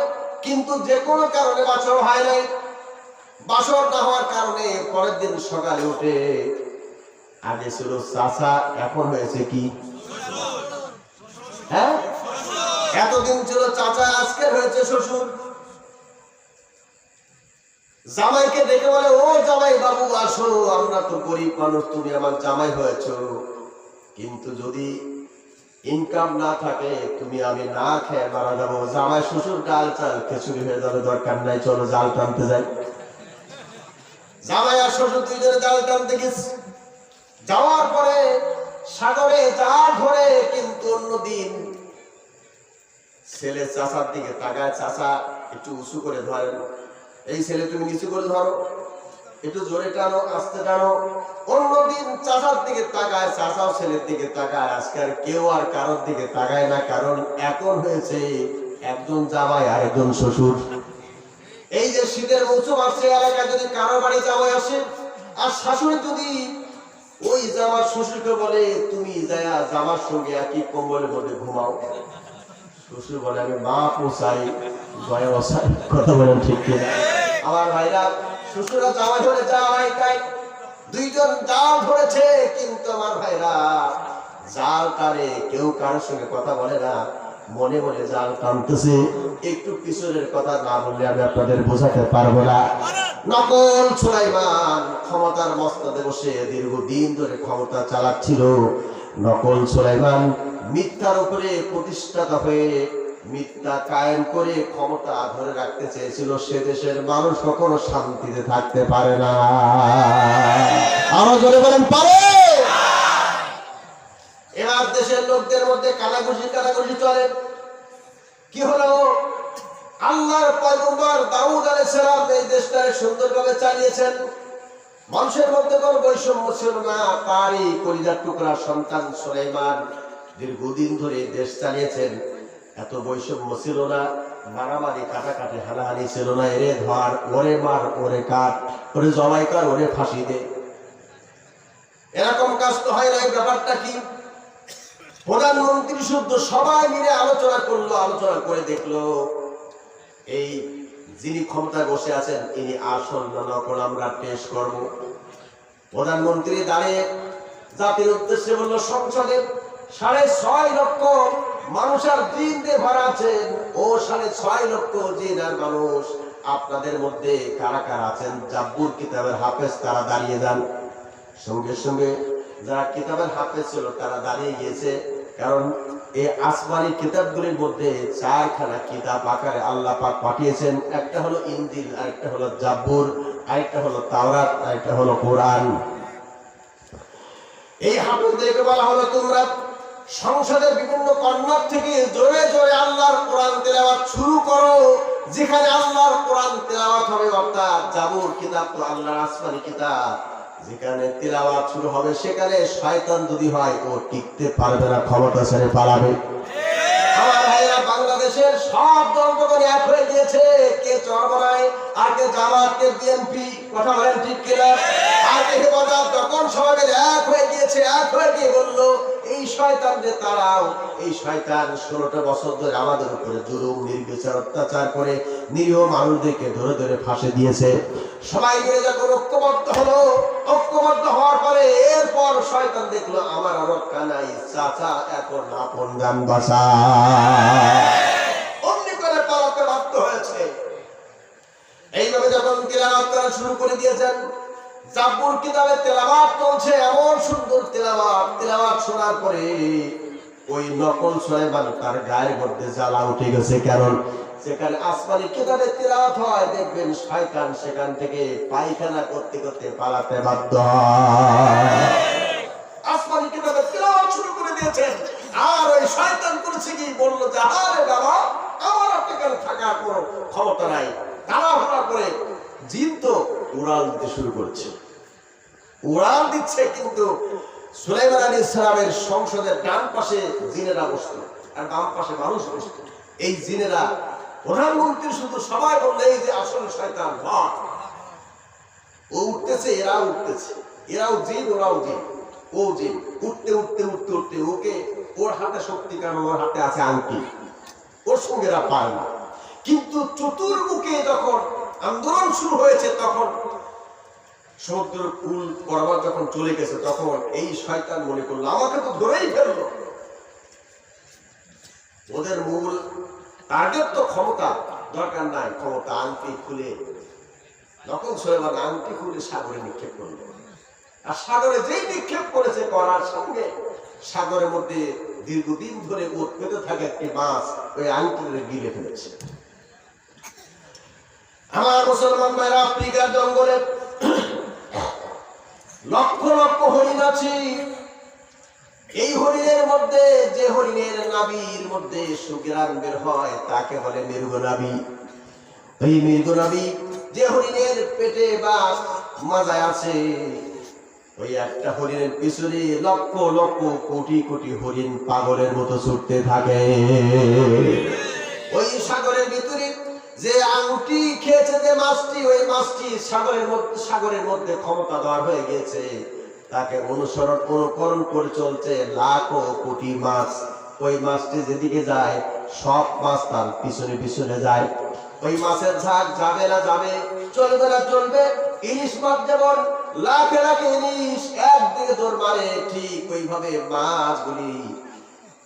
Speaker 1: কিন্তু যে কোনো কারণে বাসর হয় নাই। বাসর না হওয়ার কারণে পরের দিন সকালে উঠে, আগে ছিল চাচা, এখন হয়েছে কি? হ্যাঁ, এতদিন ছিল চাচা, আজকে হয়েছে শ্বশুর। জামাইকে দেখে বলে, ও জামাই বাবু আসো, আমরা তো গরিব মানুষ, তুমি আমার জামাই হয়েছ, কিন্তু যদি ইনকাম না থাকে তুমি আমি না খেয়ে মারা যাবো। জামাই শ্বশুর ডাল চাল খিচুড়ি হয়ে যাবে, দরকার নাই, চলো জাল টানতে যাই। জামাই আর শ্বশুর দুইজনে জাল টানতে গেছে। যাওয়ার পরে সাগরে জাল ধরে, কিন্তু অন্যদিন ছেলে চাচার দিকে তাকায়, চাচা একটু উঁচু করে ধরেন, এই ছেলে তুমি নিচু করে ধরো, একটু জোরে টানো, আস্তে টানো। অন্যদিন চাচার দিকে তাকায়, চাচাও ছেলের দিকে তাকায়, আজকে আর কেউ আর কারোর দিকে তাকায় না, কারণ এখন হয়েছে একজন জামাই আর একজন শ্বশুর। এই যে শীতের মৌসুম আসছে, এলাকায় যদি কারো বাড়ি জামাই আসে আর শাশুড়ি যদি ওই জামার শ্বশুরকে বলে তুমি যায়া জামার সঙ্গে একই কম্বলের মধ্যে ঘুমাও, শ্বশুর বলে আমি মা পোষাই, গয়া বসাই। কথা বলেন ঠিক কিনা? আমার ভাইরা, শ্বশুরা জামাই ধরে জামাই তাই দুইজন জাল ধরেছে, কিন্তু আমার ভাইরা জাল টানে, কেউ কারোর সঙ্গে কথা বলে না, মনে মনে জাল টানতেছে। একটু পিছনের কথা না বললে আমি আপনাদের বোঝাতে পারবো না। নকল সুলাইমান ক্ষমতার মস্তদে বসে দীর্ঘদিন ধরে ক্ষমতা চালাচ্ছিল। নকল সুলাইমান মিথ্যার উপরে প্রতিষ্ঠিত হয়ে মিথ্যা কায়েম করে ক্ষমতা ধরে রাখতে চেয়েছিল। সে দেশের মানুষ কখনো শান্তিতে থাকতে পারে না। আরো জোরে বলেন পারে? এবার দেশের লোকদের মধ্যে কানাঘুষি চলে। কি হলো? আল্লাহর পয়গম্বর দাউদ আলাইহিস সালাম এই দেশটাকে সুন্দরভাবে চালিয়েছেন। মানুষের মধ্যে কোনো বৈষম্য ছিল না। তারই কলিজার টুকরা সন্তান সুলাইমান দীর্ঘদিন ধরে দেশ চালিয়েছেন। এত বৈষম্য ছিল না, মারামারি কাটাকাটি হানাহানি ছিল না। এরে ধর, ওরে মার, ওরে কাট, ওরে জবাই কর, ওরে ফাঁসি দে, এরকম কাজ তো হয় না। ব্যাপারটা কি? প্রধানমন্ত্রী শুদ্ধ সবাই মিলে আলোচনা করলো, আলোচনা করে দেখলো এই যিনি ক্ষমতায় বসে আছেন ইনি আসল না নকল আমরা টেস্ট করব। প্রধানমন্ত্রী দাঁড়িয়ে জাতির উদ্দেশ্যে বলল, সংসদে 6.5 লক্ষ মানুষ আর জিন দিয়ে ভরা আছেন। ও 6.5 লক্ষ জিন আর মানুষ, আপনাদের মধ্যে কারা কারা আছেন জাব্বুর কিতাবের হাফেজ তারা দাঁড়িয়ে যান। সঙ্গে সঙ্গে যারা কিতাবের হাফেজ ছিল তারা দাঁড়িয়ে গিয়েছে। কারণ এই আসমানি কিতাবগুলির মধ্যে 4খানা কিতাব আকারে আল্লাহ পাক পাঠিয়েছেন। একটা হলো ইনজিল, আরেকটা হলো জাব্বুর, আরেকটা হলো তাওরাত, আরেকটা হলো কোরআন। এই হাফেজদেরকে বলা হলো, তোমরা সংসদের বিভিন্ন কর্নার থেকে জোরে জোরে আল্লাহর কোরআন তেলাওয়াত শুরু করো। যেখানে আল্লাহর কোরআন তেলাওয়াত হবে, অর্থাৎ জাবুর কিতাব তো আল্লাহর আসমানি কিতাব, যেখানে তেলাওয়াত শুরু হবে সেখানে শয়তান যদি হয় ও টিকতে পারবে না, ক্ষমতা ছেড়ে পালাবে। আমার ভাইরা, বাংলাদেশের সব দল যখন এক হয়ে গিয়েছে, কে চরমনায় আর কে জামাত, কে বিএনপি, কথা বলেন ঠিক কিনা, আর কে হেফাজত, যখন সবাই এক হয়ে গিয়েছে, এক হয়ে গিয়ে বললো এই শয়তানদের তারাও, এই শয়তান 16টা বছর ধরে আমাদের উপরে জুলুম নির্বিচার অত্যাচার করে নিরীহ মানুষদেরকে ধরে ধরে ফাঁসি দিয়েছে। সবাই মিলে যখন ঐক্যবদ্ধ হলো, ঐক্যবদ্ধ হওয়ার পরে এরপর শয়তান দেখলো আমার রক্ষা নাই, চাচা এখন আপন গান বাসা, অমনি করে পালাতে বাধ্য হয়েছে। এইভাবে যখন তিলাওয়াত করা শুরু করে দিয়েছেন, জাবুর কিতাবে তেলাওয়াত চলছে, এমন সুন্দর তেলাওয়াত। তেলাওয়াত শোনার পরে ওই নকল সুলাইমান তার গায়ের মধ্যে জ্বালা উঠে গেছে। কারণ যেখানে আসমানি কিতাবে তেলাওয়াত হয়, দেখবেন শয়তান সেখান থেকে পায়খানা করতে করতে পালাতে বাধ্য হয়। আসমানি কিতাবে তেলাওয়াত শুরু করে দিয়েছেন, আর ওই শয়তান করেছে কি, বললো যে আরে বাবা, আমার আপনার থাকার কোনো ক্ষমতা নাই। তাড়াহুড়া করে জিন তো উড়াল দিতে শুরু করছে, উড়াল দিচ্ছে। কিন্তু সুলাইমান আলাইহিস সালামের সংসদের ডান পাশে জিনেরা বসতো আর বাম পাশে মানুষ বসতো। এই জিনেরা প্রধানমন্ত্রী শুধু সবাই বললে এই যে আসলে শয়তান ও উঠতেছে, এরা উঠতেছে, এরাও জিন ওরাও জিন, ও জিন। উঠতে উঠতে উঠতে উঠতে ওকে, ওর হাতে শক্তি, কারণ ওর হাতে আছে আংটি, ওর সঙ্গে এরা পায় না। কিন্তু চতুর্মুখে যখন আন্দোলন শুরু হয়েছে, তখন সমুদ্রের কুল বরাবর যখন চলে গেছে, তখন এই শয়তান মনে করলো আমাকে তো ধরেই ফেললো। ওদের মূল টার্গেট তো ক্ষমতা, দরকার নাই ক্ষমতা। আংটি খুলে যখন সুলাইমান আংটি খুলে সাগরে নিক্ষেপ করলো, আর সাগরে যেই নিক্ষেপ করেছে করার সঙ্গে সাগরের মধ্যে দীর্ঘদিন ধরে উৎপেতে থাকে একটি মাছ ওই আংটিতে গিলে ফেলেছে। আমার মুসলমান ভাইরা, আফ্রিকার জঙ্গলে লক্ষ লক্ষ হরিণ আছে। এই হরিণের মধ্যে, যে হরিণের নাভির মধ্যে সুগ্রাণ বের হয় তাকে বলে মৃগনাভি। এই মৃগনাভি যে হরিণের পেটে বা মাজায় আছে, ওই একটা হরিণের পিছনে লক্ষ লক্ষ কোটি কোটি হরিণ পাগলের মতো ছুটতে থাকে। ওই সাগরের ভিতরে যে আংটি খেয়েছে যে মাছটি, ওই মাছটি সাগরের মধ্যে ক্ষমতা দেওয়া হয়ে গেছে, তাকে অনুকরণ করে চলছে লাখো কোটি মাছ। ওই মাছটি যেদিকে যায় সব মাছ তার পিছনে পিছনে যায়। ওই মাছের ঝাঁক যাবে না যাবে, চলবে না চলবে। ইলিশ মাছ যেমন লাখে লাখে ইলিশ একদিকে দৌড় মারে, ঠিক ওইভাবে মাছগুলি,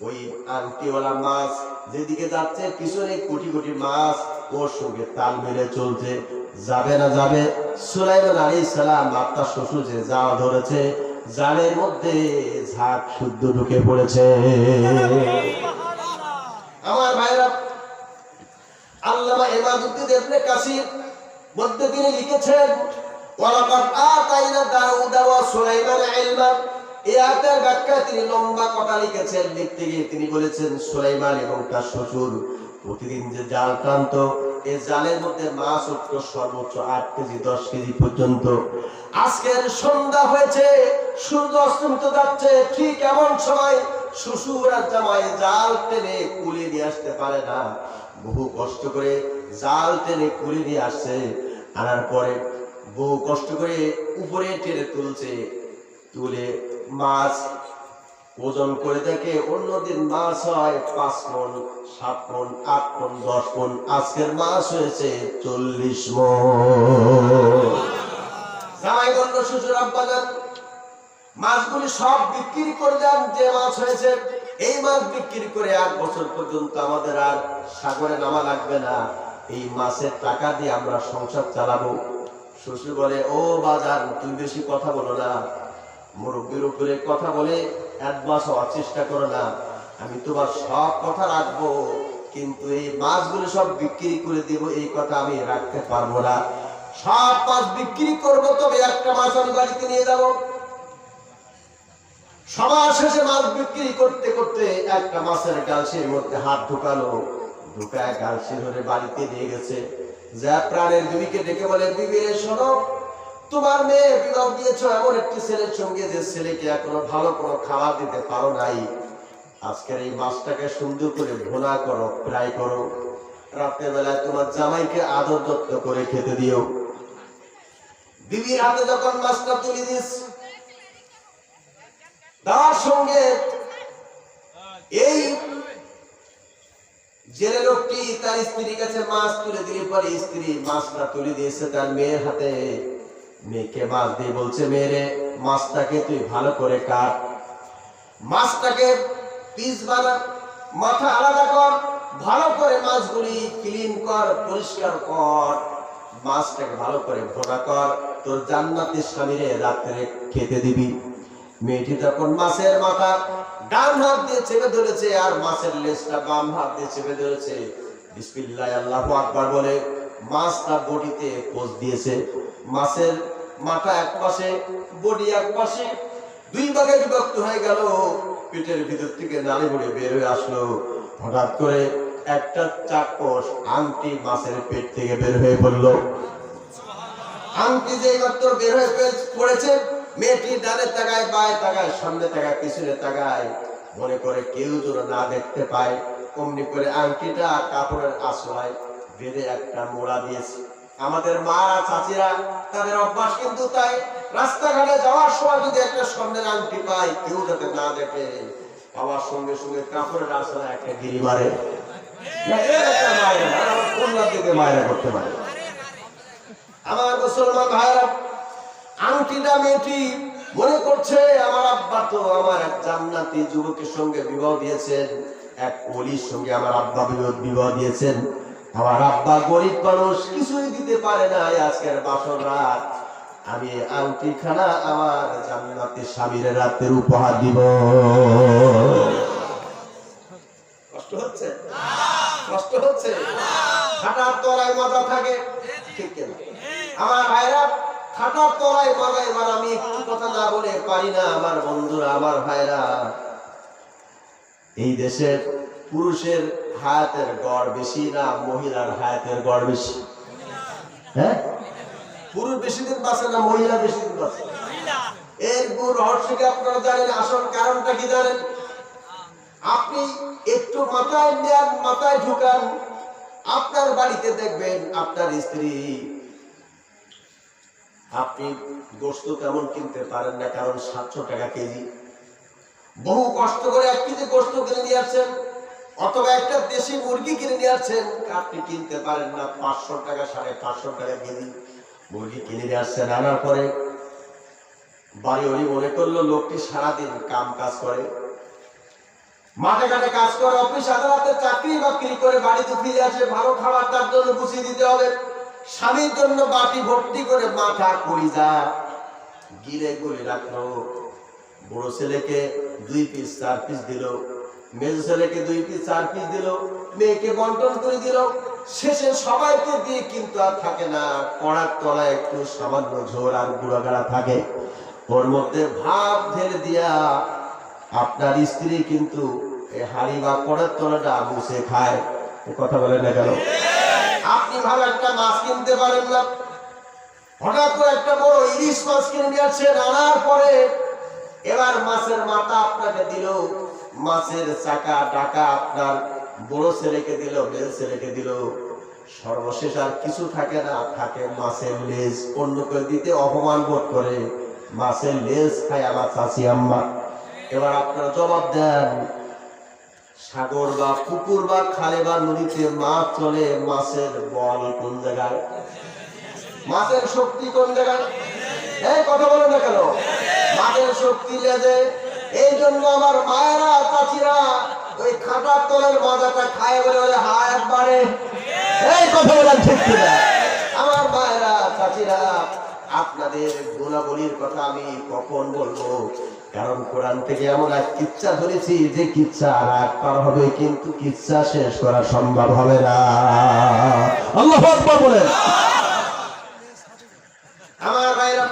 Speaker 1: ওই আংটিওয়ালা মাছ যেদিকে যাচ্ছে পিছনে কোটি কোটি মাছ ওর সঙ্গে তাল মেরে চলছে। যাবে না যাবে। সুলাইমান আলাইহিস সালাম আপনার শ্বশুর যে জাল ধরেছে, জালের মধ্যে ঝাঁক শুদ্ধ ঢুকে পড়েছে। আমার ভাইরা, আল্লামা ইমাদউদ্দিন ইবনে কাসির মধ্যে তিনি লিখেছেন, ওয়ালাকাদ আতাইনা দাউদা ওয়া সুলাইমান ইলমা। এই আয়াতের ব্যাখ্যা তিনি লম্বা কথা লিখেছেন। লিখতে গিয়ে তিনি বলেছেন সুলাইমান এবং তার শ্বশুর প্রতিদিন যে জাল টানত, এই জালের মধ্যে মাছ উঠত সর্বোচ্চ 8 কেজি 10 কেজি পর্যন্ত। আজকের সন্ধ্যা হয়েছে, সূর্য অস্তমিত যাচ্ছে, ঠিক এমন সময় শ্বশুর আর জামাই জাল টেনে কুলি নিয়ে আসতে পারে না, বহু কষ্ট করে জাল টেনে কুলি নিয়ে আসছে। আনার পরে বহু কষ্ট করে উপরে টেনে তুলছে, তুলে মাছ ওজন করে দেখে অন্যদিন মাছ হয় 5 মণ 7 মণ 8 মণ 10 মণ, আজকের মাছ হয়েছে 40 মণ। জামাই বলল, শ্বশুর আব্বা যান মাছগুলি সব বিক্রি করে দেন, যে মাছ হয়েছে এই মাছ বিক্রি করে 8 বছর পর্যন্ত আমাদের আর সাগরে নামা লাগবে না, এই মাছের টাকা দিয়ে আমরা সংসার চালাবো। শ্বশুর বলে, ও বাজান তুমি বেশি কথা বলো না, মুরব্বীর উপরে কথা বলে অ্যাডভান্স হওয়ার চেষ্টা করো না, আমি তোমার সব কথা রাখবো, কিন্তু এই মাছগুলো সব বিক্রি করে দিব এই কথা আমি রাখতে পারবো না। সব মাছ বিক্রি করবো, তবে একটা মাছ আমি বাড়িতে নিয়ে যাব। সবার শেষে মাছ বিক্রি করতে করতে একটা মাছের গালসির মধ্যে হাত ঢুকালো, ঢুকায় গালসি ধরে বাড়িতে নিয়ে গেছে। যা প্রাণের বিবিকে ডেকে বলে, বিবি রে শোনো, তোমার মেয়ে বিবাহ দিয়েছ এমন একটি ছেলের সঙ্গে যে ছেলেকে এখনো ভালো কোনো খাবার দিতে পারো নাই, আজকের এই মাছটাকে সুন্দর করে ভুনা করো, ফ্রাই করো, রাতের বেলায় তোমার জামাইকে আদর যত্ন করে খেতে দিও। বিবির হাতে যখন মাছটা তুলে দিস, তার সঙ্গে এই জেলে লোকটি তার স্ত্রীর কাছে মাছ তুলে দিলে পরে স্ত্রী মাছটা তুলে দিয়েছে তার মেয়ের হাতে। মেয়েকে মাছ দিয়ে বলছে, মেয়েরে মাছটাকে তুই ভালো করে কাট, মাছটাকে পিস বানা, মাথা আলাদা কর, ভালো করে মাছগুলি ক্লিন কর, পরিষ্কার কর, মাছটাকে ভালো করে ভোনা কর, তোর জান্নাতি স্বামীরে রাত্রে খেতে দিবি। মেয়েটি তখন মাছের মাথা ডান হাত দিয়ে চেপে ধরেছে আর মাছের লেজটা বাম হাত দিয়ে চেপে ধরেছে। বিসমিল্লাহ আল্লাহু আকবার বলে মাছটা বডিতে পোঁছ দিয়েছে। মাছের মাথা এক পাশে, বডি এক পাশে, দুই ভাগে বিভক্ত হয়ে গেল। পেটের ভিতর থেকে নালী বড়ে বের হয়ে আসলো। হঠাৎ করে একটা চাক্ষুষ আংটি মাছের পেট থেকে বের হয়ে পড়লো। আংটি যে মাত্র বের হয়ে পড়েছে, মেয়েটি ডানে তাকায়, বায়ে তাকায়, সামনে তাকায়, পিছনে তাকায়, মনে করে কেউ যেন না দেখতে পায়। অমনি করে আংটিটা কাপড়ের আঁচলায় বেঁধে একটা মোড়া দিয়েছে। আমাদের মারা চাচিরা তাদের অভ্যাস কিন্তু তাই, রাস্তাঘাটে যাওয়ার সময় যদি একটা স্বর্ণের আংটি পায়, কেউ যাতে না দেখে, পাওয়ার সঙ্গে সঙ্গে কাপড়ের আঁচলায় একটা গিরি মারে। মায়েরা করতে পারে। আমার মুসলমান ভাইরা, আংটিটা মেয়েটি মনে করছে আমার আব্বা তো আমার এক জান্নাতি যুবকের সঙ্গে বিবাহ দিয়েছেন, এক ওলির সঙ্গে আমার আব্বা বিবাহ দিয়েছেন। আমার আব্বা গরিব মানুষ, কিছুই দিতে পারে না, আজকের বাসর রাত আমি আংটি খানা আমার জান্নাতি স্বামীর রাতের উপহার দিব। কষ্ট হচ্ছে? কষ্ট হচ্ছে? খাটার তলায় মজা থাকে, ঠিক কিনা? আমার ভাইরা, খাটার তলায় মজা। এবার আমি একটু কথা না বলে পারি না। আমার বন্ধুরা, আমার ভাইরা, এই দেশের পুরুষের হায়াতের গড় বেশি না মহিলার হায়াতের গড় বেশি? হ্যাঁ, পুরুষ বেশি দিন বাঁচে না মহিলা বেশি দিন বাঁচে? এর গুণ রহস্য কি আপনারা জানেন? আসল কারণটা কি জানেন? আপনি একটু মাথায় নেন, মাথায় ঢুকান, আপনার বাড়িতে দেখবেন আপনার স্ত্রী, আপনি গোশত তেমন কিনতে পারেন না, কারণ 700 টাকা কেজি। বহু কষ্ট করে 1 কেজি গোশত কিনে নিয়ে আসছেন, অথবা একটা দেশি মুরগি কিনে নিয়ে আসছেন, আপনি কিনতে পারেন না, 500 টাকা 550 টাকা কেজি মুরগি কিনে নিয়ে আসছেন। আনার পরে বাড়ি ওই মনে করলো লোকটি সারাদিন কাম কাজ করে, মাঠে ঘাটে কাজ করে, অফিস আদালতে চাকরি বাকরি করে, বাড়িতে ফিরে আসে, ভালো খাবার তার জন্য গুছিয়ে দিতে হবে। স্বামীর জন্য বাটি ভর্তি করে মাথা কলিজা গিলে গুলে রাখলো। বড় ছেলেকে 2 পিস 4 পিস দিল, মেজ ছেলেকে 2 পিস 4 পিস দিল, মেয়েকে বন্টন করে দিল। শেষে সবাইকে দিয়ে কিন্তু আর থাকে না, কড়ার তলায় একটু সামান্য ঝোল আর গুঁড়াগাড়া থাকে, ওর মধ্যে ভাত ঢেলে দিয়া আপনার স্ত্রী কিন্তু এই হাড়ি বা কড়ার তলাটা মুছে খায়। কথা বলেন না কেন? আপনি আপনি ভালো একটা মাছ কিনতে পারেন না, হঠাৎ করে একটা বড় ইলিশ মাছ কিনে নিয়ে আসছেন, আনার পরে এবার মাছের মাথা আপনাকে দিল, মাছের চাকা ডাকা আপনার বড় ছেলেকে দিল, মেয়ে ছেলেকে দিল, সর্বশেষ আর কিছু থাকে না, থাকে মাছের লেজ। অন্যকে দিতে অপমান বোধ করে মাছের লেজ খায় আমার চাচি আম্মা। এবার আপনারা জবাব দেন, সাগর বা পুকুর বা খালে বা নদীতে মাছ চলে, মাছের বল কোন জায়গায়, মাছের শক্তি কোন জায়গায়? এই কথা বলেন না কেন? মাছের শক্তি লেজে। এই জন্য আমার মায়েরা চাচিরা ওই খাটার তলের মজাটা খায় বলে বলে হায় একবারে। এই কথা বলেন ঠিক কিনা? আমার মায়েরা চাচিরা, আপনাদের গুণাবলীর কথা আমি কখন বলবো? কারণ কোরআন থেকে এমন এক কিচ্ছা ধরেছি যে কিচ্ছা আর একবার হবে, কিন্তু কিচ্ছা শেষ করা সম্ভব হবে না। আল্লাহু আকবার বলেন। আমার ভাইরা,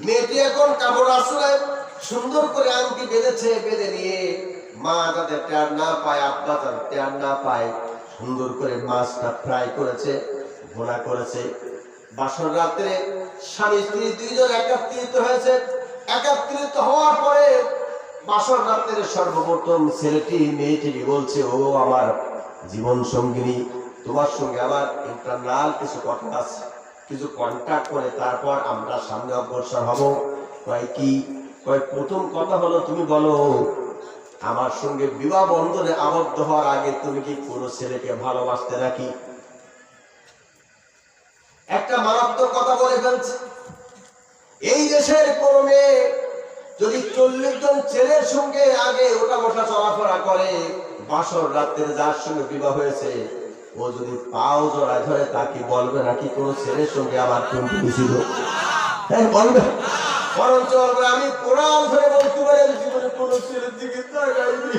Speaker 1: মেয়েটি এখন কাপড় আসলে সুন্দর করে আংটি বেঁধেছে, বেঁধে নিয়ে মা যাতে টের না পায়, আব্বা যাতে টের না পায়, সুন্দর করে মাছটা ফ্রাই করেছে, ভুনা করেছে। বাসর রাত্রে স্বামী স্ত্রী দুইজন একাত্রিত হয়েছে। একাত্রিত হওয়ার পরে বাসর রাত্রে সর্বপ্রথম ছেলেটি মেয়েটিকে বলছে, ও আমার জীবন সঙ্গিনী, তোমার সঙ্গে আমার ইন্টারনাল কিছু কথা আছে, কিছু কন্ট্যাক্ট করে তারপর আমরা সামনে অগ্রসর হব। কয় কি? কয় প্রথম কথা হলো তুমি বলো, আমার সঙ্গে বিবাহ বন্ধনে আবদ্ধ হওয়ার আগে তুমি কি কোনো ছেলেকে ভালোবাসতে নাকি? একটা মারাত্মক কথা বলে ফেলছে। এই দেশের কোন মেয়ে যদি 40 জন ছেলের সঙ্গে আগে ওটা বসা চলাফেরা করে, বাসর রাত্রে যার সঙ্গে বিবাহ হয়েছে, ও যদি পাও জড়ায় ধরে তাকে বলবে নাকি কোন ছেলের সঙ্গে আমার প্রেম ছিল? বলবে? বরঞ্চ আমি কোরআন ধরে বলতে পারি, জীবনে কোন ছেলের দিকে তাকাইনি,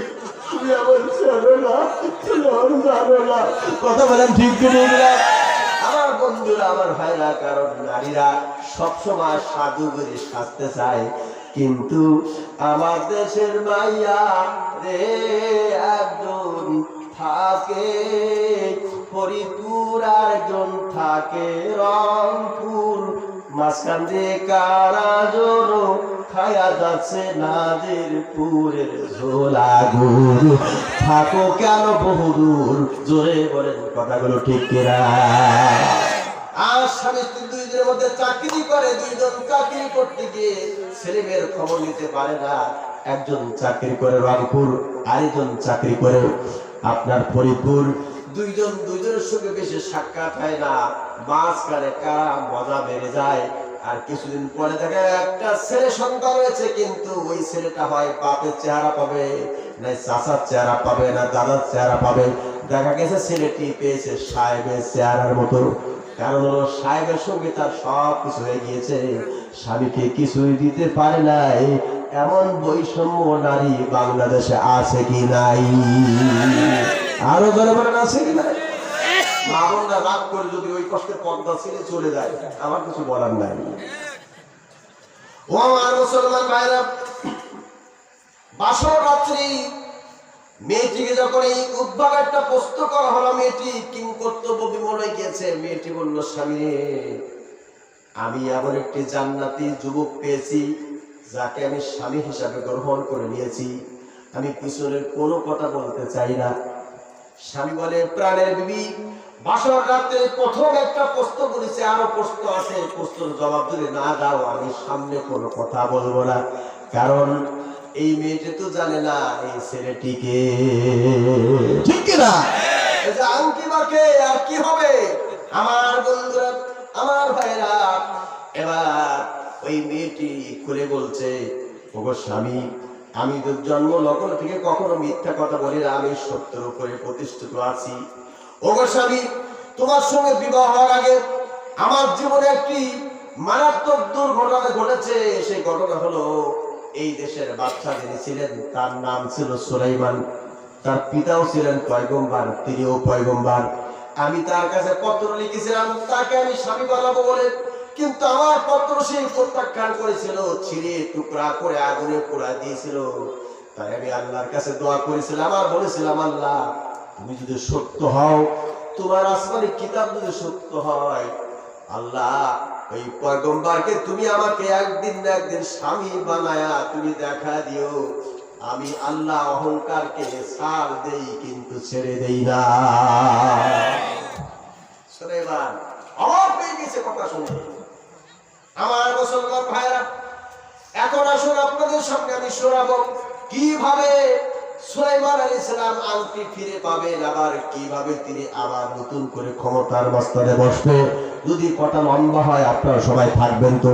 Speaker 1: তুমি আমার জানো না, তুমি আমার জানো না। কথা বলেন ঠিক কিনা? আমার বন্ধুরা, আমার ভাইরা, কারণ নারীরা সবসময় সাধু করে সাজতে চায়, কিন্তু আমার দেশের মাইয়া রে একজন থাকে ফরিদপুর, আরেকজন থাকে রংপুর, মাঝখান দিয়ে কারা জোর খায়া যাচ্ছে নাজিরপুরের ঝোলা গুড়, থাকো কেন বহুদূর? জোরে বলেন কথাগুলো ঠিক কিনা? আর স্বামী স্ত্রী দুইজনের মধ্যে চাকরি করে, দুইজন চাকরি করতে গিয়ে ছেলে মেয়ের খবর নিতে পারে না। একজন চাকরি করে রংপুর, আরেকজন চাকরি করে আপনার ফরিদপুর। দুইজন দুইজনের সঙ্গে বেশি সাক্ষাৎ হয় না, মাঝখানে কারা মজা বেড়ে যায়। আর কিছুদিন পরে দেখা একটা ছেলে সন্তান হয়েছে, কিন্তু ওই ছেলেটা হয় বাপের চেহারা পাবে না, চাচার চেহারা পাবে না, দাদার চেহারা পাবে। দেখা গেছে ছেলেটি পেয়েছে সাহেবের চেহারার মতো। কারণ হলো সাহেবের সঙ্গে তার সব কিছু হয়ে গিয়েছে, স্বামীকে কিছুই দিতে পারে নাই। এমন বৈষম্য নারী বাংলাদেশে আছে কি নাই? আরো ধরে বলেন আছে কি নাই? মা বোনরা রাগ করে যদি ওই কষ্টের পর্দা ছেড়ে চলে যায়, আমার কিছু বলার নাই। ও আমার মুসলমান ভাইরা, বাসর রাত্রি মেয়েটিকে যখন এই উদ্ভাগ একটা প্রশ্ন করা হলো, মেয়েটি কিং কর্তব্য বিমল হয়ে গিয়েছে। মেয়েটি বলল, স্বামী, আমি এমন একটি জান্নাতি যুবক পেয়েছি যাকে আমি স্বামী হিসাবে গ্রহণ করে নিয়েছি, আমি পিছনের কোনো কথা বলতে চাই না। স্বামী বলে, প্রাণের বিবি, বাসর রাতে প্রথম একটা প্রশ্ন করেছে, আরো প্রশ্ন আছে, প্রশ্নের জবাব যদি না দাও আমি সামনে কোনো কথা বলবো না। কারণ এই মেয়েটি তো জানে না এই ছেলেটিকে, ঠিক কিনা? আংটি বাকে আর কি হবে? আমার বন্ধুরা, আমার ভাইরা, এবার ওই মেয়েটি খুলে বলছে, ওগো স্বামী, আমি তো জন্ম লগ্ন থেকে কখনো মিথ্যা কথা বলি না, আমি সত্যের উপরে প্রতিষ্ঠিত আছি। ওগো স্বামী, তোমার সঙ্গে বিবাহ হওয়ার আগে আমার জীবনে একটি মারাত্মক দুর্ঘটনা ঘটেছে। সেই ঘটনা হলো, এই দেশের বাদশা যিনি ছিলেন তার নাম ছিল সুলাইমান, তার পিতাও ছিলেন পয়গম্বর, তিনিও পয়গম্বর। আমি তার কাছে পত্র লিখেছিলাম তাকে আমি স্বামী বানাবো বলে, কিন্তু আমার পত্র সে প্রত্যাখ্যান করেছিল, ছিঁড়ে টুকরা করে আগুনে পোড়া দিয়েছিল। তাই আমি আল্লাহর কাছে দোয়া করেছিলাম আর বলেছিলাম, আল্লাহ তুমি যদি সত্য হও তোমার আসমানি কিতাব যদি সত্য হয়, আল্লাহ ওই পয়গম্বরকে তুমি আমাকে একদিন না একদিন স্বামী বানায়া তুমি দেখা দিও। আমি আল্লাহ অহংকারকে ছাড় দেই, কিন্তু ছেড়ে দেই না। সুলাইমান অবাক হয়ে গেছে কথা শুনে। আমার মুসলমান ভাইরা, এখন আসুন আপনাদের সামনে আমি শোনাবো কিভাবে সুলাইমান আলাইহিস সালাম আংটি ফিরে পাবেন, আবার কিভাবে তিনি আবার নতুন করে ক্ষমতার মস্তরে বসবে। যদি কথা লম্বা হয় আপনারা সবাই থাকবেন তো?